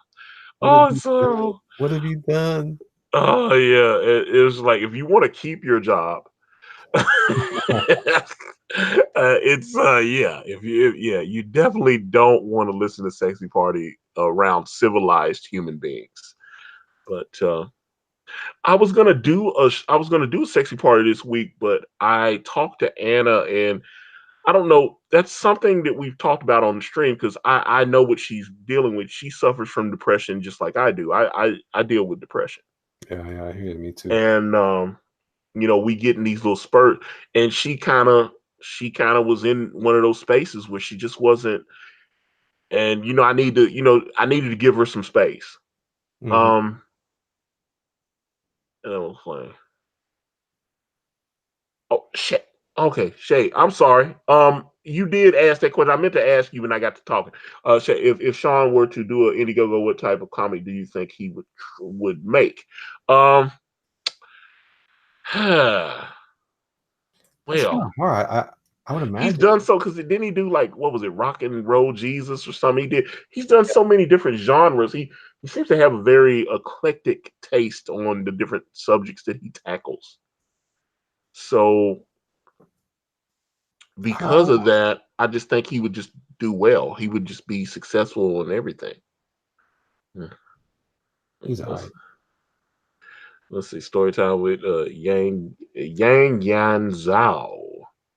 What have it's you done? horrible. What have you done? Oh yeah, it was like if you want to keep your job, it's yeah. You definitely don't want to listen to "Sexy Party" around civilized human beings. But I was gonna do a sexy party this week, but I talked to Anna, and I don't know. That's something that we've talked about on the stream because I know what she's dealing with. She suffers from depression just like I do. I deal with depression, Yeah, I hear it. Me too. and we get in these little spurts, and she kind of was in one of those spaces where she just wasn't. And I needed to give her some space. Hmm. Um, and I was like, oh shit. Okay, Shay, I'm sorry. You did ask that question. I meant to ask you when I got to talking. Shay, if Sean were to do an Indiegogo, what type of comedy do you think he would make? Um, That's kind well, of hard. I would he's imagine. done so because didn't he do like what was it, Rock and Roll Jesus or something? He's done so many different genres. He seems to have a very eclectic taste on the different subjects that he tackles. So because Uh, of that, I just think he would just do well. He would just be successful in everything. Hmm. he's all Let's right. let's see. Story time with Yang Yan Zhao.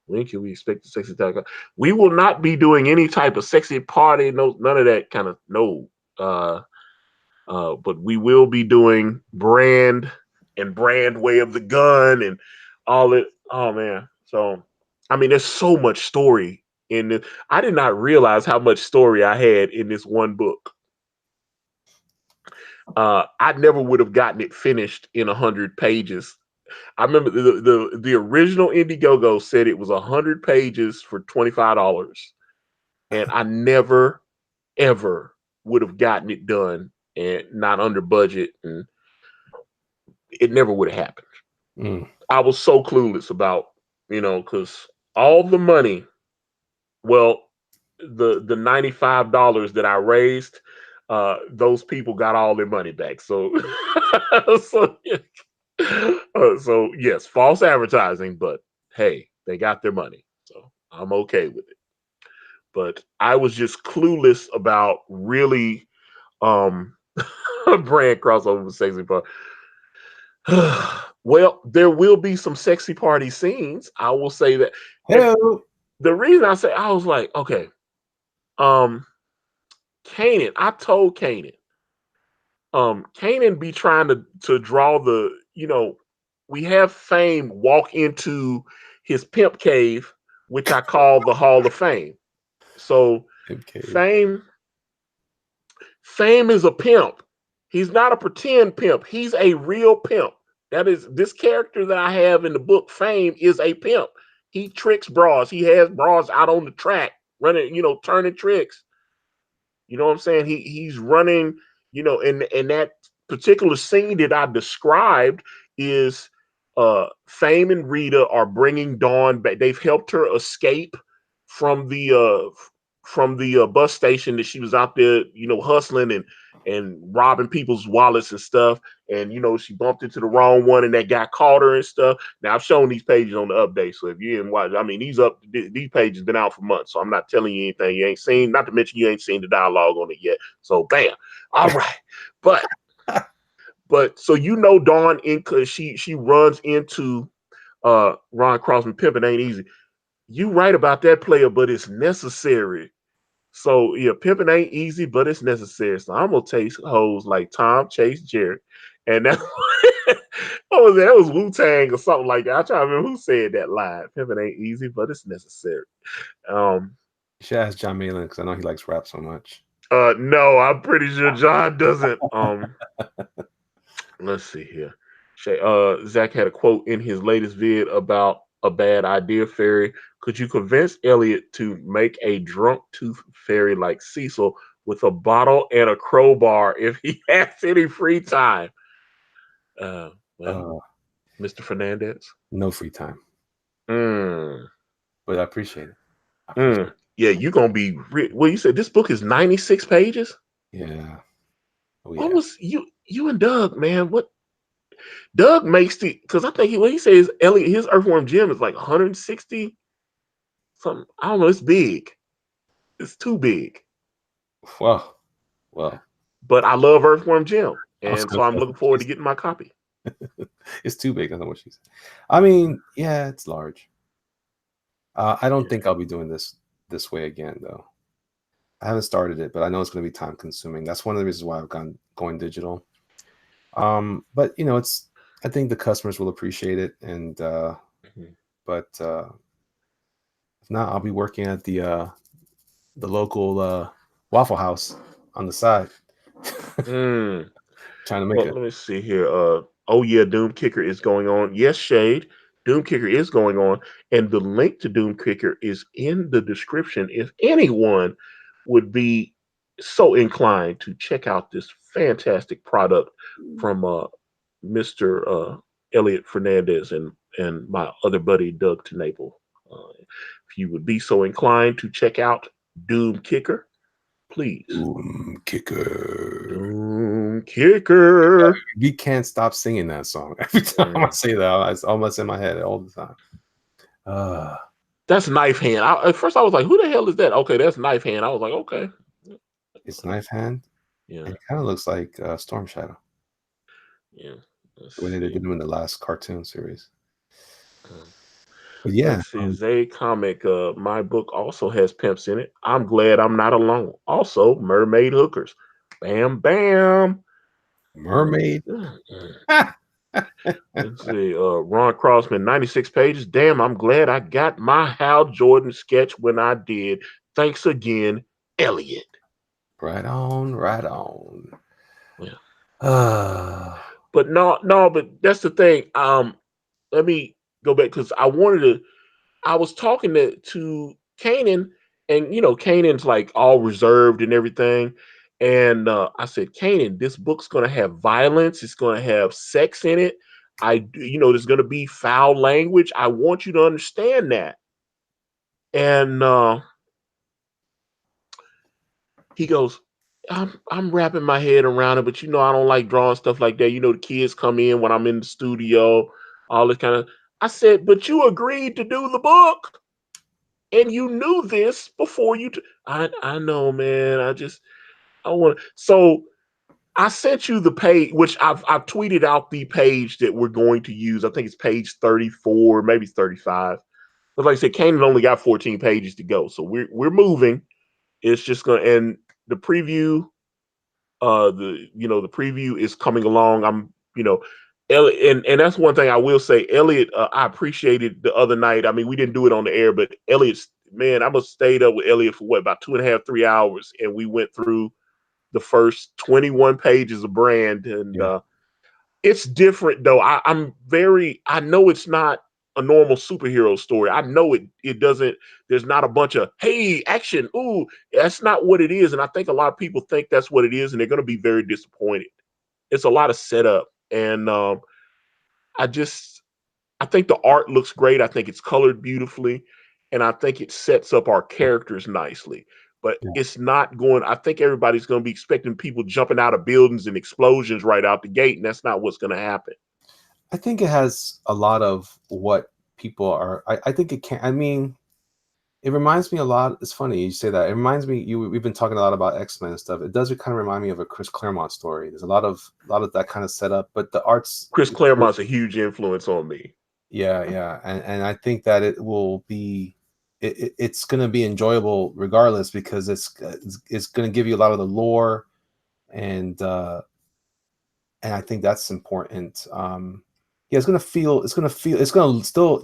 When can we expect the sexy attack? We will not be doing any type of sexy party. No, none of that kind of no. Uh, but we will be doing brand way of the gun and all it. Oh man. So I mean, there's so much story in this. I did not realize how much story I had in this one book. I never would have gotten it finished in 100 pages. I remember the original Indiegogo said it was 100 pages for $25, and I never ever would have gotten it done and not under budget, and it never would have happened. Mm. I was so clueless about because all the money, well, the $95 that I raised, those people got all their money back. So, so, so yes, false advertising, but hey, they got their money, so I'm okay with it. But I was just clueless about really um brand crossover with sexy party. Well, there will be some sexy party scenes. I will say that. And Hello. the reason I was like, okay, um, Kanan, I told Kanan, Kanan be trying to draw the, we have Fame walk into his pimp cave, which I call the Hall of Fame. So Okay. Fame Fame is a pimp. He's not a pretend pimp. He's a real pimp. That is, this character that I have in the book, Fame, is a pimp. He tricks bras. He has bras out on the track, running, turning tricks. You know what I'm saying? He's running, and that particular scene that I described is Fame and Rita are bringing Dawn back. They've helped her escape from the bus station that she was out there, hustling and robbing people's wallets and stuff. And she bumped into the wrong one, and that guy caught her and stuff. Now I've shown these pages on the update, so if you didn't watch, I mean, these pages been out for months, so I'm not telling you anything you ain't seen. Not to mention you ain't seen the dialogue on it yet. So bam, all right, but so Dawn in, because she runs into Ron Crossman. Pimpin' ain't easy. You right about that, player, but it's necessary. So yeah, pimping ain't easy, but it's necessary. So I'm gonna taste hoes like Tom, Chase, Jerry, and that what was that? That was Wu Tang or something like that. I try to remember who said that line. Pimping ain't easy, but it's necessary. Um, You should ask John Malin because I know he likes rap so much. no, I'm pretty sure John doesn't. Let's see here. Zach had a quote in his latest vid about a bad idea fairy. Could you convince Elliot to make a drunk tooth fairy like Cecil with a bottle and a crowbar if he has any free time? Well, Uh, Mr. Fernandez. no free time, Mm, but I appreciate it. I appreciate mm. Yeah, you're gonna be. Well, you said this book is 96 pages. it. Yeah. Oh What yeah. was you and Doug, man? What Doug makes the, because I think what he says Elliot, his Earthworm Jim is like 160 something. I don't know. It's big. It's too big. Well, well. But I love Earthworm Jim, I was and so gonna I'm say looking forward to getting my copy. it's too big. I know what she said. I mean, yeah, it's large. I don't Yeah. think I'll be doing this way again, though. I haven't started it, but I know it's going to be time consuming. That's one of the reasons why I've going digital. But it's. I think the customers will appreciate it, and Mhm. but if not, I'll be working at the local Waffle House on the side, Mm. trying to make Well, it. let me see here. Oh yeah, Doomkicker is going on. Yes, Shade. Doomkicker is going on, and the link to Doomkicker is in the description. If anyone would be so inclined to check out this fantastic product from Mr. Elliot Fernandez and my other buddy Doug Tenaple, if you would be so inclined to check out Doomkicker, please. Kicker. Doom Kicker. We can't stop singing that song every time I Mm. say that. It's almost in my head all the time. That's Knife Hand. At first, I was like, "Who the hell is that?" Okay, that's Knife Hand. I was like, "Okay, It's Knife Hand. yeah, And it kind of looks like Storm Shadow yeah." Let's the way they see. did him in the last cartoon series. Um, But yeah, let's see. Zay comic. My book also has pimps in it. I'm glad I'm not alone. Also, mermaid hookers. Bam, bam. Mermaid. Let's see. Ron Crossman, 96 pages. Damn, I'm glad I got my Hal Jordan sketch when I did. Thanks again, Elliot. Right on, right on. Yeah. Uh, But no, but that's the thing. Let me go back because I was talking to Kanan, and Kanan's like all reserved and everything. And I said, Kanan, this book's gonna have violence, it's gonna have sex in it. There's gonna be foul language. I want you to understand that. And he goes, I'm wrapping my head around it, but I don't like drawing stuff like that. The kids come in when I'm in the studio, all this kind of. I said, but you agreed to do the book, and you knew this before you. I know, man. I want. So I sent you the page, which I've tweeted out the page that we're going to use. I think it's page 34, maybe 35. But like I said, Kanan only got 14 pages to go, so we're moving. It's just gonna, and the preview The preview is coming along. I'm and that's one thing I will say. Elliot, I appreciated the other night. I mean, we didn't do it on the air, but Elliot's man, I must stayed up with Elliot for what, about 2.5, 3 hours, and we went through the first 21 pages of Brand, and Yeah. it's different though. I know it's not a normal superhero story. I know it doesn't, there's not a bunch of hey action. Ooh, that's not what it is. And I think a lot of people think that's what it is, and they're gonna be very disappointed. It's a lot of setup. And I just I think the art looks great. I think it's colored beautifully, and I think it sets up our characters nicely. But Yeah. it's not going. I think everybody's going to be expecting people jumping out of buildings and explosions right out the gate, and that's not what's going to happen. I think it has a lot of what people are. I think it can. I mean, it reminds me a lot. It's funny you say that. It reminds me. We've been talking a lot about X-Men and stuff. It does kind of remind me of a Chris Claremont story. There's a lot of that kind of setup, but the arts. Chris Claremont's a huge influence on me. Yeah, yeah, and I think that it will be. It's going to be enjoyable regardless because it's going to give you a lot of the lore and I think that's important. Yeah, it's gonna still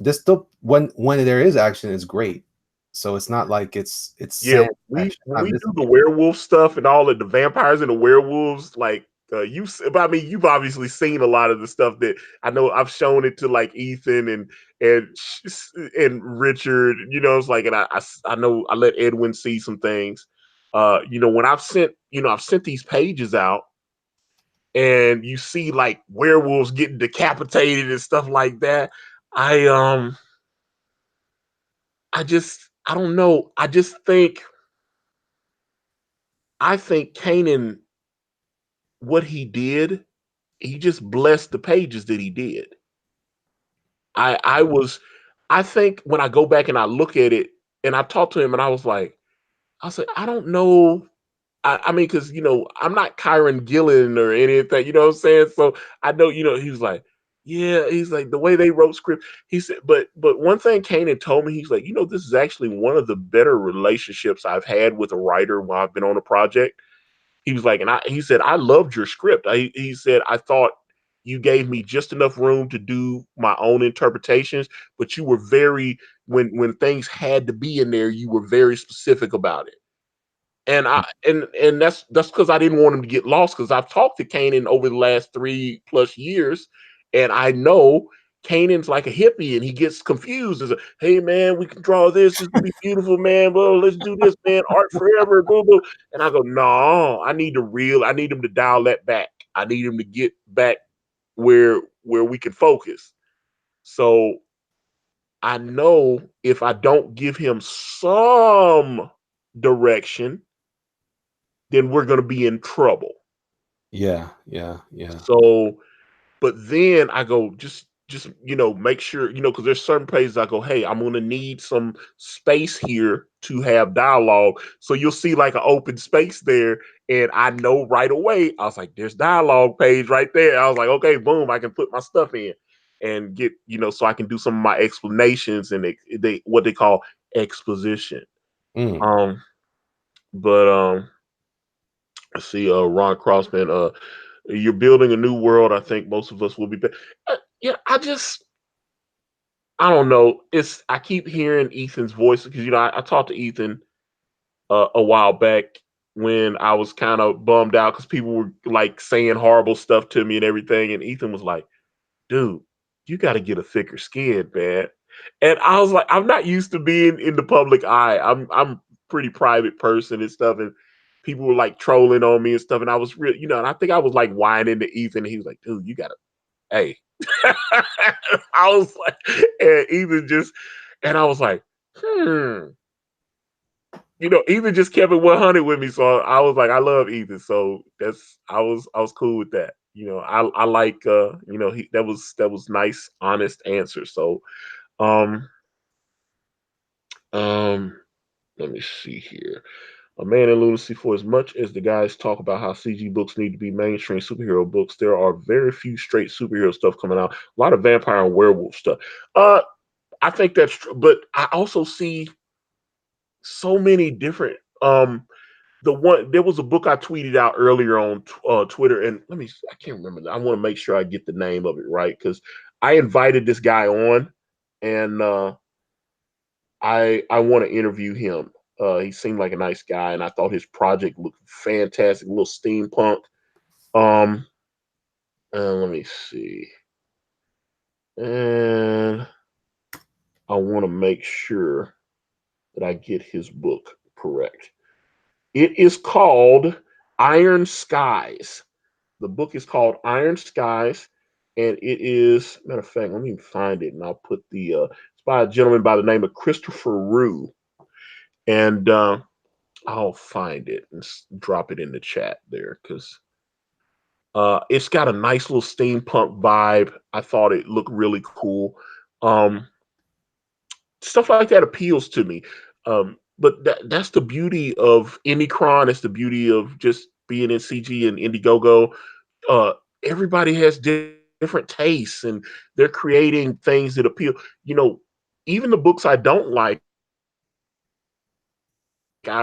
there's still when there is action, it's great. So it's not like it's Yeah, sand we action. when Not we do missing the it. werewolf stuff and all of the vampires and the werewolves, like but I mean, you've obviously seen a lot of the stuff that I know. I've shown it to like Ethan and and Richard. It's like, and I know I let Edwin see some things. When I've sent these pages out, and you see like werewolves getting decapitated and stuff like that. I I don't know. I think Kanan, what he just blessed the pages that he did. I was I think when I go back and I look at it and I talked to him and I was like, I don't know. I mean, because I'm not Kyron Gillen or anything, you know what I'm saying? So I know, he was like, yeah, he's like the way they wrote script. He said, but one thing Kanan told me, he's like, this is actually one of the better relationships I've had with a writer while I've been on a project. He was like, and he said, I loved your script. He said, I thought you gave me just enough room to do my own interpretations, but you were very, when things had to be in there, you were very specific about it. And that's because I didn't want him to get lost, because I've talked to Kanan over the last 3+ years, and I know Kanan's like a hippie and he gets confused. As a, hey man, we can draw this. This will be beautiful, man. Well, let's do this, man. Art forever, boo boo. And I go, no, I need him to dial that back. I need him to get back where we can focus. So I know if I don't give him some direction, then we're going to be in trouble. Yeah, yeah, yeah. So, but then I go, just make sure, because there's certain pages I go, hey, I'm going to need some space here to have dialogue. So you'll see like an open space there, and I know right away. I was like, there's dialogue page right there. I was like, okay, boom, I can put my stuff in and get, so I can do some of my explanations and they what they call exposition. Mm, Um, but I see Ron Crossman. You're building a new world. I think most of us will be. Yeah, I don't know. I keep hearing Ethan's voice because I talked to Ethan a while back when I was kind of bummed out because people were like saying horrible stuff to me and everything, and Ethan was like, "Dude, you got to get a thicker skin, man." And I was like, I'm not used to being in the public eye. I'm a pretty private person and stuff, and people were like trolling on me and stuff, and I was real, and I think I was like whining to Ethan, and he was like, "Dude, you gotta, hey." I was like, and Ethan just, and I was like, Ethan just kept it 100 with me, so I was like, I love Ethan, so I was cool with that. I like, that was nice, honest answer. So, um, um, let me see here. A Man in Lunacy. For as much as the guys talk about how CG books need to be mainstream superhero books, there are very few straight superhero stuff coming out. A lot of vampire and werewolf stuff. Uh, I think that's true, but I also see so many different. there was a book I tweeted out earlier on Twitter, and I can't remember. I want to make sure I get the name of it right because I invited this guy on, and I want to interview him. He seemed like a nice guy, and I thought his project looked fantastic, a little steampunk. Um, let me see, and I want to make sure that I get his book correct. It is called Iron Skies. The book is called Iron Skies, and it is, matter of fact, let me find it, and I'll put it's by a gentleman by the name of Christopher Rue, and I'll find it and drop it in the chat there because it's got a nice little steampunk vibe. I thought it looked really cool. Um, Stuff like that appeals to me. But that's the beauty of Indie It's the beauty of just being in CG and Indiegogo. Uh, Everybody has different tastes, and they're creating things that appeal. You know, even the books I don't like, I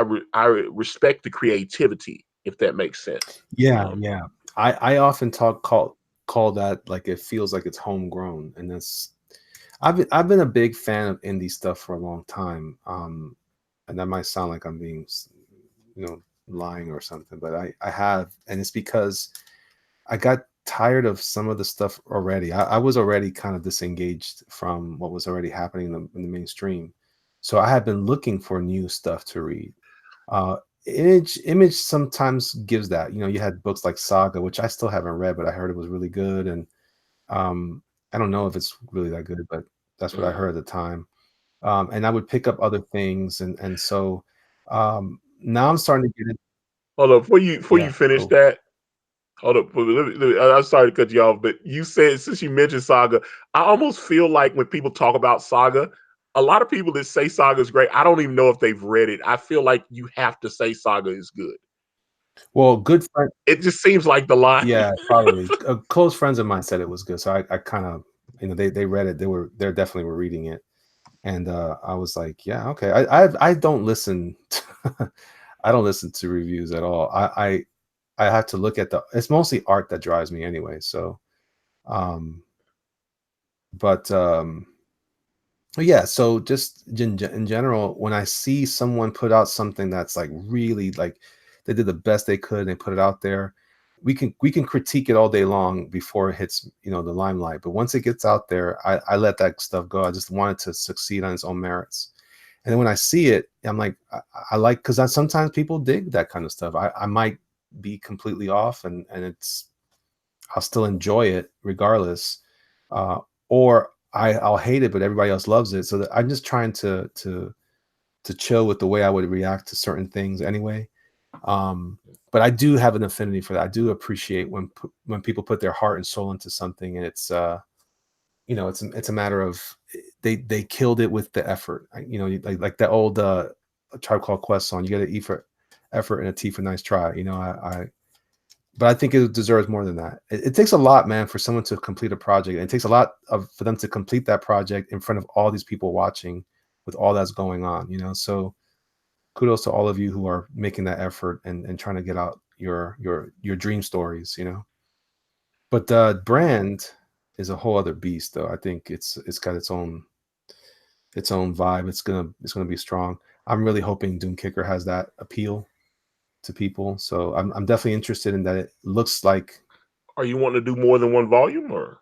respect the creativity, if that makes sense. Yeah, yeah. I often call that like it feels like it's homegrown, and that's I've been a big fan of indie stuff for a long time. And that might sound like I'm being, lying or something, but I have, and it's because I got tired of some of the stuff already. I was already kind of disengaged from what was already happening in the mainstream, so I had been looking for new stuff to read. Uh, Image sometimes gives that. You had books like Saga, which I still haven't read, but I heard it was really good, and um, I don't know if it's really that good, but that's what I heard at the time. And I would pick up other things, and so now I'm starting to get it. Hold up, before you Yeah, finish cool. that, hold up. I'm sorry to cut you off, but you said since you mentioned Saga, I almost feel like when people talk about Saga, a lot of people that say Saga is great, I don't even know if they've read it. I feel like you have to say Saga is good. Well, good friend. It just seems like the line. Yeah, probably. Close friends of mine said it was good, so I kind of, they read it. They definitely were reading it, and I was like, yeah, okay. I don't listen. I don't listen to reviews at all. I have to look at it's mostly art that drives me anyway. So, um, but yeah. So just in general, when I see someone put out something that's like really like they did the best they could and they put it out there, we can critique it all day long before it hits the limelight. But once it gets out there, I let that stuff go. I just want it to succeed on its own merits. And then when I see it, I'm like, I like, because sometimes people dig that kind of stuff. I might be completely off, and I'll still enjoy it regardless, uh, or I'll hate it, but everybody else loves it. So that I'm just trying to chill with the way I would react to certain things anyway. Um, but I do have an affinity for that. I do appreciate when people put their heart and soul into something, and it's a matter of they killed it with the effort. Like that old Tribe Called Quest song. You get an E for effort and a T for nice try. But I think it deserves more than that. It takes a lot, man, for someone to complete a project. And it takes a lot for them to complete that project in front of all these people watching, with all that's going on. So kudos to all of you who are making that effort and trying to get out your dream stories. But the brand is a whole other beast, though. I think it's got its own vibe. It's gonna be strong. I'm really hoping Doomkicker has that appeal to people. So I'm definitely interested in that. It looks like Are you wanting to do more than one volume, or?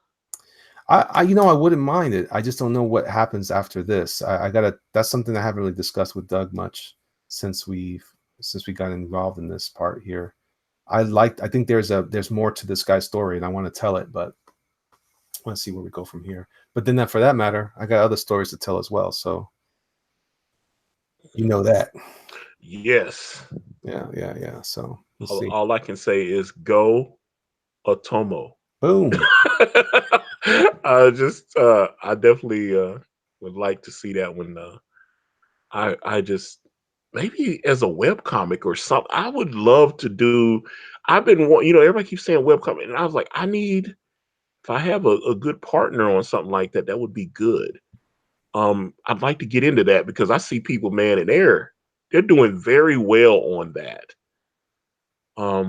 I wouldn't mind it. I just don't know what happens after this. I gotta. That's something I haven't really discussed with Doug much since we got involved in this part here. I think there's more to this guy's story, and I want to tell it, but I want to see where we go from here. But then for that matter, I got other stories to tell as well. So that. Yes. Yeah, yeah, yeah. So we'll All, see. all I can say is go Otomo. Boom. I definitely would like to see that one. I just maybe as a web comic or something. I would love to do. Everybody keeps saying web comic, and I was like, if I have a good partner on something like that, that would be good. I'd like to get into that because I see people, man, and they're doing very well on that. I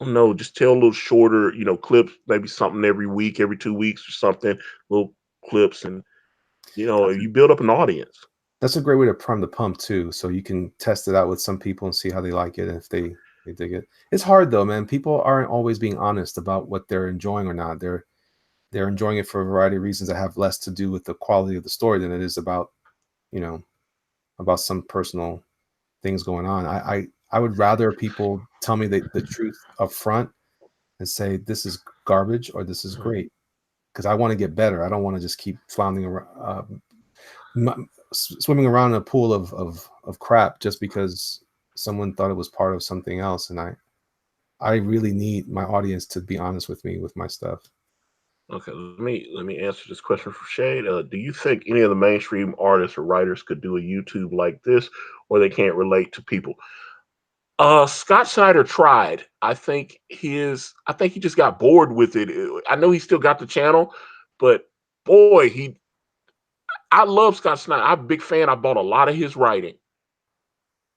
don't know, just tell a little shorter, clips, maybe something every week, every 2 weeks or something, little clips, and That's you build up an audience. That's a great way to prime the pump too, so you can test it out with some people and see how they like it and if they dig it. It's hard though, man. People aren't always being honest about what they're enjoying or not. They're enjoying it for a variety of reasons that have less to do with the quality of the story than it is about, you know, about some personal things going on. I would rather people tell me the truth up front and say this is garbage or this is Mhm. great because I want to get better. I don't want to just keep floundering around, swimming around in a pool of crap just because someone thought it was part of something else. And I really need my audience to be honest with me with my stuff. Okay, let me answer this question for Shade. Do you think any of the mainstream artists or writers could do a YouTube like this, or they can't relate to people? Scott Snyder tried. I think he just got bored with it. I know he still got the channel, but boy, I love Scott Snyder. I'm a big fan. I bought a lot of his writing.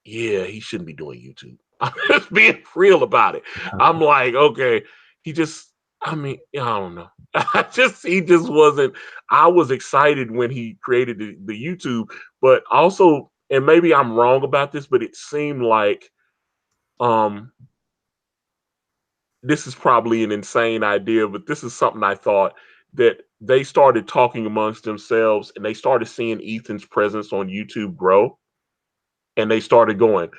Yeah, he shouldn't be doing YouTube. I'm just being real about it. I'm like, okay, he just, I mean, I don't know. He just wasn't. I was excited when he created the YouTube, but also, and maybe I'm wrong about this, but it seemed like, um, this is probably an insane idea, but this is something I thought that they started talking amongst themselves and they started seeing Ethan's presence on YouTube grow and they started going,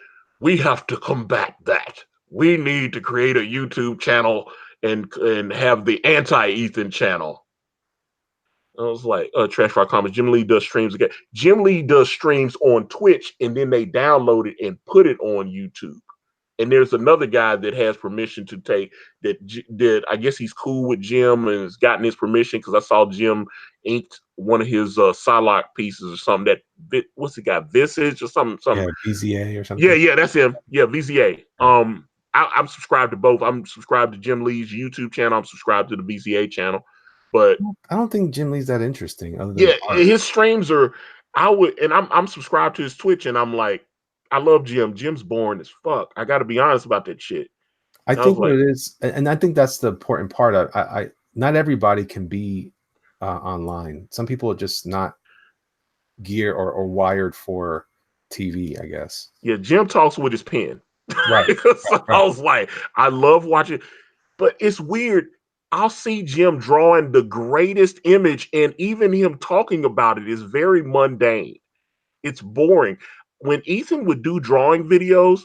we have to combat that. We need to create a YouTube channel and have the anti-Ethan channel. I was like, Trash Rock Comments, Jim Lee does streams again. Jim Lee does streams on Twitch and then they download it and put it on YouTube. And there's another guy that has permission to take that I guess he's cool with Jim and has gotten his permission because I saw Jim inked one of his Psylocke pieces or something what's the guy, Visage or something. Yeah, BZA or Yeah, something. yeah, that's him. Yeah, VZA. I'm subscribed to both. I'm subscribed to Jim Lee's YouTube channel. I'm subscribed to the VZA channel. But I don't think Jim Lee's that interesting other than yeah, art. his streams are. I'm subscribed to his Twitch, and I'm like, I love Jim. Jim's boring as fuck. I got to be honest about that shit. I And I was think what like, it is, and I think that's the important part. I not everybody can be online. Some people are just not geared or wired for TV, I guess. yeah, Jim talks with his pen. Right, So I right. was like, I love watching, but it's weird. I'll see Jim drawing the greatest image, and even him talking about it is very mundane. It's boring. When Ethan would do drawing videos,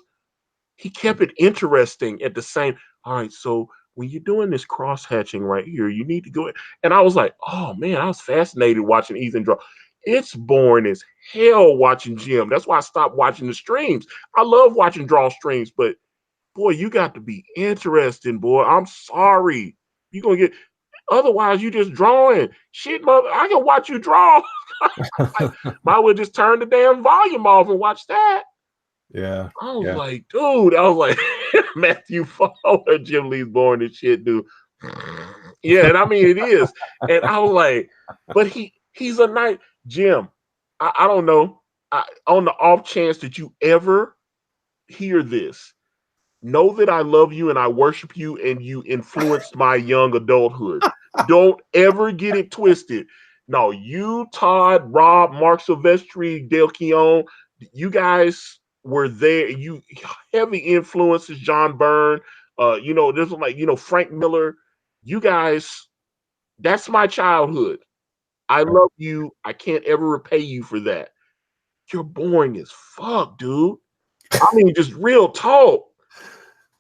he kept it interesting at the same. All right, so when you're doing this cross hatching right here, you need to go. And I was like, oh man, I was fascinated watching Ethan draw. It's boring as hell watching Jim. That's why I stopped watching the streams. I love watching draw streams, but boy, you got to be interesting, boy. I'm sorry. You're gonna get otherwise you just drawing. Shit, mother, I can watch you draw. I might well just turn the damn volume off and watch that. Yeah, I was yeah. like, dude, I was like, Matthew Fowler, Jim Lee's born and shit, dude. Yeah, and I mean it is. And I was like, but he's a nice Jim. I don't know. On the off chance that you ever hear this, know that I love you and I worship you and you influenced my young adulthood. Don't ever get it twisted. No, you, Todd, Rob, Mark Silvestri, Dale Keown, you guys were there. You heavy influences, John Byrne, there's like, Frank Miller. You guys, that's my childhood. I Right. love you. I can't ever repay you for that. You're boring as fuck, dude. I mean, just real talk.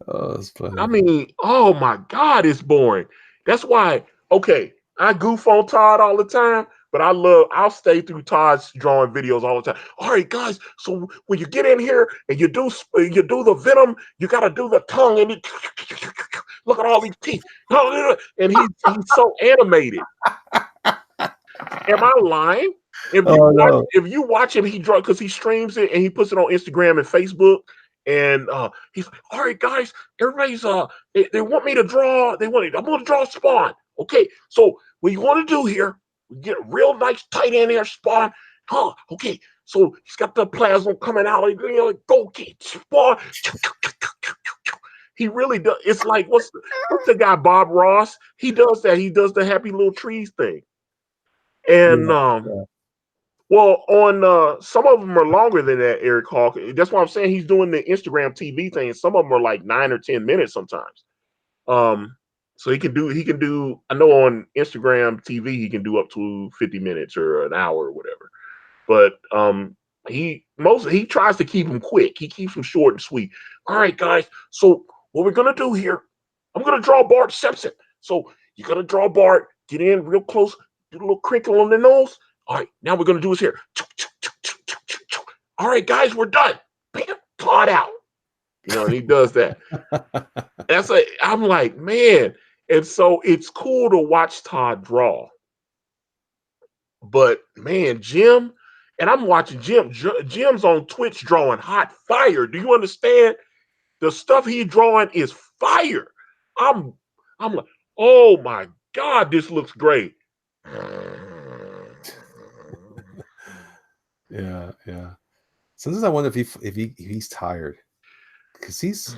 Oh, that's I funny. mean, oh my God, it's boring. That's why, okay, I goof on Todd all the time, but I'll stay through Todd's drawing videos all the time. All right, guys, so when you get in here and you do the venom, you got to do the tongue and look at all these teeth. And he's so animated. Am I lying? Oh no. If you watch him, he draw because he streams it and he puts it on Instagram and Facebook. And he's like, all right, guys, everybody's they want me to draw. I'm gonna draw Spawn. Okay, so what you want to do here, we get a real nice tight end there, Spawn. Huh, okay. So he's got the plasma coming out, like, go get spawn. He really does. It's like what's the guy Bob Ross? He does that. He does the happy little trees thing. And Yeah, yeah. well, on some of them are longer than that, Eric Hawk. That's why I'm saying he's doing the Instagram TV thing. Some of them are like 9 or 10 minutes sometimes. Um, so he can do. I know on Instagram TV he can do up to 50 minutes or an hour or whatever. But he tries to keep them quick. He keeps them short and sweet. All right, guys. So what we're gonna do here? I'm gonna draw Bart Simpson. So you're gonna draw Bart. Get in real close. Do a little crinkle on the nose. All right. Now we're gonna do this here. All right, guys. We're done. Bam, claw it out. And he does that. I'm like, man. And so it's cool to watch Todd draw. But man, Jim, and I'm watching Jim. Jim's on Twitch drawing hot fire. Do you understand? The stuff he's drawing is fire. I'm like, oh my God, this looks great. Yeah, yeah. Sometimes I wonder if he's tired, because he's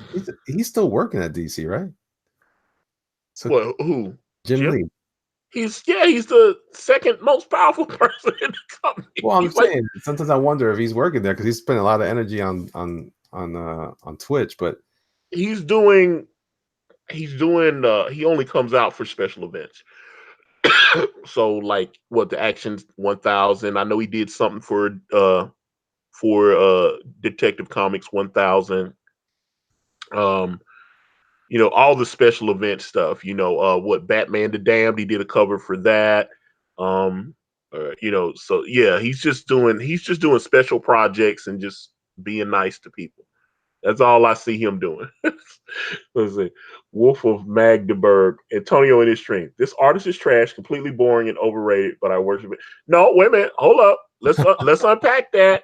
still working at DC, right? So Well, who? Jim Jim? Lee. He's the second most powerful person in the company. Well, I'm He's like, saying sometimes I wonder if he's working there because he's spending a lot of energy on Twitch, but he's doing he only comes out for special events. So like what the Action 1000, I know he did something for Detective Comics 1000. Um all the special event stuff, what Batman the Damned, he did a cover for that. Um so yeah, he's just doing special projects and just being nice to people. That's all I see him doing. Let's see. Wolf of Magdeburg, Antonio in his stream. This artist is trash, completely boring and overrated, but I worship it. No, wait a minute. Hold up. Let's unpack that.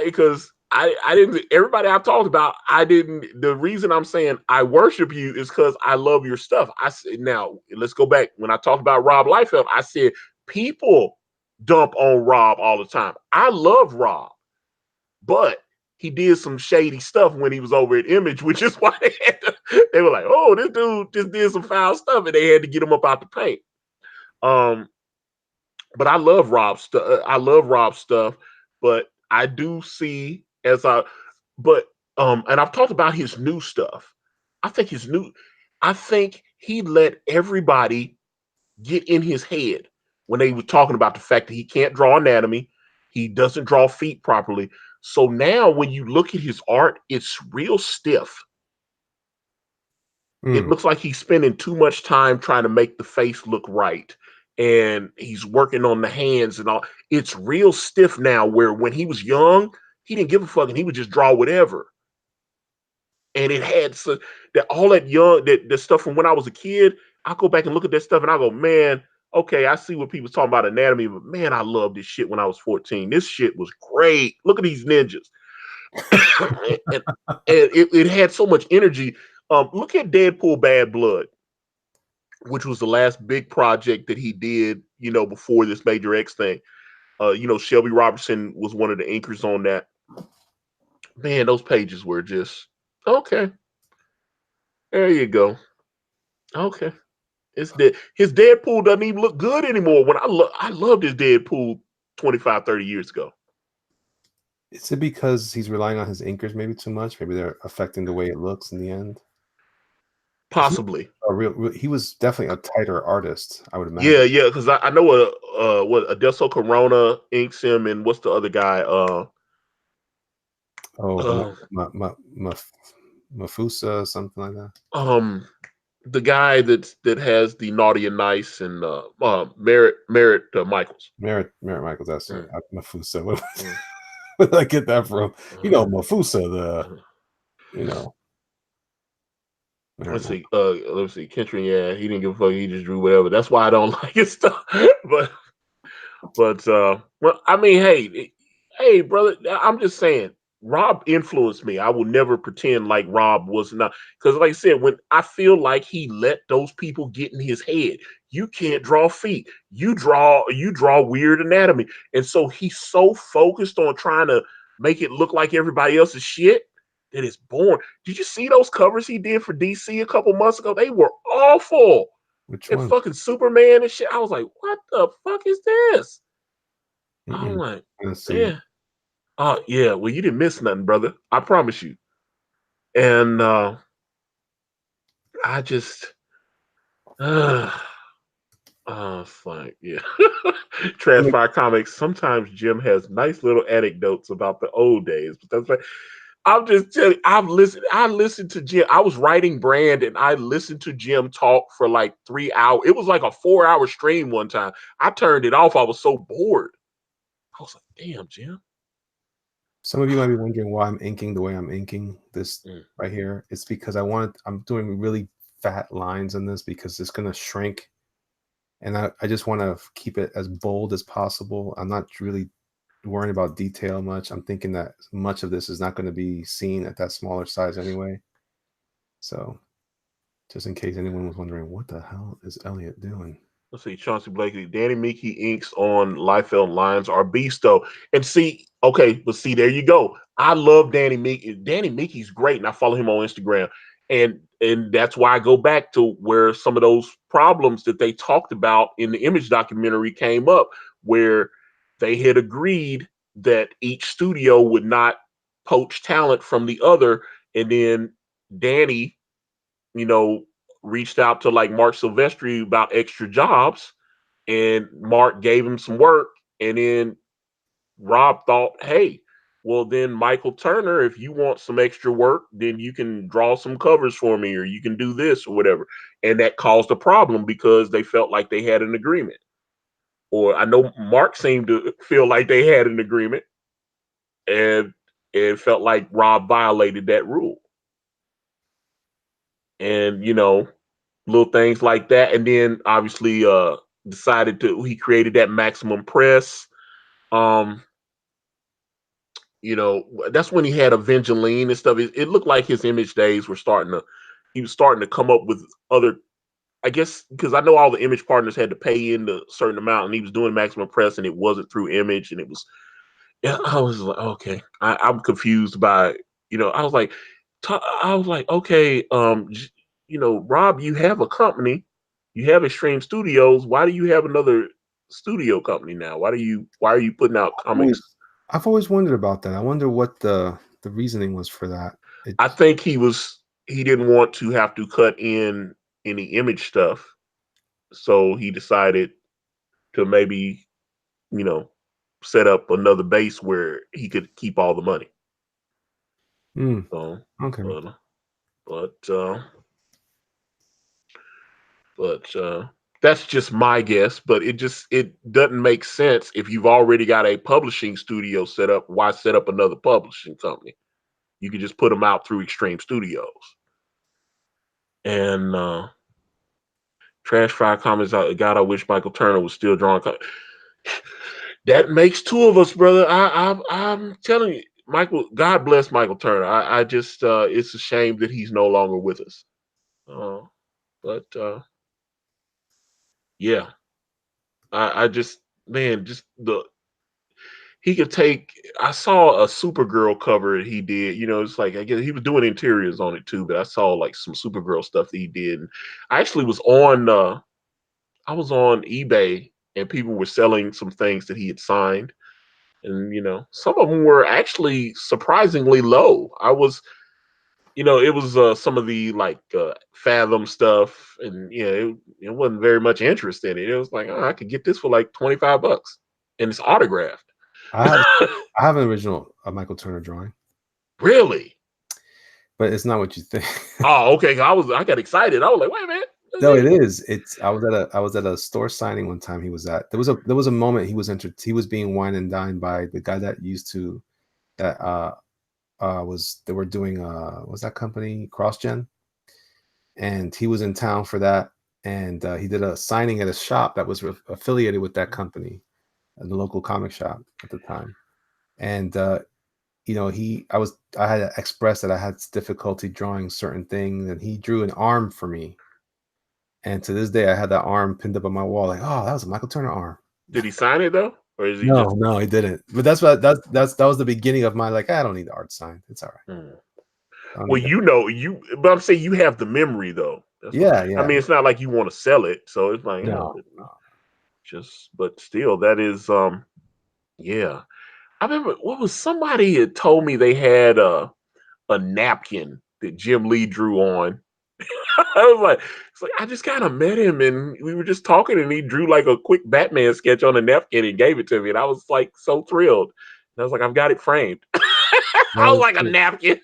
Because I didn't. Everybody I've talked about, I didn't. The reason I'm saying I worship you is because I love your stuff. I said, now let's go back. When I talked about Rob Liefeld, I said people dump on Rob all the time. I love Rob, but he did some shady stuff when he was over at Image, which is why they were like, "Oh, this dude just did some foul stuff," and they had to get him up out the paint. But I love Rob's stuff. I love Rob's stuff, but I do see but and I've talked about his new stuff. I think I think he let everybody get in his head when they were talking about the fact that he can't draw anatomy, he doesn't draw feet properly. So now when you look at his art, it's real stiff. It looks like he's spending too much time trying to make the face look right. And he's working on the hands and all. It's real stiff now, where when he was young, he didn't give a fuck and he would just draw whatever. And it had that all that young that stuff from when I was a kid. I go back and look at that stuff and I go, man, okay, I see what people's talking about anatomy, but man, I love this shit when I was 14. This shit was great. Look at these ninjas. and it had so much energy. Look at Deadpool Bad Blood, which was the last big project that he did, before this Major X thing. Shelby Robertson was one of the inkers on that. Man, those pages were just okay. There you go. Okay. It's dead. His Deadpool doesn't even look good anymore. When I loved his Deadpool 25, 30 years ago. Is it because he's relying on his inkers maybe too much? Maybe they're affecting the way it looks in the end. Possibly. He was definitely a tighter artist, I would imagine. Yeah, because I know what Adesso Corona inks him, and what's the other guy? Mafusa, something like that. The guy that has the Naughty and Nice and Merritt Michaels. Merritt Michaels. That's Mafusa. Where did I get that from? Mafusa. Let's see. Kentry. Yeah, he didn't give a fuck. He just drew whatever. That's why I don't like his stuff. But well, I mean, hey, brother. I'm just saying. Rob influenced me. I will never pretend like Rob was not, because like I said, when I feel like he let those people get in his head. you can't draw feet. You draw weird anatomy. And so he's so focused on trying to make it look like everybody else's shit that it's boring. Did you see those covers he did for DC a couple months ago? They were awful. Which And one? fucking Superman and shit. I was like, what the fuck is this? I'm Mm-mm. like, Let's see. man. Oh yeah, well you didn't miss nothing, brother. I promise you. And I just it's like, yeah. Transfire Comics. Sometimes Jim has nice little anecdotes about the old days, but that's like I'm just telling you, I listened to Jim. I was writing Brand and I listened to Jim talk for like 3 hours. It was like a 4 hour stream one time. I turned it off. I was so bored. I was like, damn, Jim. Some of you might be wondering why I'm inking the way I'm inking this Mm. right here. It's because I'm doing really fat lines on this because it's going to shrink. And I just want to keep it as bold as possible. I'm not really worrying about detail much. I'm thinking that much of this is not going to be seen at that smaller size anyway. So just in case anyone was wondering, what the hell is Elliot doing? Let's see, Chauncey Blakely, Danny Meeke inks on Liefeld lines are beasto. And see, okay, but see, there you go. I love Danny Meeke. Danny Meeke's great, and I follow him on Instagram. And that's why I go back to where some of those problems that they talked about in the Image documentary came up, where they had agreed that each studio would not poach talent from the other, and then Danny, you know, reached out to like Mark Silvestri about extra jobs, and Mark gave him some work, and then Rob thought, hey, well then Michael Turner, if you want some extra work, then you can draw some covers for me, or you can do this or whatever. And that caused a problem because they felt like they had an agreement. Or I know Mark seemed to feel like they had an agreement, and it felt like Rob violated that rule. And little things like that. And then obviously decided to he created that Maximum Press. Um, that's when he had Evangeline and stuff. It looked like his Image days were starting to he was starting to come up with other, I guess, because I know all the Image partners had to pay in a certain amount, and he was doing Maximum Press, and it wasn't through Image, and it was, yeah, I was like, okay, I'm confused by, I was like, okay, Rob, you have a company, you have Extreme Studios. Why do you have another studio company now? Why are you putting out comics? I've always wondered about that. I wonder what the reasoning was for that. I think he didn't want to have to cut in any Image stuff, so he decided to maybe, you know, set up another base where he could keep all the money. So, Okay. but but uh, but that's just my guess. But it doesn't make sense if you've already got a publishing studio set up. Why set up another publishing company? You could just put them out through Extreme Studios. And Trash Fire comments out. God, I wish Michael Turner was still drawing. That makes two of us, brother. I'm telling you, Michael. God bless Michael Turner. I just it's a shame that he's no longer with us. Uh, but yeah, I just, man, just the he could take. I saw a Supergirl cover that he did. It's like, I guess he was doing interiors on it too, but I saw like some Supergirl stuff that he did. And I actually was on. I was on eBay, and people were selling some things that he had signed, and some of them were actually surprisingly low. I was, it was some of the like Fathom stuff, and it wasn't very much interest in it. It was like, oh, I could get this for like $25, and it's autographed. I have I have an original Michael Turner drawing, Really? but it's not what you think. Oh, okay. I got excited. I was like, wait a minute. No, it is. It's I was at a store signing one time he was at. There was a moment he was being wined and dined by the guy that used to that was they were doing was that company CrossGen, and he was in town for that, and he did a signing at a shop that was affiliated with that company, the local comic shop at the time. And I had expressed that I had difficulty drawing certain things, and he drew an arm for me. And to this day, I had that arm pinned up on my wall, like, oh, that was a Michael Turner arm. Did he sign it though, or is he No, just? no, he didn't. But that was the beginning of my like, I don't need the art sign. It's all right. Hmm. I don't Well, need that. you know, but I'm saying you have the memory though. That's what Yeah, I yeah. mean. It's not like you want to sell it, so it's like, No, no. just. But still, that is, yeah. I remember what was somebody had told me they had a napkin that Jim Lee drew on. I was like, it's like I just kind of met him and we were just talking and he drew like a quick Batman sketch on a napkin and gave it to me and I was like so thrilled. And I was like, I've got it framed. I was That like a is napkin.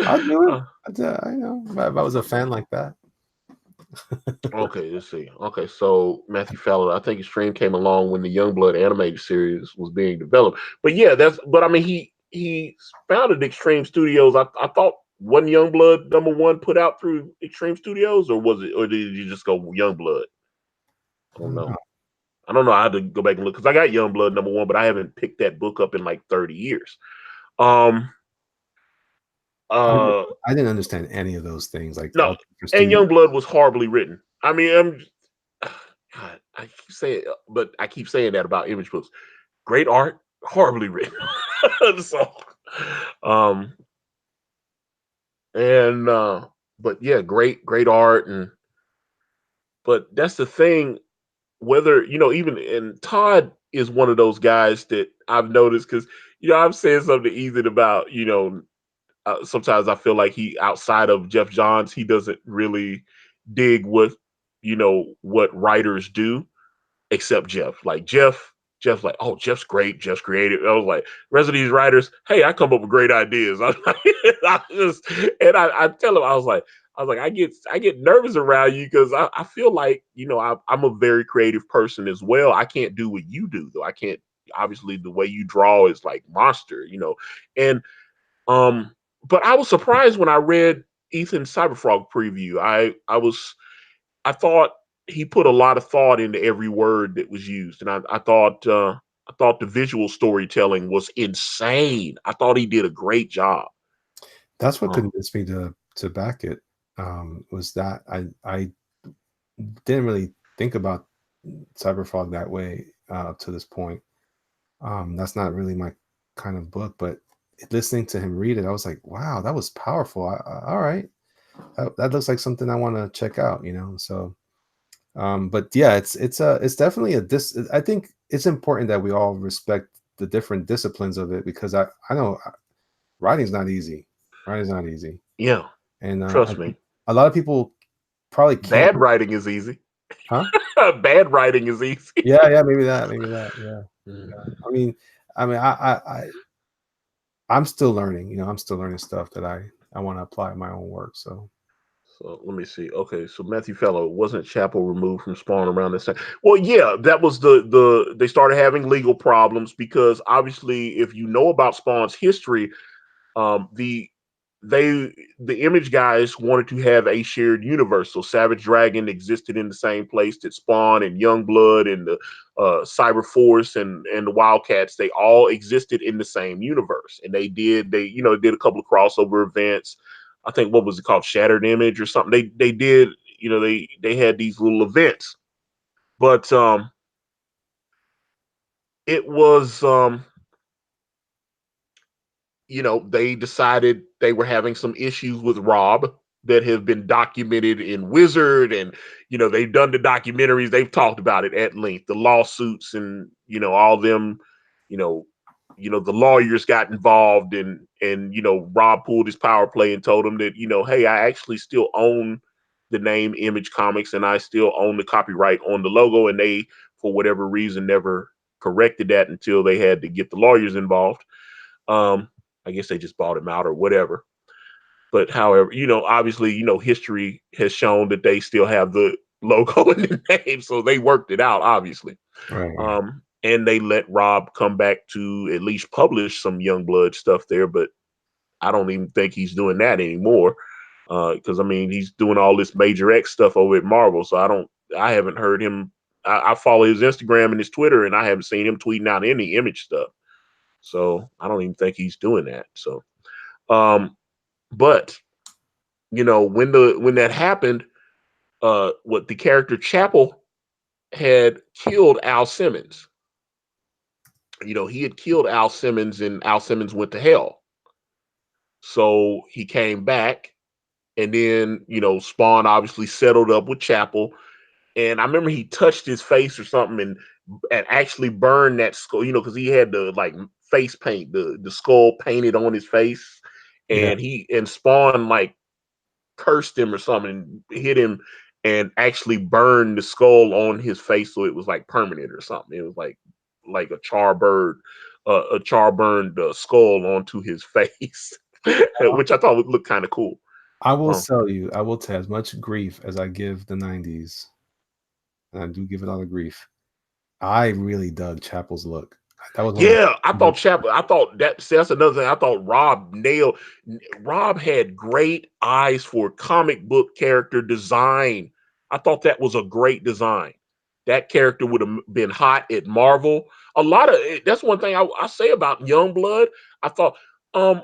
I'll do it. Uh, I know. If I was a fan like that. okay, let's see. Okay, so Matthew Fowler, I think his stream came along when the Youngblood animated series was being developed. But yeah, but I mean he founded Extreme Studios. I thought one Youngblood #1 put out through Extreme Studios, or did you just go Youngblood? I I don't don't know. know. I don't know. I had to go back and look because I got Youngblood #1, but I haven't picked that book up in like 30 years. Um, I didn't, uh, I didn't understand any of those things, like no, all the and studio. Youngblood was horribly written. I mean, God, I keep saying, but I keep saying that about image books. Great art, horribly written. So, um, and but yeah, great art, but that's the thing. Whether even and Todd is one of those guys that I've noticed because I've said something easy about sometimes I feel like he outside of Jeff Johns he doesn't really dig what writers do except Jeff. Like Jeff's like, oh, Jeff's great. Jeff's creative. I was like, rest of these writers, hey, I come up with great ideas. I, I just and I tell him, I was like, I get nervous around you because I feel like I'm a very creative person as well. I can't do what you do though. I can't obviously the way you draw is like monster. And um, but I was surprised when I read Ethan's Cyberfrog preview. I thought he put a lot of thought into every word that was used, and I thought the visual storytelling was insane. I thought he did a great job. That's what Oh, convinced me to back it. Was that I didn't really think about Cyberfog that way to this point. That's not really my kind of book, but listening to him read it, I was like, wow, that was powerful. All right, that looks like something I want to check out. So but yeah, it's definitely I think it's important that we all respect the different disciplines of it because I know writing's not easy. Writing's not easy, yeah, and I trust think me. a lot of people probably can't. Bad writing is easy. Huh? Bad writing is easy. Yeah, yeah, maybe that. Yeah, Mm. yeah. I mean, I'm still learning. I'm still learning stuff that I want to apply in my own work. So So let me see. Okay, so Matthew Fellow wasn't Chapel removed from Spawn around this time? Well, yeah, that was they started having legal problems because obviously, if you know about Spawn's history, um, the they the Image guys wanted to have a shared universe. So Savage Dragon existed in the same place that Spawn and Youngblood and the Cyber Force and the Wildcats. They all existed in the same universe, and they did a couple of crossover events. I think what was it called, Shattered Image or something. They did they had these little events, but it was they decided they were having some issues with Rob that have been documented in Wizard, and they've done the documentaries, they've talked about it at length, the lawsuits, and all them, you know, the lawyers got involved, and Rob pulled his power play and told him that hey, I actually still own the name Image Comics, and I still own the copyright on the logo, and they, for whatever reason, never corrected that until they had to get the lawyers involved. um, I guess they just bought him out or whatever. But however, obviously, history has shown that they still have the logo and the name, so they worked it out, obviously. right, right, And they let Rob come back to at least publish some Youngblood stuff there, but I don't even think he's doing that anymore. Because I mean, he's doing all this Major X stuff over at Marvel, so I haven't heard him. I follow his Instagram and his Twitter, and I haven't seen him tweeting out any Image stuff. So I don't even think he's doing that. So, but when that happened, what the character Chapel had killed Al Simmons. He had killed Al Simmons, and Al Simmons went to hell. So he came back, and then Spawn obviously settled up with Chapel. And I remember he touched his face or something, and actually burned that skull. Because he had the like face paint, the skull painted on his face, Yeah. and Spawn like cursed him or something, hit him, and actually burned the skull on his face, so it was like permanent or something. It was like a char burned skull onto his face, which I thought would look kind of cool. I will Um, sell you. I will take as much grief as I give the '90s, and I do give it all the grief. I really dug Chapel's look. That was one of my Yeah, I favorite. thought Chapel. I thought that's another thing. I thought Rob nailed. Rob had great eyes for comic book character design. I thought that was a great design. That character would have been hot at Marvel. A lot of that's one thing I say about Youngblood. I thought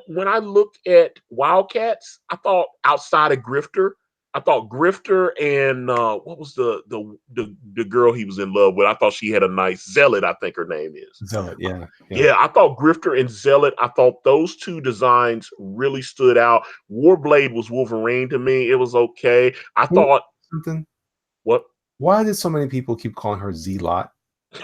when I looked at Wildcats, I thought outside of Grifter, I thought Grifter and what was the girl he was in love with? I thought she had a nice Zealot. I think her name is. Zealot. Yeah, yeah. Yeah, I thought Grifter and Zealot, I thought those two designs really stood out. Warblade was Wolverine to me. It was okay. I Can you thought, something? what? Why did so many people keep calling her Z-Lot?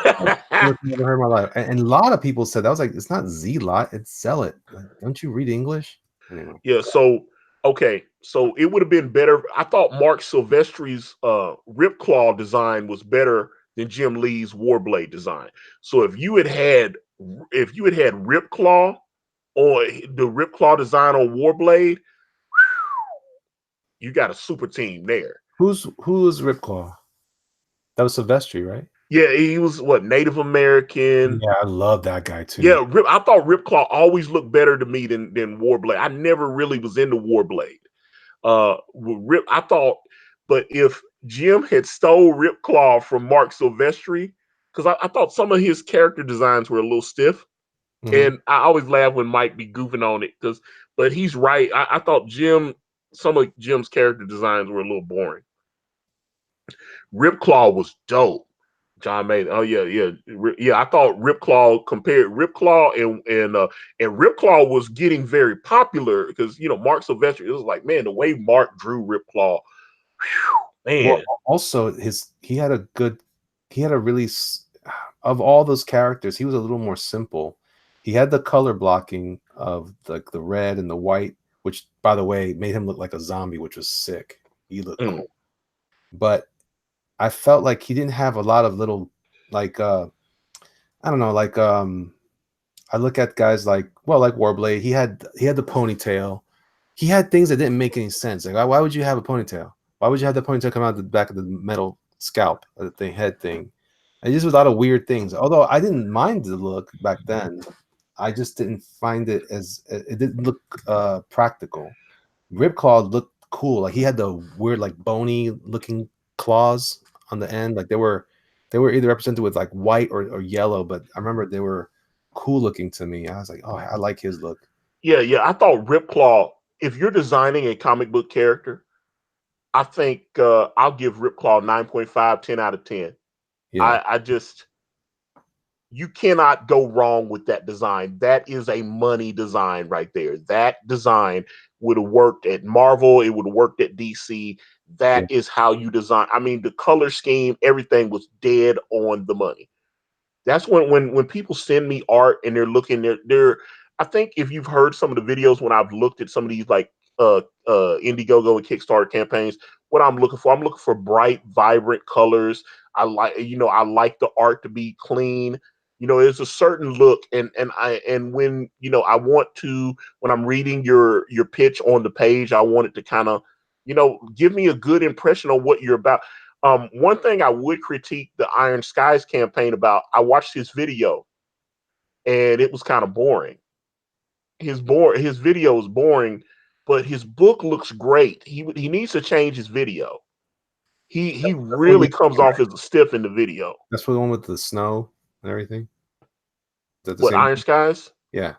That's the first thing I've ever heard in my life. And a lot of people said that. I was like, it's not Z-Lot, it's Zealot. Like, don't you read English? Anyway. Yeah, so, okay. So it would have been better. I thought Mark Silvestri's Ripclaw design was better than Jim Lee's Warblade design. So if you had Ripclaw or the Ripclaw design on Warblade, you got a super team there. Who's Ripclaw? That was Silvestri, right? Yeah, he was what, Native American. Yeah, I love that guy too. Yeah, I thought Ripclaw always looked better to me than Warblade. I never really was into Warblade. I thought, but if Jim had stole Ripclaw from Mark Silvestri, because I thought some of his character designs were a little stiff, Mhm. and I always laugh when Mike be goofing on it, but he's right. I thought some of Jim's character designs were a little boring. Ripclaw was dope. John Mason. Oh yeah, yeah, yeah. I thought Ripclaw compared Ripclaw and Ripclaw was getting very popular because Mark Silvestri. It was like, man, the way Mark drew Ripclaw, Well, man. also he had a really of all those characters, he was a little more simple. He had the color blocking of the red and the white, which by the way made him look like a zombie, which was sick. He looked Mm, cool. But I felt like he didn't have a lot of little like I don't know, like I look at guys like Warblade, he had the ponytail. He had things that didn't make any sense. Like why would you have a ponytail? Why would you have the ponytail come out the back of the metal scalp, the head thing? And just a lot of weird things. Although I didn't mind the look back then, I just didn't find it as it didn't look practical. Ripclaw looked cool. Like he had the weird, like bony looking claws on the end. Like they were either represented with like white or yellow, but I remember they were cool looking to me. I was like, oh, I like his look. yeah, yeah. I thought Ripclaw. If you're designing a comic book character, I think I'll give Ripclaw 9.5, 10 out of 10. Yeah, I just you cannot go wrong with that design. That is a money design right there. That design would have worked at Marvel. It would have worked at DC. yeah, That is how you design. I mean, the color scheme, everything was dead on the money. That's when people send me art and they're looking, they're I think if you've heard some of the videos when I've looked at some of these like Indiegogo and Kickstarter campaigns, what I'm looking for bright, vibrant colors. I like the art to be clean. There's a certain look, and when I want to, when I'm reading your pitch on the page, I want it to kind of give me a good impression on what you're about. One thing I would critique the Iron Skies campaign about, I watched his video and it was kind of boring. His video is boring, but his book looks great. He needs to change his video. He that's the one. really comes off as a stiff in the video. That's the one with the snow and everything. Is that the What, same Iron one? Skies? Yeah.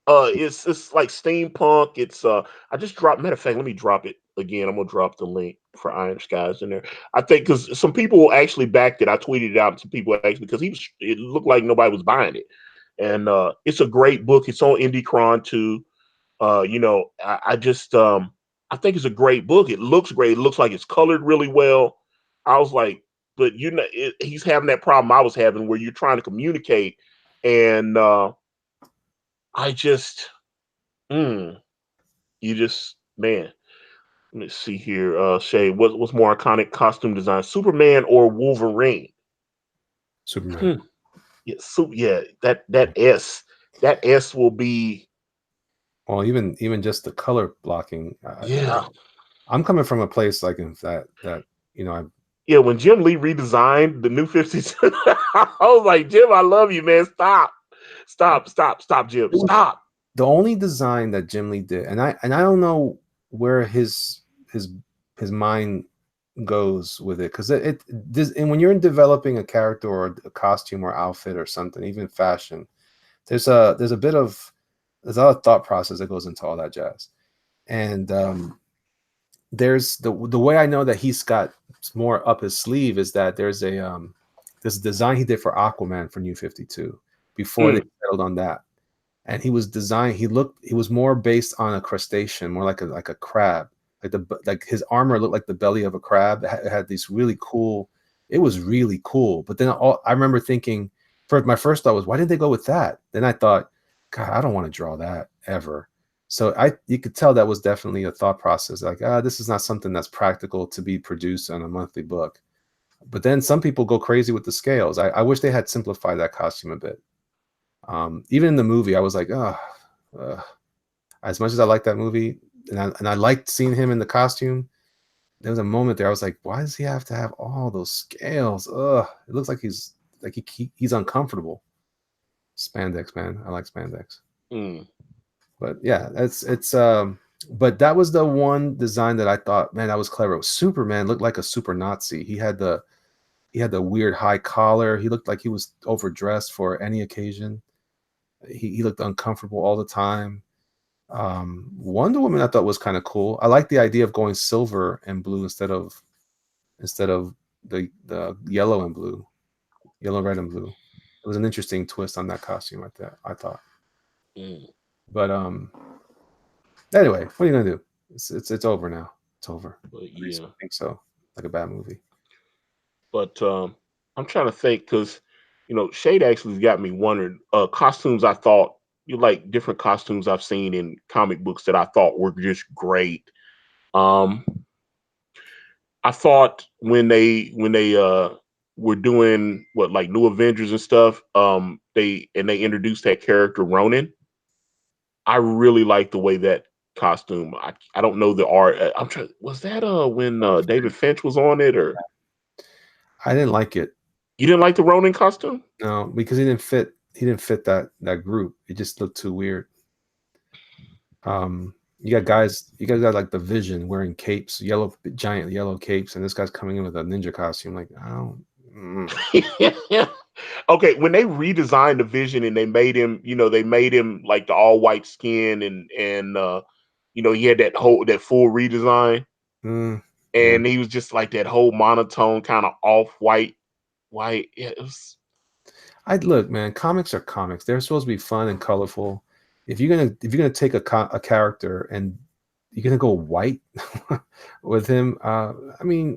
It's like steampunk. It's I just dropped. Matter of fact, let me drop it again. I'm gonna drop the link for Iron Skies in there. I think because some people actually backed it. I tweeted it out to some people actually because it looked like nobody was buying it. And it's a great book. It's on IndieCron too. I just I think it's a great book. It looks great. It looks like it's colored really well. I was like, but he's having that problem I was having where you're trying to communicate, and I just, mm, you just, man. Let me see here, Shay. What's more iconic costume design, Superman or Wolverine? Superman. Hmm. Yeah, yeah. That S will be. Well, even just the color blocking. Yeah, I'm coming from a place like in that I yeah. When Jim Lee redesigned the New 50s, I was like, Jim, I love you, man. Stop, Jim, it was stop. the only design that Jim Lee did, and I don't know where his his mind goes with it because and when you're developing a character or a costume or outfit or something, even fashion, there's a bit of there's a lot of thought process that goes into all that jazz, and there's the way I know that he's got more up his sleeve is that there's this design he did for Aquaman for New 52 before they Mm, settled on that, and he was more based on a crustacean, more like a crab, like his armor looked like the belly of a crab. It had these really cool, it was really cool. But then I remember thinking, my first thought was, why did they go with that? Then I thought, God, I don't want to draw that ever. So you could tell that was definitely a thought process, like, this is not something that's practical to be produced on a monthly book. But then some people go crazy with the scales. I wish they had simplified that costume a bit. Even in the movie, I was like, oh, as much as I liked that movie, and I liked seeing him in the costume, there was a moment there I was like, why does he have to have all those scales? Ugh, it looks like he's uncomfortable. Spandex, man, I like spandex. mm. But yeah, it's but that was the one design that I thought, man, that was clever. Superman looked like a super Nazi. He had the weird high collar. He looked like he was overdressed for any occasion. He looked uncomfortable all the time. Wonder Woman I thought was kind of cool. I like the idea of going silver and blue instead of the yellow and blue, yellow, red, and blue. It was an interesting twist on that costume like that, I thought. Mm. But anyway, what are you gonna do? It's over now. It's over. But At least yeah, I think so. Like a bad movie. but I'm trying to think because Shade actually got me wondering. Costumes I thought you like different costumes I've seen in comic books that I thought were just great. Um, I thought when they were doing what like New Avengers and stuff, they introduced that character Ronin. I really like the way that costume. I don't know the art. I'm trying. Was that when David Finch was on it, or I didn't like it. you didn't like the Ronin costume? No, because he didn't fit. He didn't fit that group. It just looked too weird. You guys got like the Vision wearing capes, giant yellow capes, and this guy's coming in with a ninja costume. Like, I don't. Okay, when they redesigned the Vision and they made him like the all white skin and he had that full redesign, Yeah, and he was just like that whole monotone kind of off white. Yeah, it was. I'd look, man. Comics are comics. They're supposed to be fun and colorful. If you're gonna take a character and you're gonna go white with him, I mean,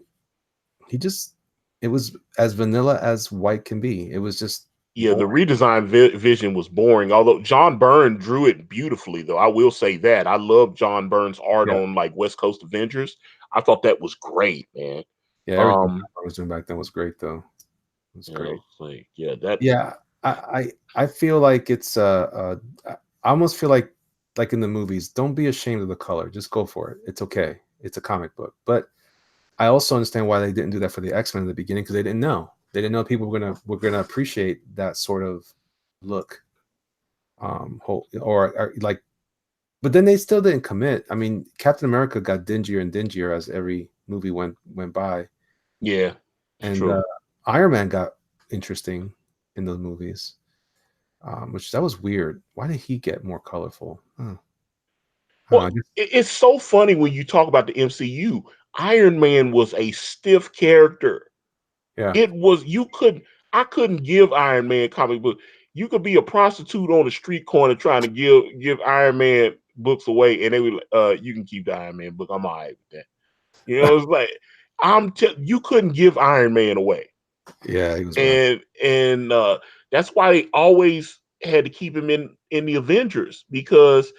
he just it was as vanilla as white can be. It was just Yeah, the boring. redesigned Vision was boring. Although John Byrne drew it beautifully, though I will say that I love John Byrne's art Yeah, on like West Coast Avengers. I thought that was great, man. yeah. Everything Um, I was doing back then was great, though. It was great. like yeah, that Yeah, I feel like it's I almost feel like in the movies, don't be ashamed of the color. Just go for it. It's okay. It's a comic book. But I also understand why they didn't do that for the X-Men in the beginning because they didn't know. They didn't know people were gonna appreciate that sort of look. Or like, but then they still didn't commit. I mean, Captain America got dingier and dingier as every movie went by, yeah, it's and true. Iron Man got interesting in those movies. Which that was weird. Why did he get more colorful? I don't know. Well, it's so funny when you talk about the MCU. Iron Man was a stiff character. Yeah. It was I couldn't give Iron Man comic book. You could be a prostitute on the street corner trying to give Iron Man books away, and they would you can keep the Iron Man book. I'm all right with that. You know, it's like you couldn't give Iron Man away. Yeah, he was rough. And that's why they always had to keep him in the Avengers, because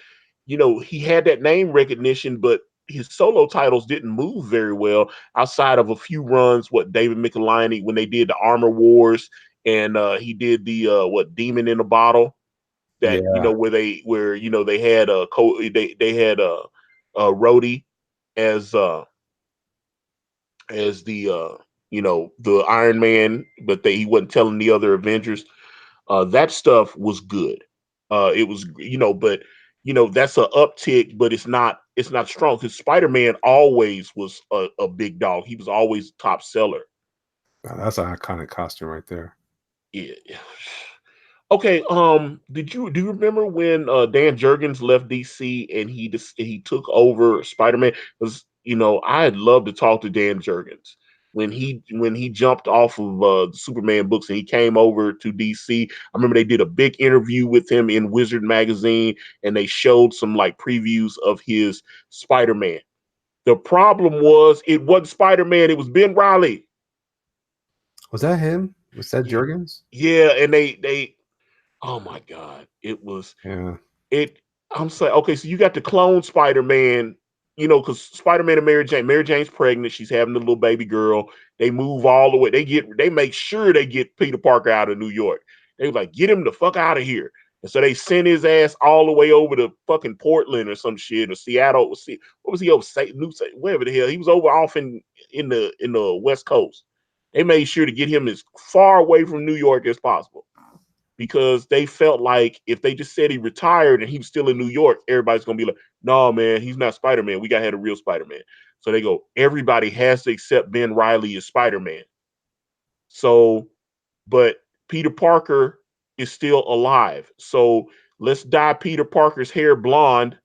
he had that name recognition, but his solo titles didn't move very well outside of a few runs. What David Michelinie, when they did the Armor Wars, and he did the what Demon in a Bottle, that Yeah. where they had they had Rhodey as the the Iron Man, but he wasn't telling the other Avengers. That stuff was good. It was, but that's an uptick, but it's not strong, because Spider-Man always was a big dog. He was always top seller. That's an iconic costume right there. Yeah. Okay. Do you remember when Dan Jurgens left DC and he took over Spider-Man? Because I'd love to talk to Dan Jurgens when he jumped off of the Superman books and he came over to DC. I remember they did a big interview with him in Wizard magazine, and they showed some like previews of his Spider-Man. The problem was it wasn't Spider-Man; it was Ben Riley. Was that him? Was that Ye- Jurgens? Yeah, and they oh my God, it was Yeah. it. I'm saying, okay, so you got the clone Spider-Man, because Spider-Man and Mary Jane's pregnant, she's having a little baby girl. They move all the way. They make sure they get Peter Parker out of New York. They was like, get him the fuck out of here. And so they sent his ass all the way over to fucking Portland or some shit, or Seattle. What was he over? Wherever the hell he was, over off in the West Coast. They made sure to get him as far away from New York as possible, because they felt like if they just said he retired and he was still in New York, everybody's gonna be like, "No, man, he's not Spider Man. We gotta have a real Spider Man." So they go, everybody has to accept Ben Riley as Spider Man. So, but Peter Parker is still alive. So let's dye Peter Parker's hair blonde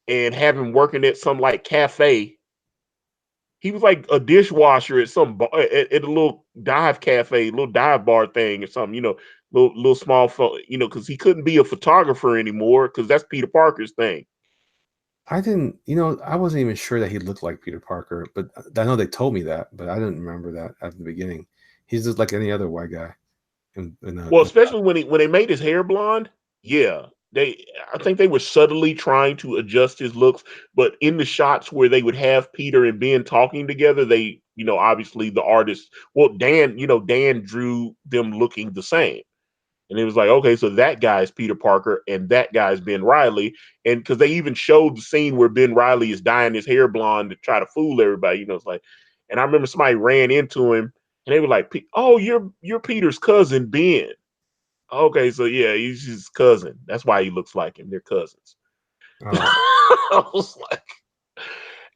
and have him working at some like cafe. He was like a dishwasher at at a little dive cafe, little dive bar thing or something, little small phone, because he couldn't be a photographer anymore, because that's Peter Parker's thing. I didn't, I wasn't even sure that he looked like Peter Parker, but I know they told me that, but I didn't remember that at the beginning. He's just like any other white guy. Well, especially when they made his hair blonde, yeah. I think they were subtly trying to adjust his looks, but in the shots where they would have Peter and Ben talking together, they, obviously the artist, well, Dan drew them looking the same. And it was like, okay, so that guy's Peter Parker and that guy's Ben Riley. And because they even showed the scene where Ben Riley is dyeing his hair blonde to try to fool everybody, it's like, and I remember somebody ran into him and they were like, "Oh, you're Peter's cousin, Ben." Okay, so yeah, he's his cousin. That's why he looks like him. They're cousins. Oh, I was like,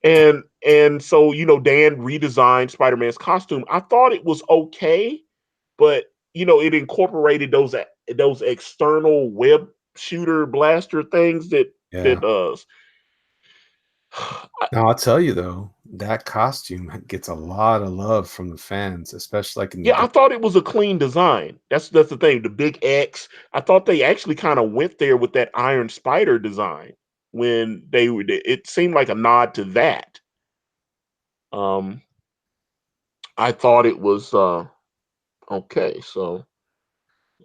and so Dan redesigned Spider-Man's costume. I thought it was okay, but it incorporated those external web shooter blaster things yeah. that Now I'll tell you though, that costume gets a lot of love from the fans, especially like in the yeah, I thought it was a clean design. That's the thing. The big X. I thought they actually kind of went there with that Iron Spider design when they were. It seemed like a nod to that. Um, I thought it was okay. So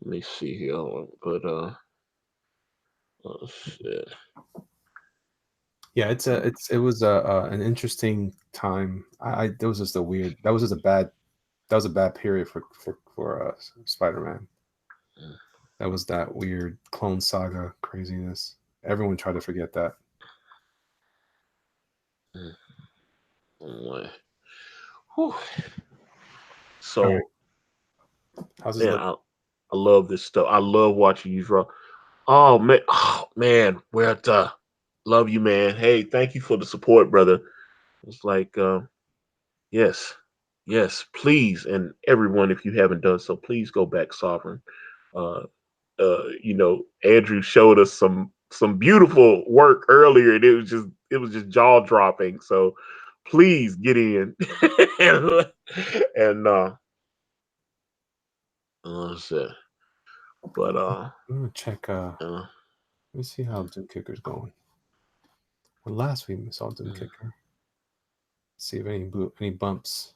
let me see here, but shit. Yeah, it was an interesting time. It was just a weird. That was a bad period for Spider-Man. That was that weird Clone Saga craziness. Everyone tried to forget that. Whew. All right, So how's this man, look? I love this stuff. I love watching you draw. Oh man, where the love you, man. Hey, thank you for the support, brother. It's like, yes, yes, please, and everyone, if you haven't done so, please go back, Sovereign. Uh, Andrew showed us some beautiful work earlier, and it was just jaw dropping. So please get in. and and shit. But I'm gonna check. uh Let me see how Doomkicker's going. Well, last week we saw mm, Doomkicker. See if any bumps.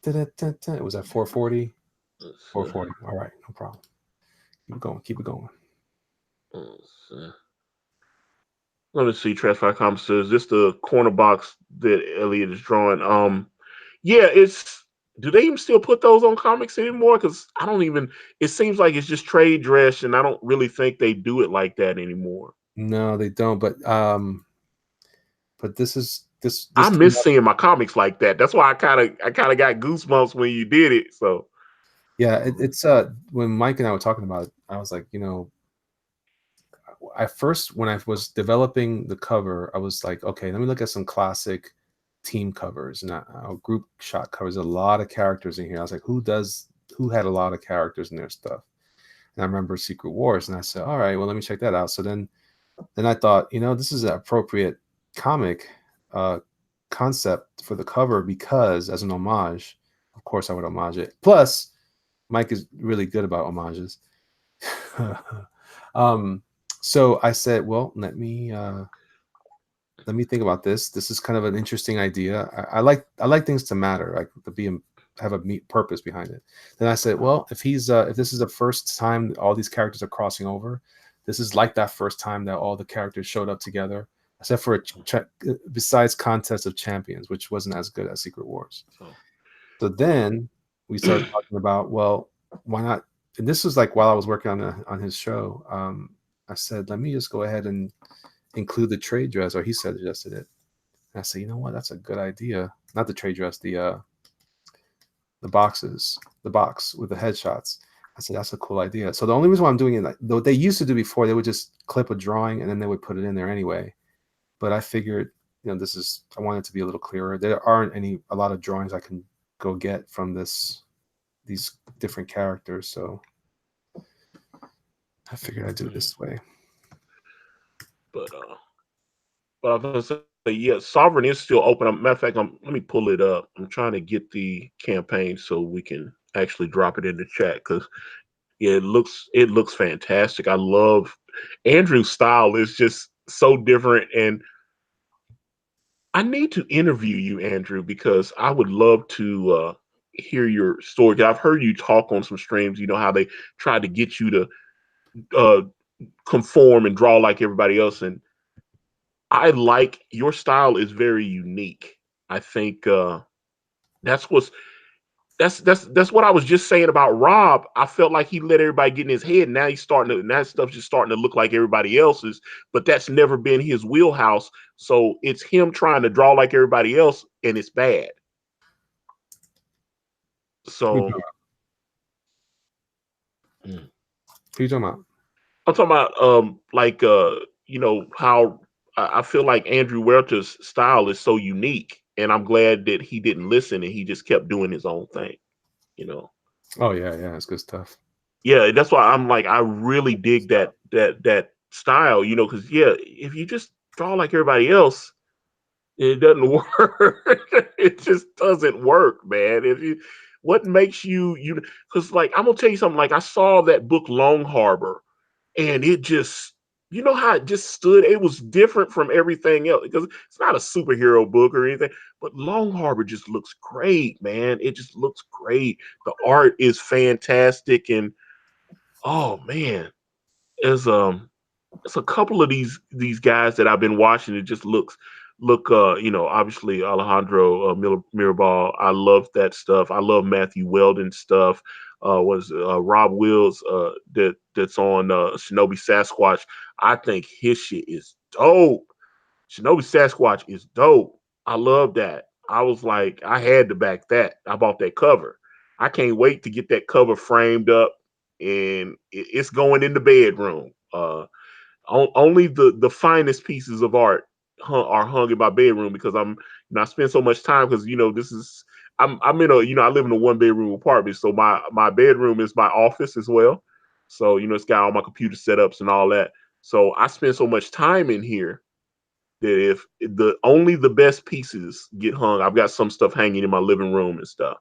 Da-da-da-da. It was at 440. let's see. 440. All right, no problem. Keep going. Keep it going. Let's see. Let me see. Trash Fire Comics says this the corner box that Elliot is drawing. Yeah, it's. Do they even still put those on comics anymore? Because I don't even. It seems like it's just trade dress, and I don't really think they do it like that anymore. No, they don't. But this is this I came miss up. seeing my comics like that. That's why I kind of got goosebumps when you did it. So Yeah, it's when Mike and I were talking about it, I was like, at first when I was developing the cover, I was like, okay, let me look at some classic team covers and group shot covers. A lot of characters in here. I was like, who had a lot of characters in their stuff? And I remember Secret Wars, and I said, all right, well, let me check that out. So then I thought, this is an appropriate comic uh, concept for the cover because as an homage, of course, I would homage it. Plus, Mike is really good about homages. um, so I said, well, let me think about this. This is kind of an interesting idea. I like things to matter, like to be have a purpose behind it. Then I said, well, if this is the first time all these characters are crossing over, this is like that first time that all the characters showed up together, except for besides Contest of Champions, which wasn't as good as Secret Wars. so So then we started talking about, well, why not? And this was like while I was working on his show. I said, let me just go ahead and include the trade dress, or he suggested it. And I said, you know what? That's a good idea. Not the trade dress, the boxes, the box with the headshots. I said, that's a cool idea. So the only reason why I'm doing it, like, though they used to do before, they would just clip a drawing and then they would put it in there anyway. But I figured, I want it to be a little clearer. There aren't a lot of drawings I can go get from these different characters. So I figured I'd do it this way. but I was gonna say, yeah, Sovereign is still open. Matter of fact, let me pull it up. I'm trying to get the campaign so we can actually drop it in the chat because yeah, it looks fantastic. I love Andrew's style is just so different, and I need to interview you, Andrew, because I would love to hear your story. I've heard you talk on some streams. You know how they tried to get you to uh, conform and draw like everybody else, and I like your style is very unique. I think that's what's that's what I was just saying about Rob. I felt like he let everybody get in his head. Now he's starting to now stuff's just starting to look like everybody else's, but that's never been his wheelhouse. So it's him trying to draw like everybody else, and it's bad. So mm. Who you talking about? I'm talking about like how I feel like Andrew Huerta's style is so unique, and I'm glad that he didn't listen and he just kept doing his own thing. You know. Oh yeah, it's good stuff. Yeah, that's why I'm like I really dig that style, because yeah, if you just draw like everybody else, it doesn't work. It just doesn't work, man. If you what makes you because like I'm gonna tell you something, like I saw that book Long Harbor and it just how it just stood. It was different from everything else because it's not a superhero book or anything, but Long Harbor just looks great, man. It just looks great. The art is fantastic and oh man, there's it's a couple of these guys that I've been watching. It just look obviously Alejandro Mirabal. I love that stuff. I love Matthew Weldon stuff. Was Rob Wills that's on Shinobi Sasquatch. I think his shit is dope. Shinobi Sasquatch is dope. I love that. I was like, I had to back that. I bought that cover. I can't wait to get that cover framed up, and it's going in the bedroom. Only the finest pieces of art are hung in my bedroom because I spend so much time because this is I'm in a I live in a 1 bedroom apartment, so my bedroom is my office as well. So it's got all my computer setups and all that. So I spend so much time in here that if only the best pieces get hung. I've got some stuff hanging in my living room and stuff,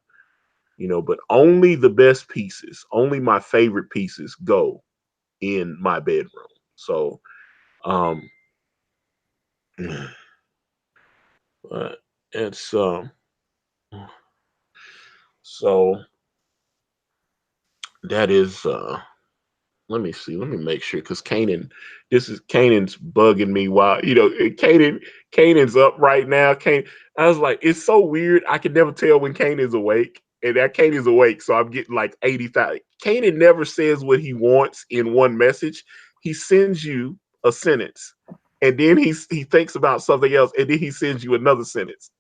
but only the best pieces, only my favorite pieces go in my bedroom. So, um, it's so that is let me see. Let me make sure because Kanan's bugging me while Kanan's up right now. I was like, it's so weird. I can never tell when Kanan's awake. And that Kanan's awake, so I'm getting like 80,000. Kanan never says what he wants in one message. He sends you a sentence, and then he thinks about something else, and then he sends you another sentence.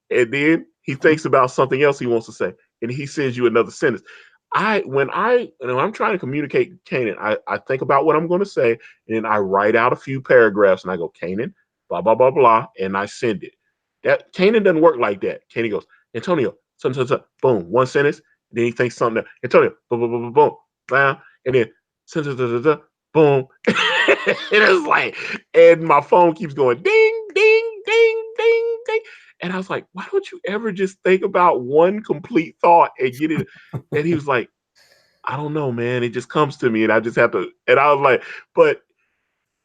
And then he thinks about something else he wants to say, and he sends you another sentence. When I'm trying to communicate with Kanan, I think about what I'm going to say, and then I write out a few paragraphs, and I go, Kanan, blah blah blah blah, and I send it. That Kanan doesn't work like that. Kanan goes, Antonio, something, boom, one sentence. Then he thinks something else. Antonio, boom, boom, boom, boom, boom, blah, and then boom. And it's like, and my phone keeps going ding, ding, ding, ding, ding. And I was like, why don't you ever just think about one complete thought and get it? And he was like, I don't know, man. It just comes to me and I just have to. And I was like, but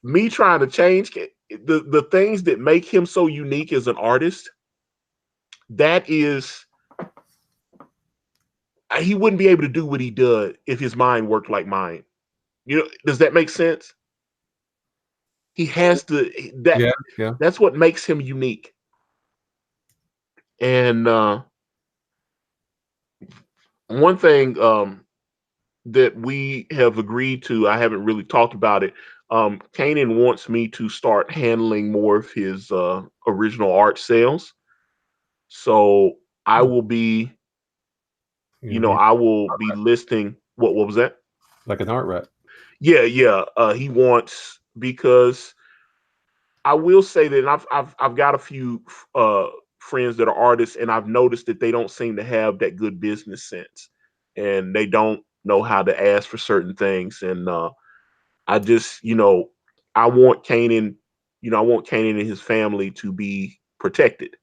me trying to change the things that make him so unique as an artist, that is, he wouldn't be able to do what he does if his mind worked like mine. Does that make sense? He has to, Yeah, yeah. that's what makes him unique. And one thing that we have agreed to, I haven't really talked about it. Kanan wants me to start handling more of his original art sales. So I Oh, will be, you're gonna be I will be listing what was that? like an art rep. Yeah, yeah. He wants because I will say that I've got a few friends that are artists, and I've noticed that they don't seem to have that good business sense, and they don't know how to ask for certain things. And I just, I want Kanan, I want Kanan and his family to be protected.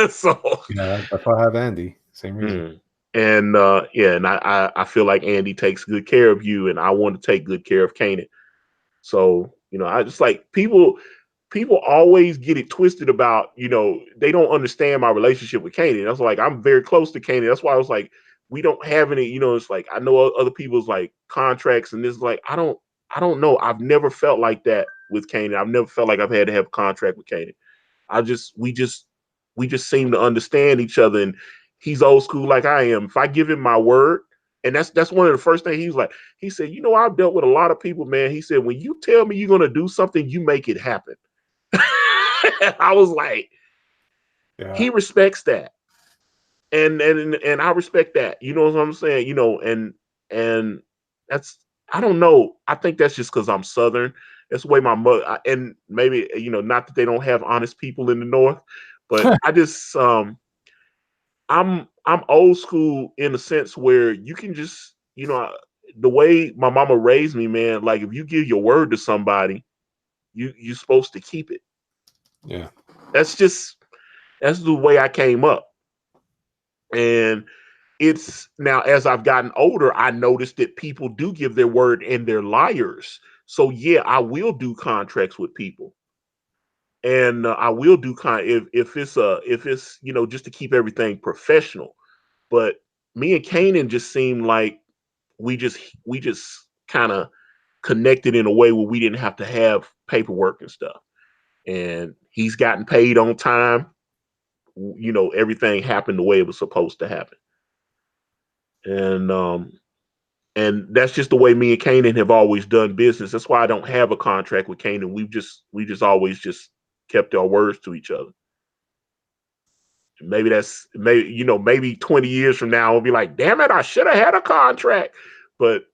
So, Yeah, that's why I have Andy. Same reason. mm. And yeah, and I feel like Andy takes good care of you, and I want to take good care of Kanan. So, I just like people always get it twisted about, they don't understand my relationship with Kanan. That's like I'm very close to Kanan. That's why I was like, we don't have any, it's like I know other people's like contracts and this like I don't know. I've never felt like that with Kanan. I've never felt like I've had to have a contract with Kanan. We just seem to understand each other, and he's old school like I am. If I give him my word, and that's one of the first things he was like, he said, I've dealt with a lot of people, man. He said, when you tell me you're gonna do something, you make it happen. I was like, Yeah, he respects that. And I respect that. You know what I'm saying? And that's I don't know. I think that's just because I'm Southern. That's the way my mother and maybe not that they don't have honest people in the North, but I just I'm old school in the sense where you can just the way my mama raised me, man. Like if you give your word to somebody, you're supposed to keep it. yeah, That's just that's the way I came up. And it's now as I've gotten older, I noticed that people do give their word and they're liars. So yeah, I will do contracts with people, and I will do if it's just to keep everything professional. But me and Kanan just seemed like we just kind of connected in a way where we didn't have to have paperwork and stuff. And he's gotten paid on time. Everything happened the way it was supposed to happen. And that's just the way me and Kanan have always done business. That's why I don't have a contract with Kanan. We just always just kept our words to each other. Maybe 20 years from now I'll be like, damn it, I should have had a contract. But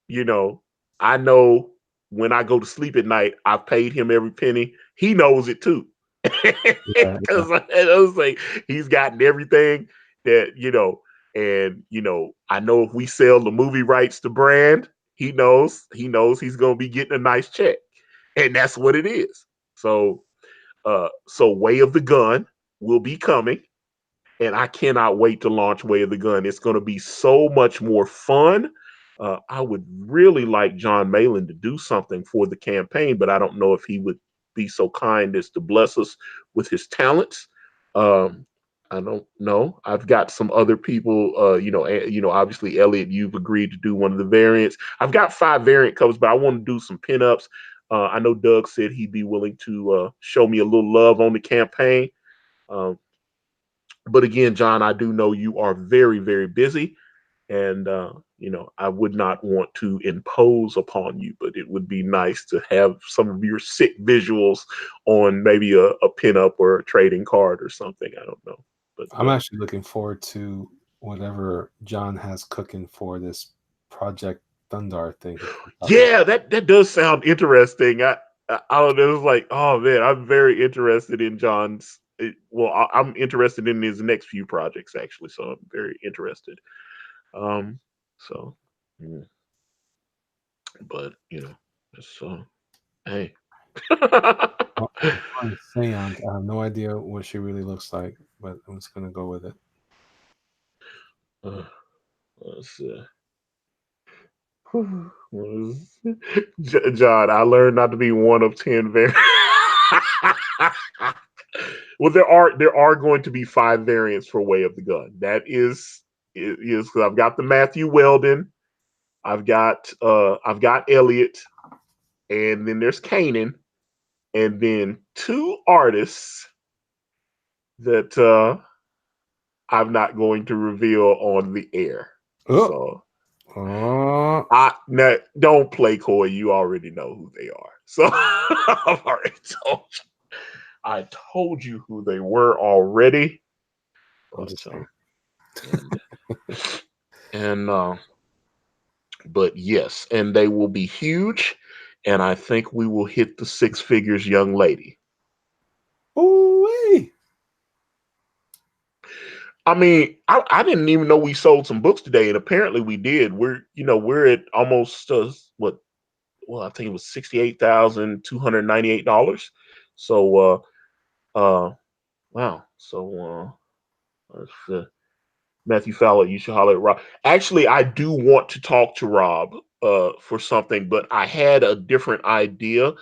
you know, I know when I go to sleep at night, I've paid him every penny. He knows it too. yeah, yeah. Because I was like, he's gotten everything that, and I know if we sell the movie rights to brand, he knows he's gonna be getting a nice check. And that's what it is. So so Way of the Gun will be coming, and I cannot wait to launch Way of the Gun. It's going to be so much more fun. I would really like John Malin to do something for the campaign, but I don't know if he would be so kind as to bless us with his talents. Um, I don't know. I've got some other people. Obviously Elliot, you've agreed to do one of the variants. I've got 5 variant covers, but I want to do some pinups. I know Doug said he'd be willing to show me a little love on the campaign. Um, but again, John, I do know you are very, very busy, and I would not want to impose upon you, but it would be nice to have some of your sick visuals on maybe a pinup or a trading card or something. I don't know, but I'm actually looking forward to whatever John has cooking for this Project Thundar thing. yeah, that does sound interesting. I don't know. It's like, oh man, I'm very interested in John's. I'm interested in his next few projects actually, so I'm very interested. Um, so, mm, but it's hey. Well, I'm trying Seance. I have no idea what she really looks like, but I'm just gonna go with it. uh, let's see. John, I learned not to be one of 10 well, there are going to be 5 variants for Way of the Gun. That is because I've got the Matthew Weldon, I've got Elliot, and then there's Kanan, and then 2 artists that I'm not going to reveal on the air. Oh, So oh, I now don't play coy. You already know who they are. So I've already told you. I told you who they were already. I'm But just saying. and and but yes, and they will be huge, and I think we will hit the 6 figures, young lady. Oh, I mean, I didn't even know we sold some books today, and apparently we did. We're at almost what? Well, I think it was $68,298. So wow. So Matthew Fowler, you should holler at Rob. Actually, I do want to talk to Rob for something, but I had a different idea.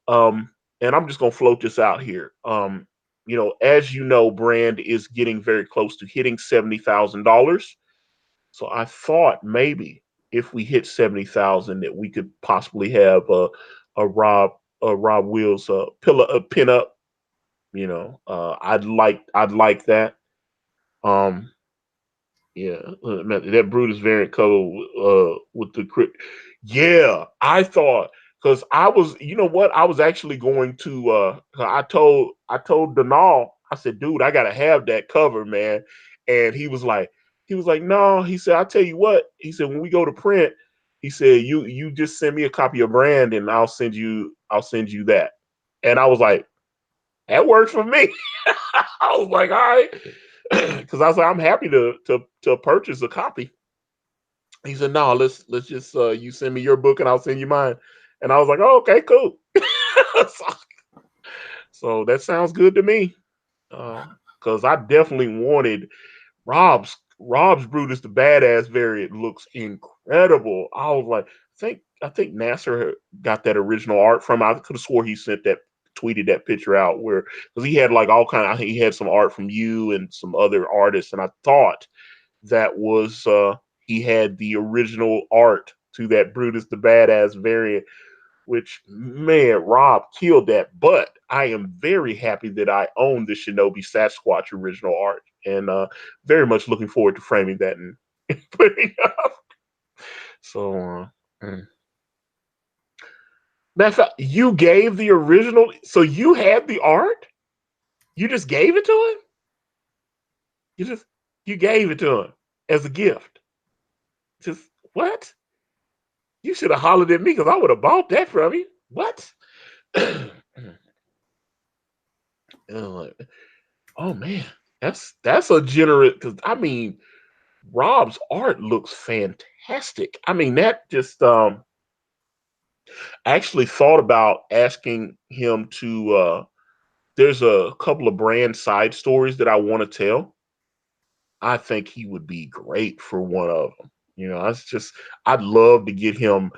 Um, and I'm just gonna float this out here. As you know, Brand is getting very close to hitting $70,000. So I thought maybe if we hit 70,000, that we could possibly have a Rob Rob Wills pillar a pin up. I'd like that. Um, yeah, that Brutus variant cover with the crit. Yeah, I thought because I was, you know what, I was actually going to. I told Denal, I said, dude, I gotta have that cover, man. And he was like, no. He said, I tell you what. He said, when we go to print, he said, you just send me a copy of Brand, and I'll send you that. And I was like, that works for me. I was like, all right, because I was like, I'm happy to purchase a copy. He said, no, let's just you send me your book and I'll send you mine. And I was like, oh, okay, cool. so, so that sounds good to me. Because I definitely wanted Rob's Brutus the Badass variant looks incredible. I was like, I think Nasser got that original art from. I could have swore he tweeted that picture out where because he had like all kind of he had some art from you and some other artists, and I thought that was he had the original art to that Brutus the Badass variant, which man, Rob killed that. But I am very happy that I own the Shinobi Sasquatch original art, and very much looking forward to framing that and putting up. So, mm. Matter of fact, you gave the original, so you had the art. You just gave it to him. You gave it to him as a gift. Just what? You should have hollered at me because I would have bought that from you. What? Oh man, that's a generous. Because I mean, Rob's art looks fantastic. I mean, that just I actually thought about asking him to. There's a couple of brand side stories that I want to tell. I think he would be great for one of them. It's just I'd love to get him.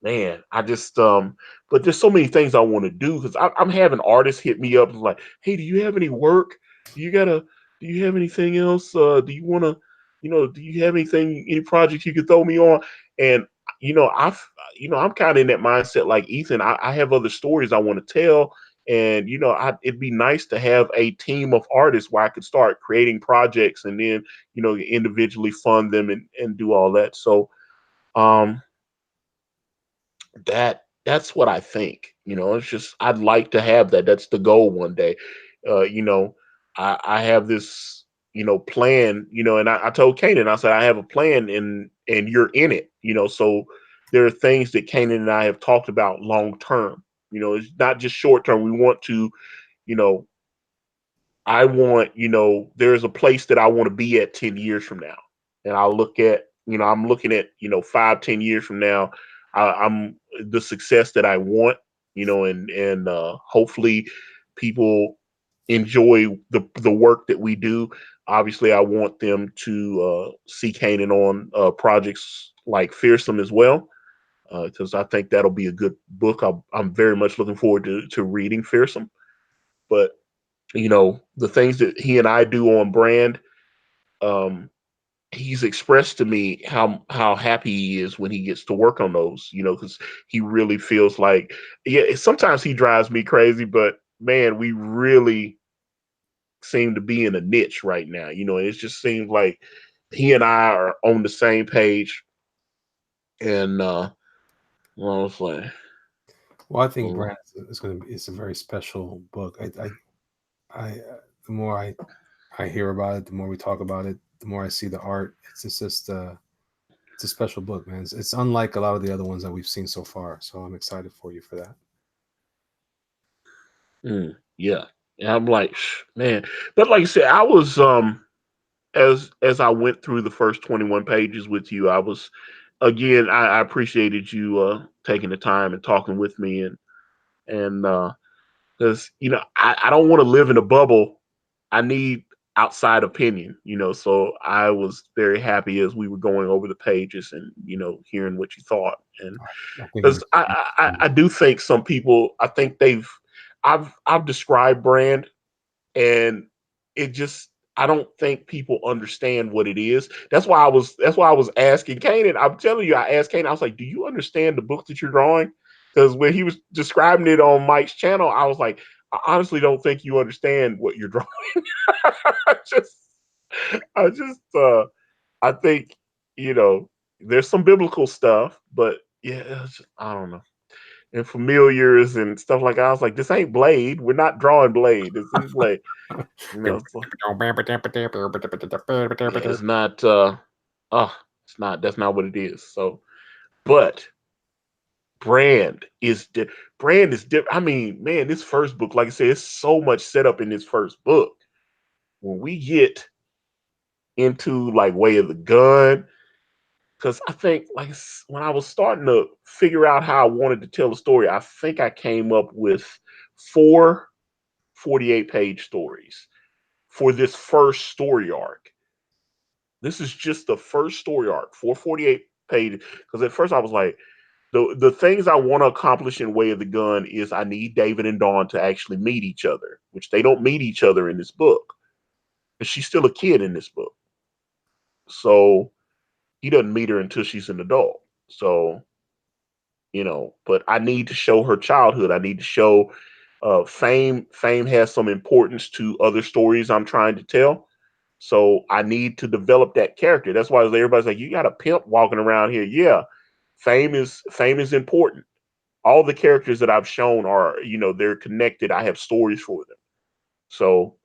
Man, I just but there's so many things I want to do because I'm having artists hit me up like, hey, do you have any work? Do you gotta? Do you have anything else? Do you want to? Do you have any projects you could throw me on? And I've I'm kind of in that mindset like Ethan. I have other stories I want to tell, and it'd be nice to have a team of artists where I could start creating projects and then individually fund them and do all that. So um that's what I think. It's just I'd like to have that. That's the goal one day. Uh, you know, I have this, plan, and I told Kanan, I said I have a plan and you're in it, so there are things that Kanan and I have talked about long term. It's not just short term. We want to, you know, I want, there's a place that I want to be at 10 years from now. And I'll look at, I'm looking at, 5, 10 years from now, I'm the success that I want, and hopefully people enjoy the work that we do. Obviously, I want them to see Kanan on projects like Fearsome as well, because I think that'll be a good book. I'm very much looking forward to reading Fearsome. But the things that he and I do on brand, um, he's expressed to me how happy he is when he gets to work on those, because he really feels like, yeah, sometimes he drives me crazy, but man, we really seem to be in a niche right now, and it just seems like he and I are on the same page. And well, I was like, Well, I think oh, Brand is going to be, it's a very special book. The more I hear about it, the more we talk about it, the more I see the art. It's just it's a special book, man. It's unlike a lot of the other ones that we've seen so far. So I'm excited for you for that. yeah. And I'm like, man, but like I said, I was as I went through the first 21 pages with you, I was again, I appreciated you taking the time and talking with me, and because I don't want to live in a bubble. I need outside opinion, so I was very happy as we were going over the pages and hearing what you thought. And I think because I do think some people, I think I've described brand, and it just, I don't think people understand what it is. That's why I was asking Kanan. I'm telling you, I asked Kanan, I was like, do you understand the book that you're drawing? Because when he was describing it on Mike's channel, I was like, I honestly don't think you understand what you're drawing. I just I just I think, you know, there's some biblical stuff, but yeah, I don't know. And familiars and stuff like that. I was like, this ain't Blade. We're not drawing Blade. This is Blade. Yeah, it's not it's not, that's not what it is. So but brand is brand is different. I mean, man, this first book, like I said, it's so much set up in this first book. When we get into like Way of the Gun, because I think like when I was starting to figure out how I wanted to tell the story, I think I came up with 4 48-page stories for this first story arc. This is just the first story arc, 448 pages. Because at first I was like, the things I want to accomplish in Way of the Gun is I need David and Dawn to actually meet each other, which they don't meet each other in this book. But she's still a kid in this book. So he doesn't meet her until she's an adult. So, but I need to show her childhood. I need to show fame has some importance to other stories I'm trying to tell. So I need to develop that character. That's why everybody's like, you got a pimp walking around here. Yeah, fame is important. All the characters that I've shown are, they're connected. I have stories for them. So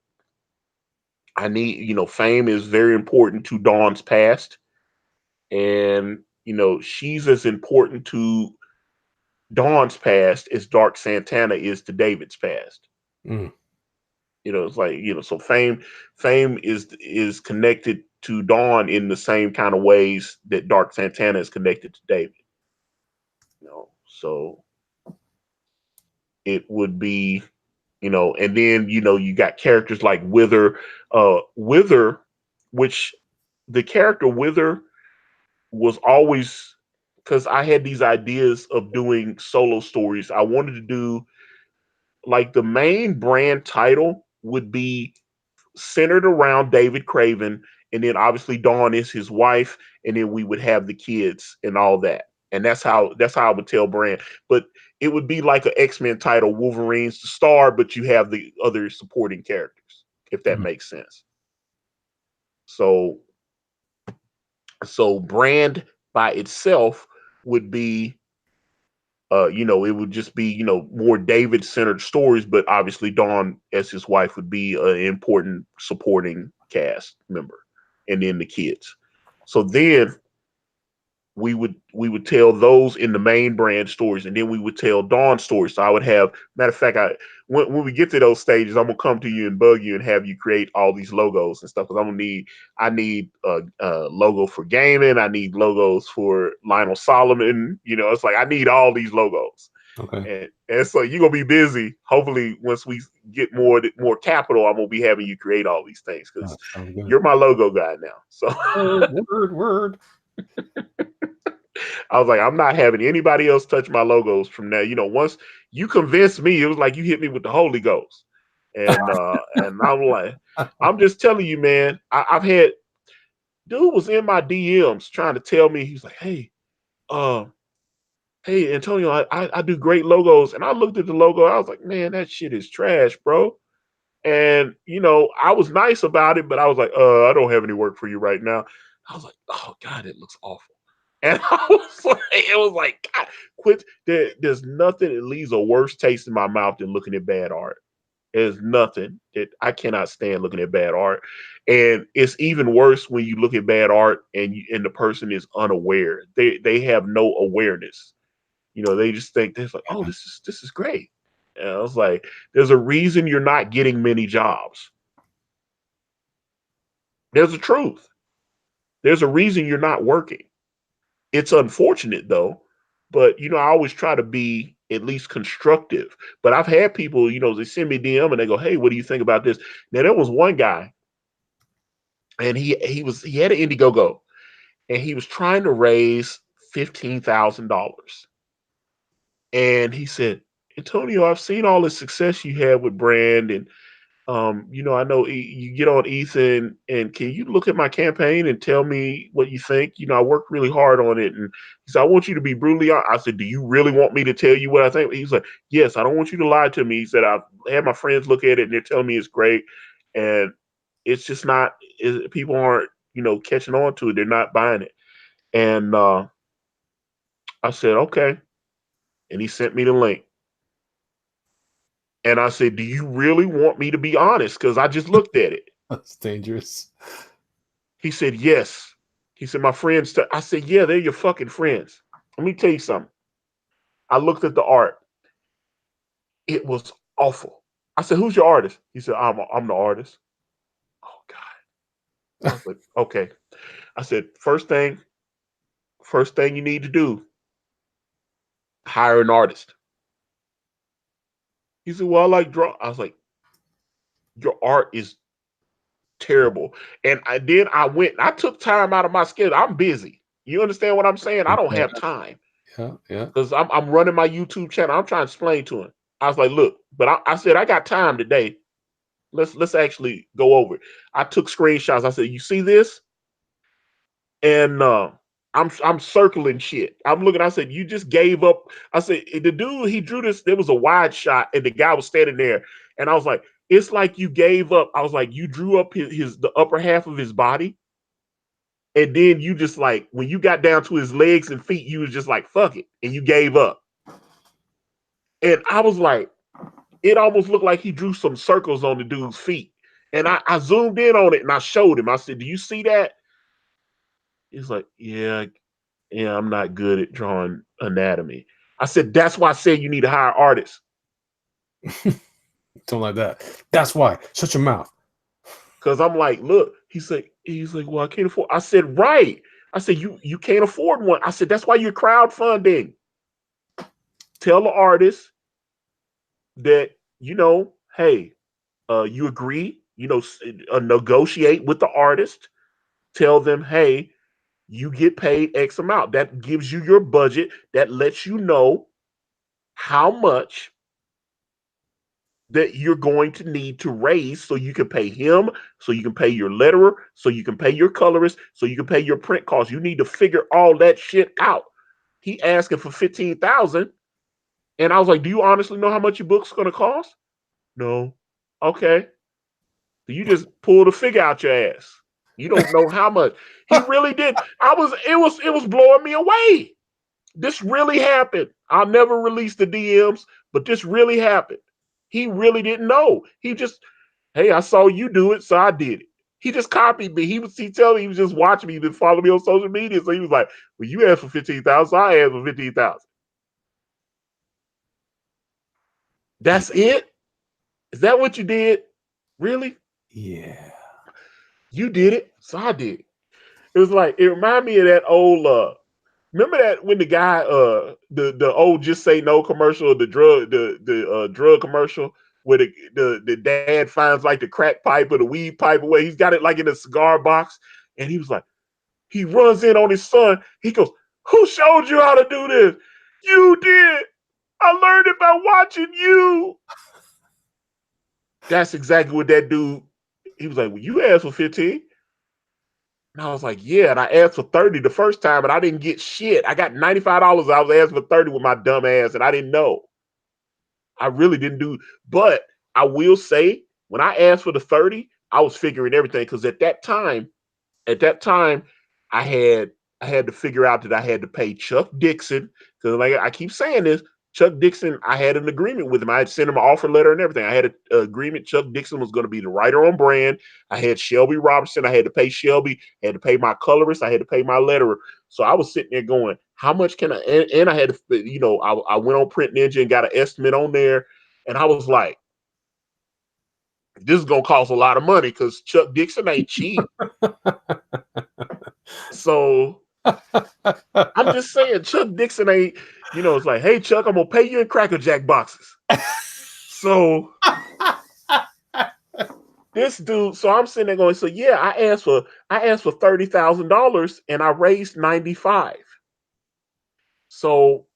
I need, fame is very important to Dawn's past. And, she's as important to Dawn's past as Dark Santana is to David's past. Mm. It's like, so fame is connected to Dawn in the same kind of ways that Dark Santana is connected to David. So it would be, and then you got characters like Wither, which the character Wither was always, because I had these ideas of doing solo stories. I wanted to do, like, the main brand title would be centered around David Craven, and then obviously Dawn is his wife, and then we would have the kids and all that. And that's how I would tell Brand. But it would be like an X-Men title, Wolverine's the star, but you have the other supporting characters, if that Mhm. makes sense. So Brand by itself would be, it would just be, more David centered stories, but obviously Dawn as his wife would be an important supporting cast member, and then the kids. So then we would tell those in the main brand stories, and then we would tell Dawn stories. So I would have, matter of fact, when we get to those stages, I'm gonna come to you and bug you and have you create all these logos and stuff, because I need a logo for gaming, I need logos for Lionel Solomon. It's like I need all these logos. Okay. And so you're gonna be busy. Hopefully, once we get more capital, I'm gonna be having you create all these things, because Sounds good. you're my logo guy now. So Word. I was like, I'm not having anybody else touch my logos from now. Once you convinced me, it was like you hit me with the Holy Ghost. And I'm like, I'm just telling you, man, I've had, dude was in my DMs trying to tell me, he's like, uh, hey Antonio, I do great logos. And I looked at the logo, I was like, man, that shit is trash, bro. And I was nice about it, but I was like, I don't have any work for you right now. I was like, oh God, it looks awful. And I was like, it was like, God, quit. There's nothing that leaves a worse taste in my mouth than looking at bad art. There's nothing that I cannot stand looking at bad art. And it's even worse when you look at bad art and the person is unaware. They have no awareness. They just think, they're like, oh, this is great. And I was like, there's a reason you're not getting many jobs. There's a truth. There's a reason you're not working. It's unfortunate though, but I always try to be at least constructive. But I've had people, they send me DM and they go, "Hey, what do you think about this?" Now there was one guy, and he had an Indiegogo, and he was trying to raise $15,000, and he said, "Antonio, I've seen all the success you had with brand, and I know you get on Ethan, and can you look at my campaign and tell me what you think? I worked really hard on it." And he said, "I want you to be brutally honest." I said, "Do you really want me to tell you what I think?" He's like, "Yes, I don't want you to lie to me." He said, "I've had my friends look at it and they're telling me it's great. And it's just not, people aren't, catching on to it. They're not buying it." And I said, "Okay." And he sent me the link. And I said, "Do you really want me to be honest? Because I just looked at it." That's dangerous. He said, "Yes." He said, "My friends." I said, "Yeah, they're your fucking friends." Let me tell you something. I looked at the art. It was awful. I said, "Who's your artist?" He said, I'm the artist." Oh God. I was like, "Okay." I said, first thing you need to do, hire an artist." He said, "Well, I like draw." I was like, "Your art is terrible." And I went, I took time out of my schedule. I'm busy. You understand what I'm saying? I don't Yeah, have time, yeah. because I'm running my YouTube channel. I'm trying to explain to him. I was like, "Look," but I said, "I got time today. Let's actually go over it." I took screenshots. I said, "You see this?" And I'm circling shit. I'm looking. I said, "You just gave up." I said, "The dude, he drew this. There was a wide shot, and the guy was standing there, and I was like, it's like you gave up." I was like, "You drew up his the upper half of his body, and then you just, like, when you got down to his legs and feet, you was just like, fuck it, and you gave up." And I was like, it almost looked like he drew some circles on the dude's feet. And I zoomed in on it and I showed him. I said, "Do you see that?" He's like, "Yeah, yeah, I'm not good at drawing anatomy." I said, "That's why I said you need to hire artists." Something like that. That's why. Shut your mouth. Because I'm like, "Look," he's like, "Well, I can't afford." I said, "Right." I said, you can't afford one." I said, "That's why you're crowdfunding." tell the artist that, hey, you agree, negotiate with the artist. Tell them, hey, you get paid X amount. That gives you your budget. That lets you know how much that you're going to need to raise so you can pay him, so you can pay your letterer, so you can pay your colorist, so you can pay your print costs. You need to figure all that shit out. He asking for 15,000, and I was like, "Do you honestly know how much your book's going to cost?" No. Okay. So you just pull the figure out your ass. You don't know how much. He really did. It was blowing me away. This really happened. I'll never release the DMs, but this really happened. He really didn't know. He just, hey, I saw you do it, so I did it. He just copied me. He told me he was just watching me, to follow me on social media. So he was like, "Well, you asked for 15,000, so I asked for 15,000." That's it? Is that what you did? Really? Yeah. You did it, so I did it. It was like, it reminded me of that old remember that when the guy the old Just Say No commercial, the drug commercial, where the dad finds like the crack pipe or the weed pipe away. He's got it like in a cigar box, and he was like, he runs in on his son. He goes, "Who showed you how to do this?" "You did. I learned it by watching you." That's exactly what that dude. He was like, "Well, you asked for 15." And I was like, "Yeah." And I asked for 30 the first time, and I didn't get shit. I got $95. I was asking for 30 with my dumb ass, and I didn't know. I really didn't do. But I will say, when I asked for the 30, I was figuring everything, because at that time, I had I had to figure out that I had to pay Chuck Dixon, because, like I keep saying this, Chuck Dixon, I had an agreement with him. I had sent him an offer letter and everything. I had an agreement. Chuck Dixon was going to be the writer on brand. I had Shelby Robertson. I had to pay Shelby. I had to pay my colorist. I had to pay my letterer. So I was sitting there going, how much can I? And I had to, I went on Print Ninja and got an estimate on there, and I was like, this is gonna cost a lot of money, because Chuck Dixon ain't cheap. So I'm just saying, Chuck Dixon ain't, it's like, hey, Chuck, I'm gonna pay you in Cracker Jack boxes. So this dude, so I'm sitting there going, so yeah, I asked for $30,000 and I raised 95. So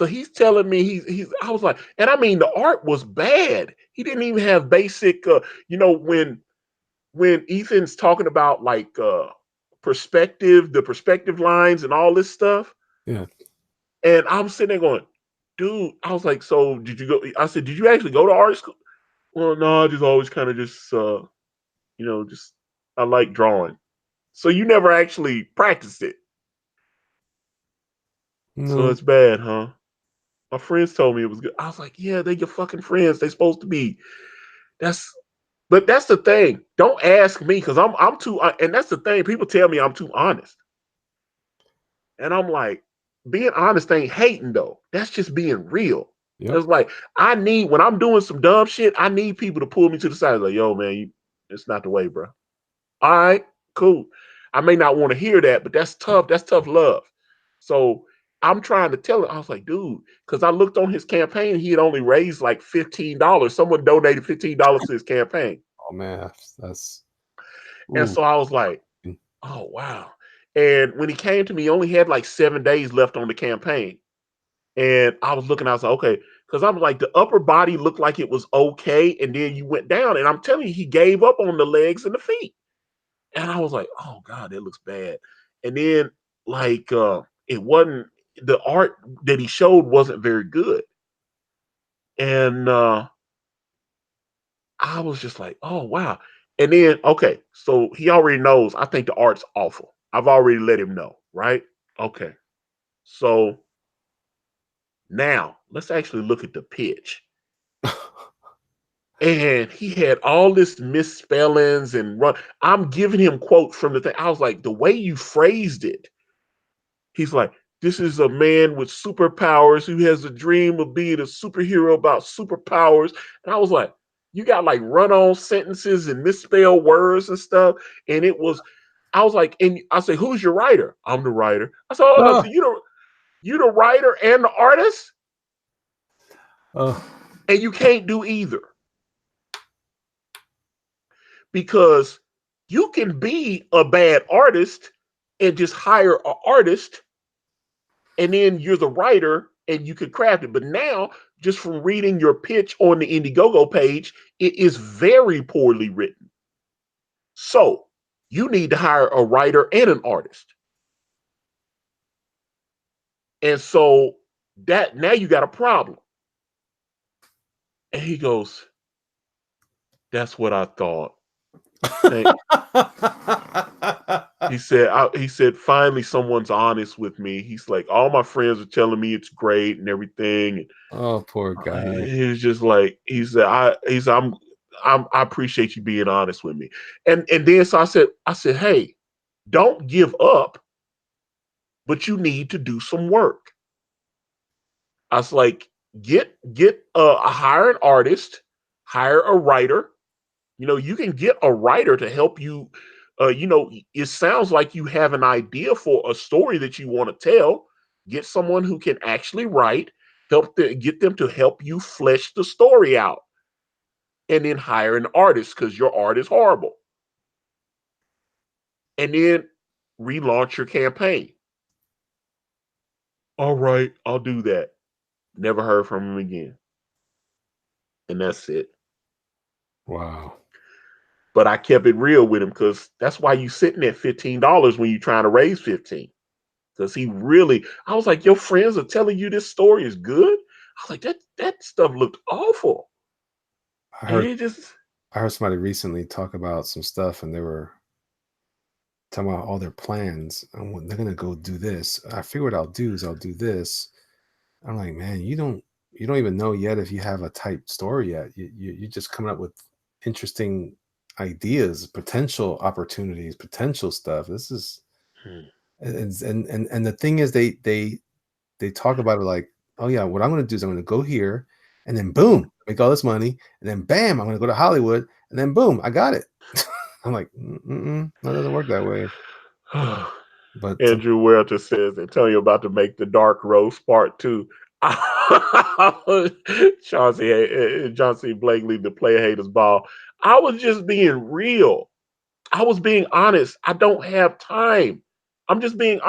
he's telling me I was like, and I mean the art was bad. He didn't even have basic when Ethan's talking about like perspective, the perspective lines and all this stuff. Yeah. And I'm sitting there going, dude, I was like, so did you go? I said, did you actually go to art school? Well, no, I just always kind of just I like drawing. So you never actually practiced it. So No. it's bad, huh? My friends told me it was good. I was like, yeah, they're your fucking friends. They're supposed to be. That's but that's the thing. Don't ask me, because I'm too. And that's the thing. People tell me I'm too honest, and I'm like, being honest ain't hating though. That's just being real. Yep. It's like, I need, when I'm doing some dumb shit, I need people to pull me to the side. Like, yo, man, it's not the way, bro. All right, cool. I may not want to hear that, but that's tough. That's tough love. So I'm trying to tell him. I was like, dude, because I looked on his campaign, he had only raised like $15. Someone donated $15 to his campaign. Oh man, that's And ooh. so I was like, oh wow. And when he came to me, he only had like 7 days left on the campaign. And I was looking, I was like, okay, because I'm like, the upper body looked like it was okay, and then you went down, and I'm telling you, he gave up on the legs and the feet. And I was like, oh God, that looks bad. And then like it wasn't, the art that he showed wasn't very good. And I was just like, oh wow. And then, okay, so he already knows I think the art's awful. I've already let him know, right? Okay. So now let's actually look at the pitch. And he had all this misspellings and run. I'm giving him quotes from the thing. I was like, the way you phrased it, he's like, this is a man with superpowers who has a dream of being a superhero about superpowers. And I was like, you got like run-on sentences and misspelled words and stuff. And I was like, and I said, who's your writer? I'm the writer. I said, oh no, so Ah, you the writer and the artist? Oh, And you can't do either, because you can be a bad artist and just hire an artist, and then you're the writer and you could craft it. But now, just from reading your pitch on the Indiegogo page, it is very poorly written. So you need to hire a writer and an artist. And so that now you got a problem. And he goes, that's what I thought. He said, finally someone's honest with me. He's like, all my friends are telling me it's great and everything. Oh, poor guy. He was just like, I appreciate you being honest with me. And then so I said, hey, don't give up, but you need to do some work. I was like, get hire an artist, hire a writer. You know, you can get a writer to help you. You know, it sounds like you have an idea for a story that you want to tell. Get someone who can actually write, get them to help you flesh the story out, and then hire an artist because your art is horrible. And then relaunch your campaign. All right, I'll do that. Never heard from him again. And that's it. Wow. But I kept it real with him, because that's why you sitting at $15 when you're trying to raise 15. Because he really, I was like, your friends are telling you this story is good. I was like, that stuff looked awful. I And heard it just, I heard somebody recently talk about some stuff, and they were talking about all their plans and what they're gonna go do this. I figure what I'll do is I'll do this. I'm like, man, you don't even know yet if you have a tight story yet. You're just coming up with interesting ideas, potential opportunities, potential stuff. This is and the thing is they talk about it like, oh yeah, what I'm gonna do is I'm gonna go here and then boom, make all this money, and then bam, I'm gonna go to Hollywood, and then boom, I got it. I'm like, no, it doesn't work that way. But Andrew Welter says Antonio about to make the Dark Roast Part 2. John C. Blakely, the player haters ball. I was just being real. I was being honest. I don't have time. I'm just being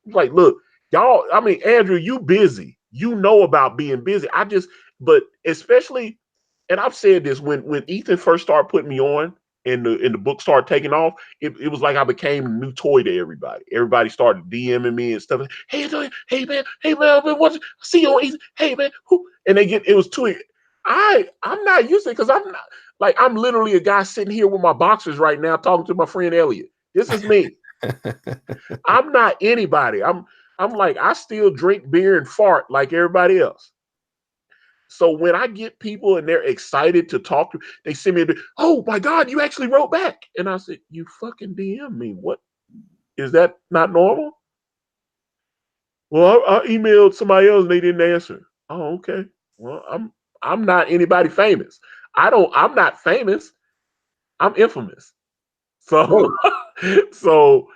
like, look, y'all. I mean, Andrew, you busy. You know about being busy. But especially, and I've said this when Ethan first started putting me on, and the book started taking off. It was like I became a new toy to everybody. Everybody started DMing me and stuff. Hey, Antonio, hey man, what? See you on Ethan. Hey man, who? And it was too. I'm not used to it, because I'm not. Like, I'm literally a guy sitting here with my boxers right now talking to my friend Elliot. This is me. I'm not anybody. I'm like, I still drink beer and fart like everybody else. So when I get people and they're excited to talk to, they send me oh my God, you actually wrote back. And I said, you fucking DM me. What? Is that not normal? Well, I emailed somebody else and they didn't answer. Oh, okay. Well, I'm not anybody famous. I'm not famous. I'm infamous. So Whoa. so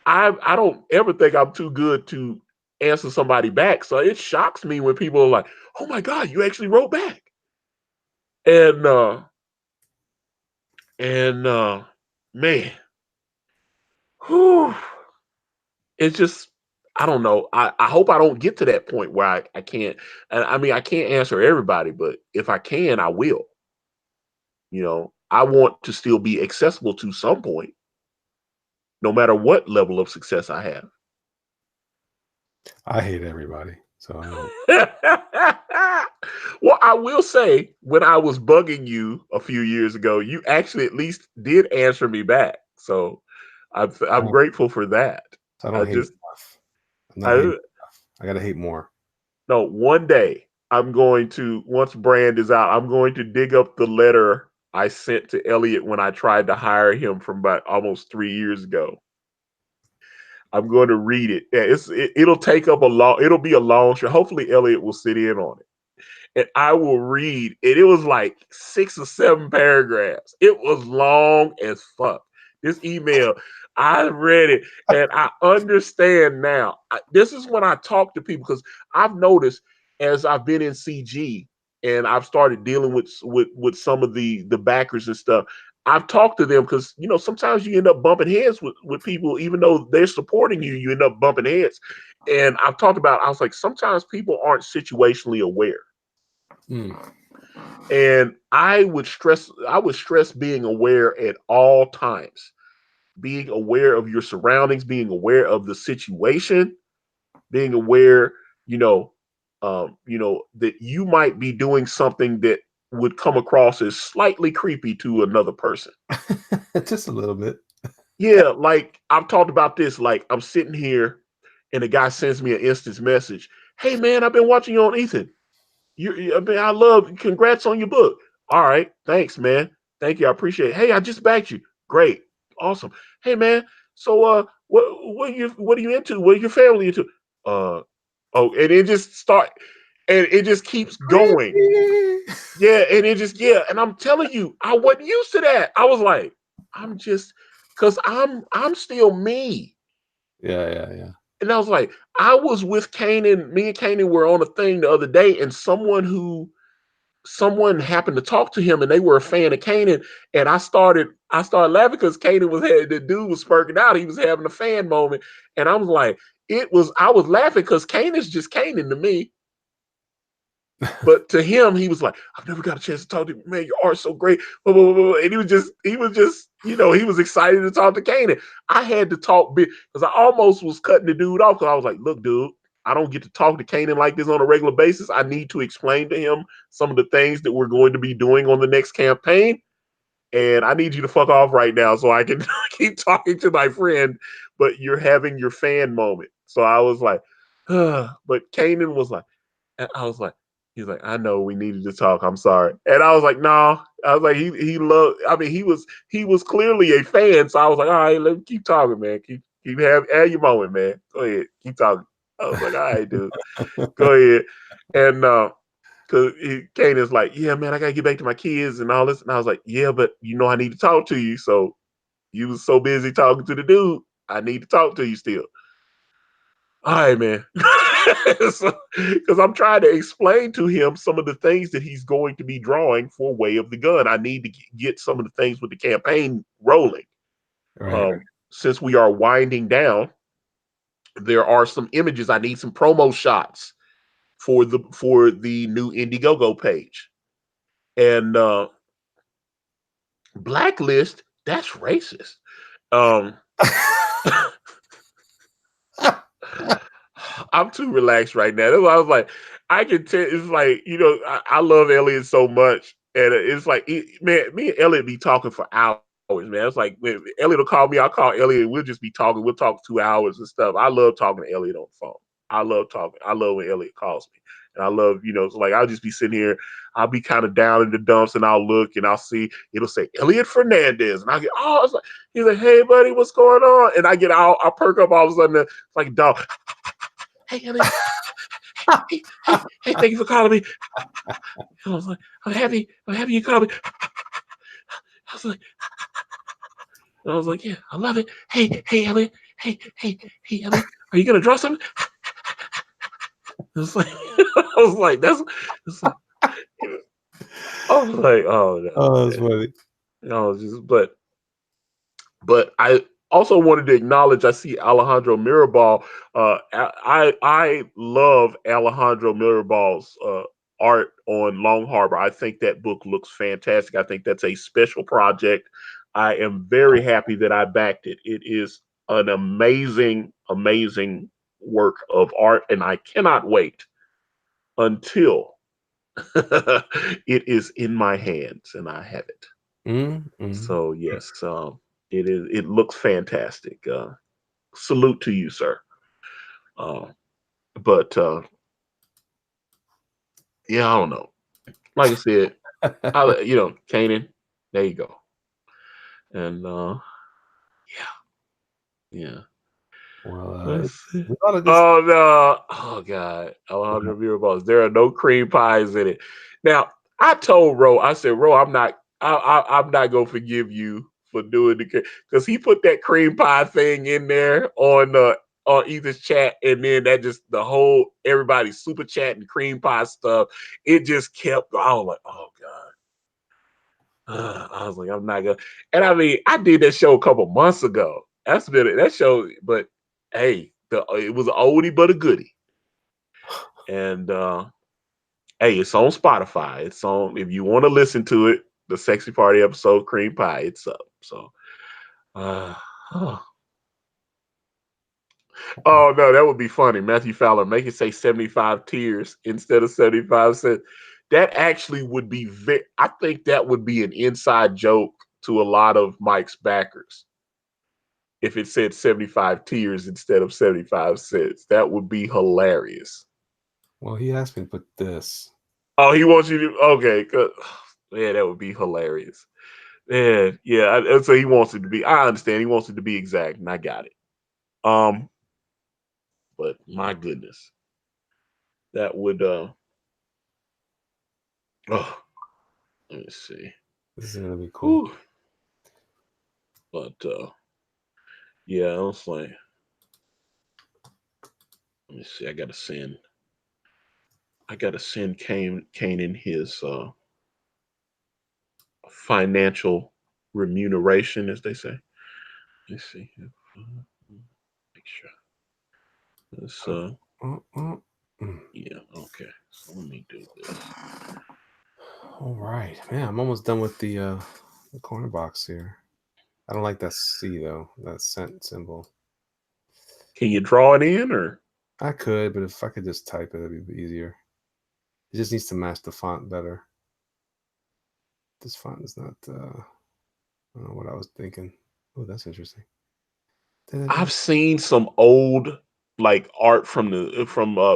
I don't ever think I'm too good to answer somebody back. So it shocks me when people are like, "Oh my God, you actually wrote back." And man, whew, it's just, I don't know. I hope I don't get to that point where I can't. I mean, I can't answer everybody, but if I can, I will. You know, I want to still be accessible to some point, no matter what level of success I have. I hate everybody, so I don't. Well, I will say, when I was bugging you a few years ago, you actually at least did answer me back. So I I'm don't, grateful for that. I don't I hate just enough. I'm not hating I enough. I gotta hate more. no one day I'm going to, once Brand is out, I'm going to dig up the letter I sent to Elliot when I tried to hire him from about almost 3 years ago. I'm going to read it. Yeah, it'll take up a long. It'll be a long show. Hopefully, Elliot will sit in on it, and I will read. And it was like 6 or 7 paragraphs. It was long as fuck. This email, I read it, and I understand now. This is when I talk to people, because I've noticed, as I've been in CG and I've started dealing with some of the backers and stuff. I've talked to them because sometimes you end up bumping heads with people, even though they're supporting you, you end up bumping heads. And I've talked about, I was like, sometimes people aren't situationally aware. And I would stress being aware at all times, being aware of your surroundings, being aware of the situation, being aware, that you might be doing something that would come across as slightly creepy to another person. Just a little bit. Yeah, like I've talked about this. Like I'm sitting here, and a guy sends me an instant message. Hey man, I've been watching you on Ethan. I love. Congrats on your book. All right, thanks, man. Thank you, I appreciate it. Hey, I just backed you. Great, awesome. Hey man, so what are you into? What are your family into? Oh, and it just and it just keeps going. Yeah, and it just and I'm telling you, I wasn't used to that. I was like, I'm just because I'm still me. Yeah. And I was like, I was with Kanan. Me and Kanan were on a thing the other day, and someone happened to talk to him, and they were a fan of Kanan. And I started laughing because Kanan the dude was spurting out. He was having a fan moment, and I was like, I was laughing because Kanan's just Kanan to me. But to him, he was like, I've never got a chance to talk to you. Man, your art's so great. Blah, blah, blah. And he was just, he was excited to talk to Kanan. I had to talk big because I almost was cutting the dude off because I was like, look, dude, I don't get to talk to Kanan like this on a regular basis. I need to explain to him some of the things that we're going to be doing on the next campaign. And I need you to fuck off right now so I can keep talking to my friend, but you're having your fan moment. So I was like, but Kanan was like, and I was like, he's like, I know we needed to talk. I'm sorry. And I was like, no. Nah. I was like, he loved. I mean, he was clearly a fan. So I was like, all right, let me keep talking, man. Keep have your moment, man. Go ahead, keep talking. I was like, all right, dude, go ahead. And because Kanan's like, yeah, man, I gotta get back to my kids and all this. And I was like, yeah, but I need to talk to you. So you was so busy talking to the dude, I need to talk to you still. All right, man. Because I'm trying to explain to him some of the things that he's going to be drawing for Way of the Gun. I need to get some of the things with the campaign rolling. Right. Since we are winding down, there are some images. I need some promo shots for the new Indiegogo page. And Blacklist, that's racist. I'm too relaxed right now. That's why I was like, I can tell. It's like I love Elliot so much, and it's like, man, me and Elliot be talking for hours, man. It's like when Elliot will call me, I'll call Elliot. We'll just be talking. We'll talk 2 hours and stuff. I love talking to Elliot on the phone. I love talking. I love when Elliot calls me, and I love it's like I'll just be sitting here. I'll be kind of down in the dumps, and I'll look and I'll see it'll say Elliot Fernandez, and I get it's like he's like, hey buddy, what's going on? And I'll perk up all of a sudden. It's like dog. Hey, Elliot. Hey, thank you for calling me. I was like, I'm happy you called me. I was like, yeah, I love it. Hey, Elliot. Hey, Elliot. Are you gonna draw something? I was like, that's. Like, I was like, oh no. Oh, that's funny. No, but I also wanted to acknowledge. I see Alejandro Mirabal. I love Alejandro Mirabal's art on Long Harbor. I think that book looks fantastic. I think that's a special project. I am very happy that I backed it. It is an amazing, amazing work of art, and I cannot wait until it is in my hands and I have it. So yes, it is. It looks fantastic. Salute to you, sir. But yeah, I don't know. Like I said, Kanan, there you go. And yeah. Well, Oh no! Oh god! Alejandro Mirabal. There are no cream pies in it. Now, I told Ro, I said, Ro, I'm not gonna forgive you for doing the because he put that cream pie thing in there on Ethan's chat, and then that just the whole everybody super chat and cream pie stuff. It just kept. I was like, oh god. I was like, I'm not gonna. And I mean, I did that show a couple months ago. That's been that show, but hey, it was an oldie but a goodie. And hey, it's on Spotify. It's on if you want to listen to it. The Sexy Party episode, Cream Pie. It's up. So, oh. Oh no, that would be funny. Matthew Fowler, make it say 75 tears instead of 75 cents. That actually would be I think that would be an inside joke to a lot of Mike's backers. If it said 75 tears instead of 75 cents. That would be hilarious. Well, he asked me to put this. Oh, he wants you to okay, yeah, that would be hilarious. Yeah, so he wants it to be. I understand. He wants it to be exact, and I got it. But my goodness, that would oh, let me see. This is gonna be cool. Whew. But yeah, I was like, let me see. I gotta send Kanan his financial remuneration, as they say. Let me see. Make sure. This yeah, okay. So let me do this. All right, man. I'm almost done with the corner box here. I don't like that C though. That cent symbol. Can you draw it in or? I could, but if I could just type it, it'd be easier. It just needs to match the font better. This font is not I don't know what I was thinking. Oh, that's interesting. I've seen some old like art from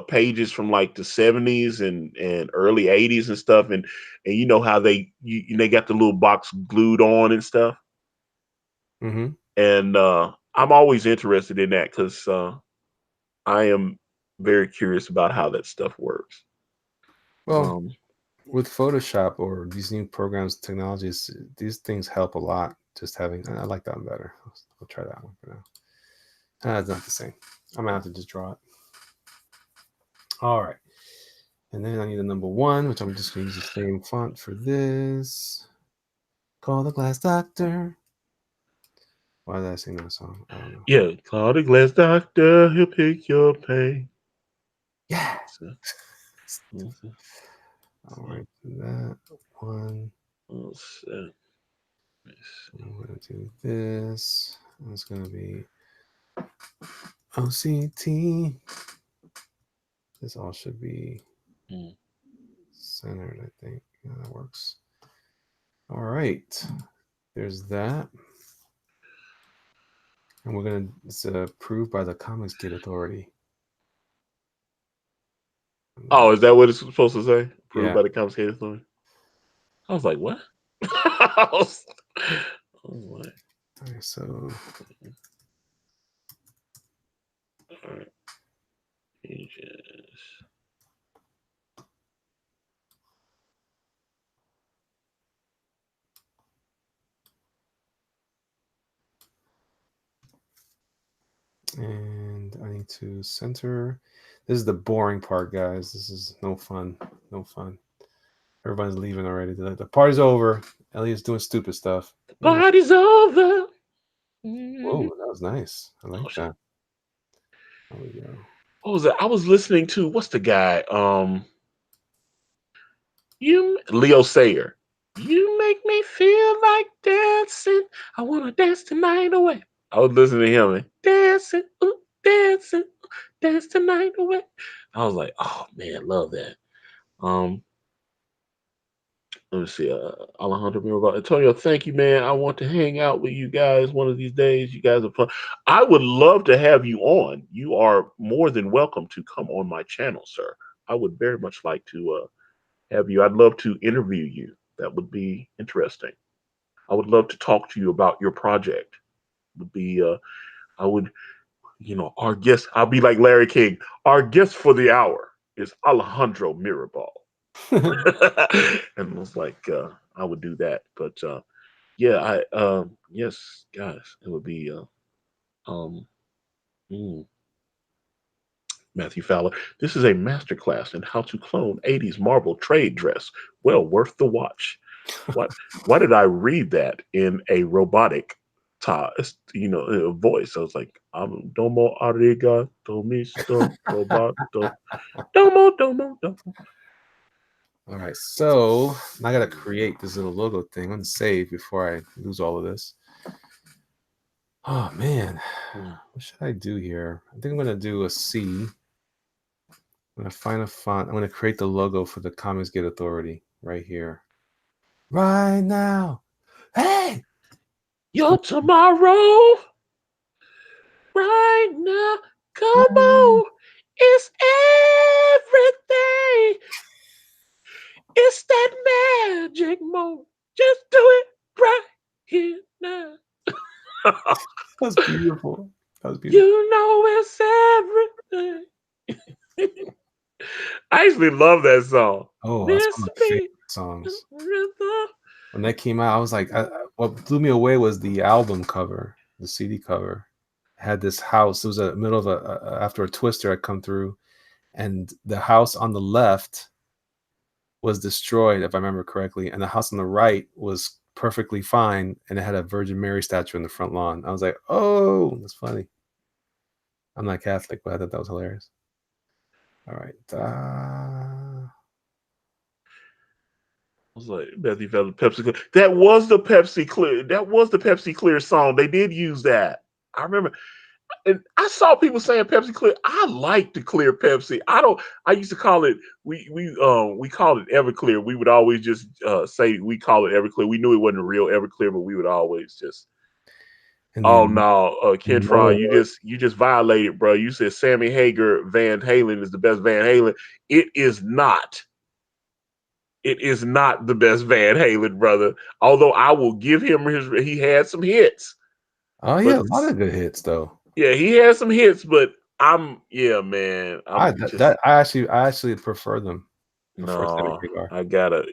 pages from like the 70s and early 80s and stuff, and you know how they got the little box glued on and stuff. Mm-hmm. And I'm always interested in that because I am very curious about how that stuff works. Well, with Photoshop or these new programs, technologies, these things help a lot. Just having, I like that one better. I'll try that one for now. It's not the same. I'm gonna have to just draw it. All right. And then I need a number 1, which I'm just gonna use the same font for this. Call the Glass Doctor. Why did I sing that song? I don't know. Yeah, call the glass doctor. He'll pick your pain. Yeah. So, All right, that one. I'm gonna do this. It's gonna be OCT. This all should be centered, I think. Yeah, that works. All right. There's that. And it's approved by the Comics Gate Authority. Oh, is that what it's supposed to say? Approved Yeah. by the Comics Gate Authority? I was like, what? I was like, All right, so. All right. Pages. And I need to center. This is the boring part, guys. This is no fun. No fun. Everybody's leaving already. The party's over. Elliot's doing stupid stuff. Party's over. Whoa, that was nice. I like shit. that. There we go. What was it? I was listening to what's the guy? Leo Sayer. You make me feel like dancing. I wanna dance tonight away. I was listening to him and dancing, dancing, dance tonight away. I was like, oh man, love that. Let me see. Alejandro Mirabal. Antonio, thank you, man. I want to hang out with you guys one of these days. You guys are fun. I would love to have you on. You are more than welcome to come on my channel, sir. I would very much like to have you. I'd love to interview you. That would be interesting. I would love to talk to you about your project. Would be I would, our guest. I'll be like Larry King. Our guest for the hour is Alejandro Mirabal. And it was like I would do that, but yeah, I yes, guys, it would be um, mm. Matthew Fowler. This is a masterclass in how to clone 80s marble trade dress. Well worth the watch. What? Why did I read that in a robotic, voice? I was like, "I'm domo arigato, Mister Roboto. Domo." All right, so I gotta create this little logo thing. I'm gonna save before I lose all of this. Oh man, what should I do here? I think I'm gonna do a C. I'm gonna find a font. I'm gonna create the logo for the Comics Gate Authority right here. Right now. Hey! Your tomorrow, right now, come on, it's everything. It's that magic moment. Just do it right here now. That's beautiful. That was beautiful. You know it's everything. I actually love that song. Oh, that's one This of my favorite beat songs. rhythm. When that came out, I was like, what blew me away was the album cover, the CD cover. It had this house. It was a middle of after a twister had come through, and the house on the left was destroyed, if I remember correctly, and the house on the right was perfectly fine, and it had a Virgin Mary statue in the front lawn. I was like, oh, that's funny. I'm not Catholic, but I thought that was hilarious. All right. I was like, Matthew Fowler, Pepsi Clear. That was the Pepsi Clear. That was the Pepsi Clear song. They did use that. I remember. And I saw people saying Pepsi Clear. I like the clear Pepsi. I don't. I used to call it. We called it Everclear. We would always just say we call it Everclear. We knew it wasn't real Everclear, but we would always just. And Oh then no, Kentron, you just violated, bro. You said Sammy Hagar Van Halen is the best Van Halen. It is not. It is not the best Van Halen, brother. Although I will give him he had some hits. oh yeah, But a lot of good hits though. yeah, he has some hits, but man. I I'm just that I actually prefer them. Prefer Sammy no. Hagar. I gotta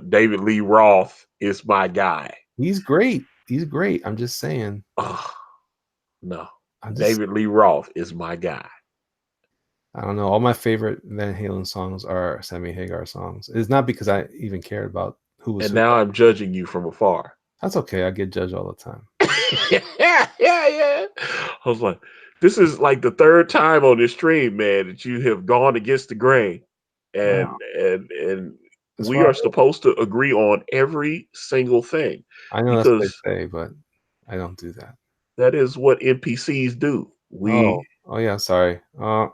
David Lee Roth is my guy. He's great. He's great. I'm just saying. Oh, no. I'm just David Lee Roth is my guy. I don't know. All my favorite Van Halen songs are Sammy Hagar songs. It's not because I even cared about who was And who. now I'm judging you from afar. That's okay. I get judged all the time. Yeah. I was like, this is like the third time on this stream, man, that you have gone against the grain. Wow. And That's we why are supposed to agree on every single thing I know that's what because they say, but I don't do that. that is what NPCs do. Oh, We oh yeah. Sorry. oh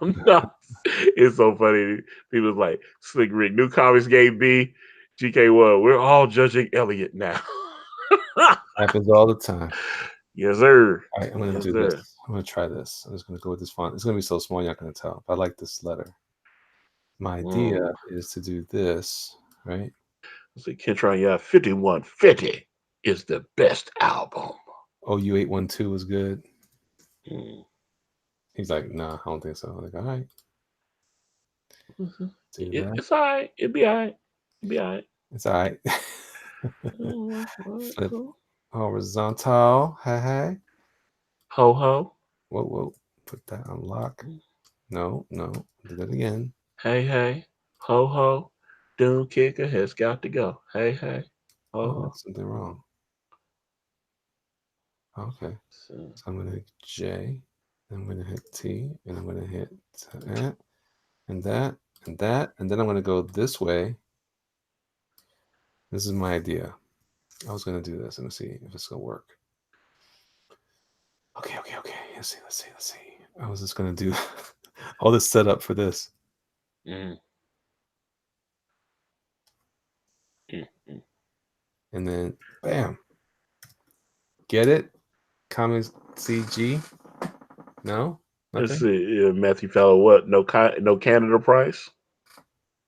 no. It's so funny. People's like Slick Rick, new comics game B, GK1. We're all judging Elliot now. Happens all the time. Yes, sir. All right, I'm gonna Yes, do sir. this. I'm gonna try this. I'm just gonna go with this font. It's gonna be so small you're not gonna tell. But I like this letter. My idea Mm. is to do this, right? Let's see, Kentron, yeah, 5150 is the best album. OU812 is good. Mm. He's like, nah, I don't think so. I'm like, all right, Mhm. do that. It's all right. It'll be all right. It'll be all right. It's all right. All right, Flip cool. horizontal. Hey, hey. Ho ho. Whoa, whoa. Put that on lock. No, no. Do that again. Hey. Ho ho. Doomkicker has got to go. Hey. Ho Oh, ho. that's something wrong. Okay. So, So I'm gonna hit J. I'm gonna hit T, and I'm gonna hit that, and that, and that, and then I'm gonna go this way. This is my idea. I was gonna do this. Let me see if it's gonna work. Okay. Let's see. I was just gonna do all this setup for this. mm. And then bam. Get it? Comics CG? No? Let's Nothing? see, Matthew Fellow, what? No Canada price?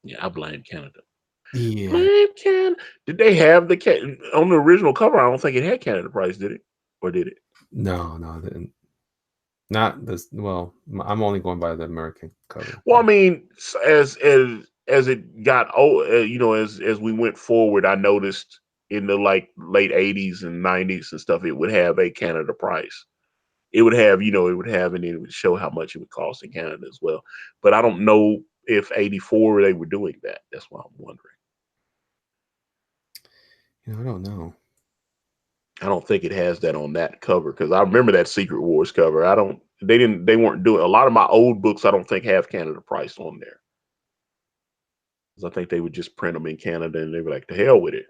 Yeah, I blame Canada. Yeah. Blame Canada. Did they have on the original cover? I don't think it had Canada price, did it? Or did it? No, I didn't. Not this. Well, I'm only going by the American cover. Well, I mean, as it got as we went forward, I noticed in the like late '80s and '90s and stuff, it would have a Canada price. it would have, it would have, and it would show how much it would cost in Canada as well. But I don't know if 84 they were doing that. That's why I'm wondering. I don't know. I don't think it has that on that cover because I remember that Secret Wars cover. I don't. They weren't doing a lot of my old books. I don't think have Canada price on there. I think they would just print them in Canada and they were like, "The hell with it."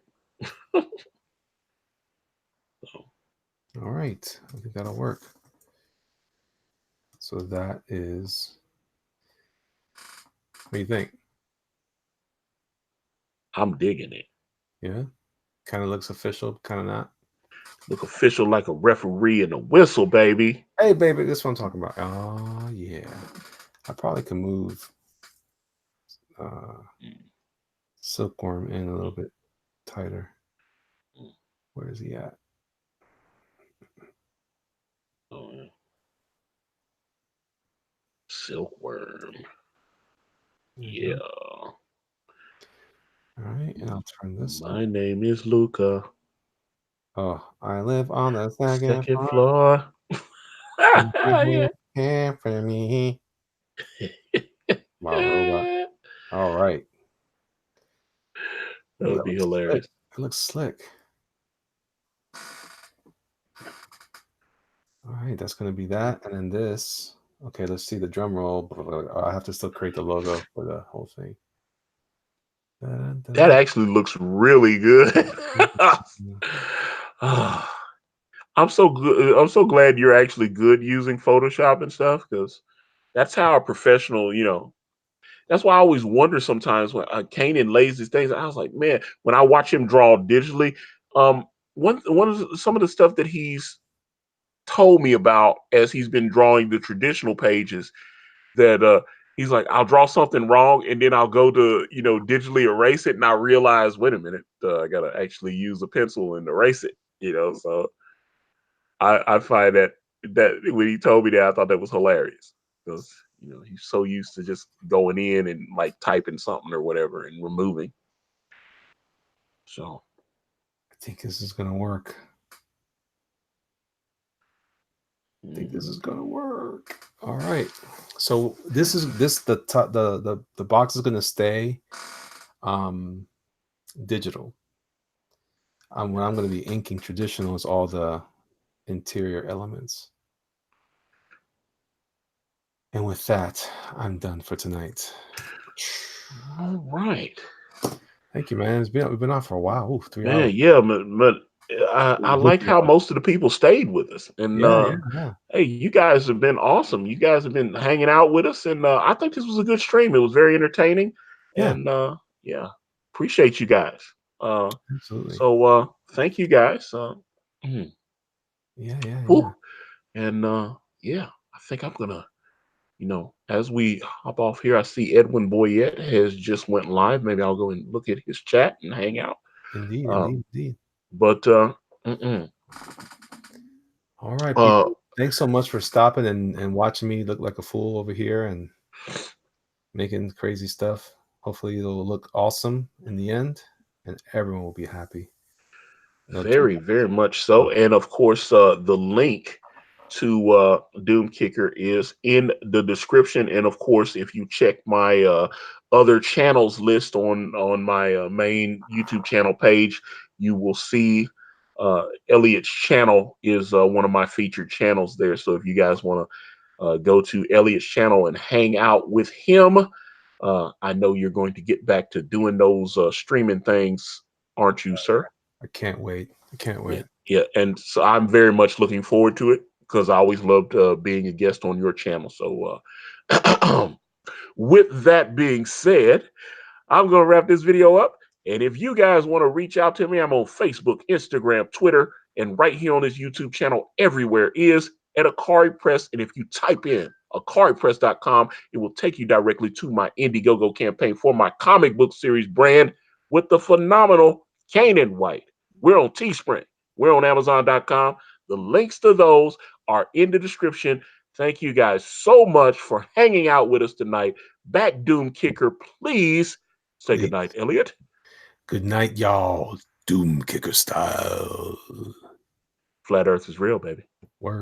So, All right, I think that'll work. So that is. What do you think? I'm digging it. Yeah, kind of looks official, kind of not. Look official like a referee and a whistle, baby. Hey, baby, this is what I'm talking about. Oh yeah, I probably can move Silkworm in a little bit tighter. Where is he at? Oh, yeah. Silkworm. Yeah. All right, and I'll turn this up. My name is Luca. Oh, I live on the second Second floor. floor. Yeah. Care for me. Wow, robot. All right. That Ooh, would that be looks slick. hilarious. It looks slick. All right, that's going to be that. And then this. Okay, let's see the drum roll. I have to still create the logo for the whole thing. That actually looks really good. I'm so good. I'm so glad you're actually good using Photoshop and stuff because that's how a professional, that's why I always wonder sometimes when Kanan lays these things. I was like, man, when I watch him draw digitally, um, one of some of the stuff that he's told me about as he's been drawing the traditional pages that he's like, I'll draw something wrong and then I'll go to digitally erase it and I realize, wait a minute, I gotta actually use a pencil and erase it. So I find that when he told me that, I thought that was hilarious because he's so used to just going in and like typing something or whatever and removing. So I think this is going to work. I think this is gonna work. All right. So the top the box is gonna stay digital. What I'm gonna be inking traditional is all the interior elements. And with that, I'm done for tonight. all right. Thank you, man. We've been on for a while. Ooh, 3 Man, hours. yeah, but I like how most of the people stayed with us, and Yeah, yeah, yeah. hey, you guys have been awesome. You guys have been hanging out with us, and I think this was a good stream. It was very entertaining, Yeah, and yeah, appreciate you guys. Uh, absolutely. so thank you guys. Mhm. Yeah, yeah, yeah. Whew. And yeah, I think I'm gonna, as we hop off here, I see Edwin Boyette has just went live. Maybe I'll go and look at his chat and hang out. Indeed, Uh, indeed, indeed. but mm-mm. All right, uh, people. Thanks so much for stopping and watching me look like a fool over here and making crazy stuff. Hopefully, it'll look awesome in the end, and everyone will be happy. It'll turn Very, out very much so. well. And of course, the link to Doomkicker is in the description. And of course, if you check my other channels list on my main YouTube channel page, you will see Elliot's channel is one of my featured channels there. So if you guys want to go to Elliot's channel and hang out with him, I know you're going to get back to doing those streaming things, aren't you, sir? I can't wait. I can't Yeah, wait. yeah, and so I'm very much looking forward to it because I always loved being a guest on your channel. So, with that being said, I'm going to wrap this video up. And if you guys want to reach out to me, I'm on Facebook, Instagram, Twitter, and right here on this YouTube channel, everywhere is at Akari Press. And if you type in akaripress.com, it will take you directly to my Indiegogo campaign for my comic book series brand with the phenomenal Kanan White. We're on Teespring. We're on Amazon.com. The links to those are in the description. Thank you guys so much for hanging out with us tonight. Back Doomkicker, please. Say Please. goodnight, Elliot. Good night, y'all. Doomkicker style. Flat Earth is real, baby. Word.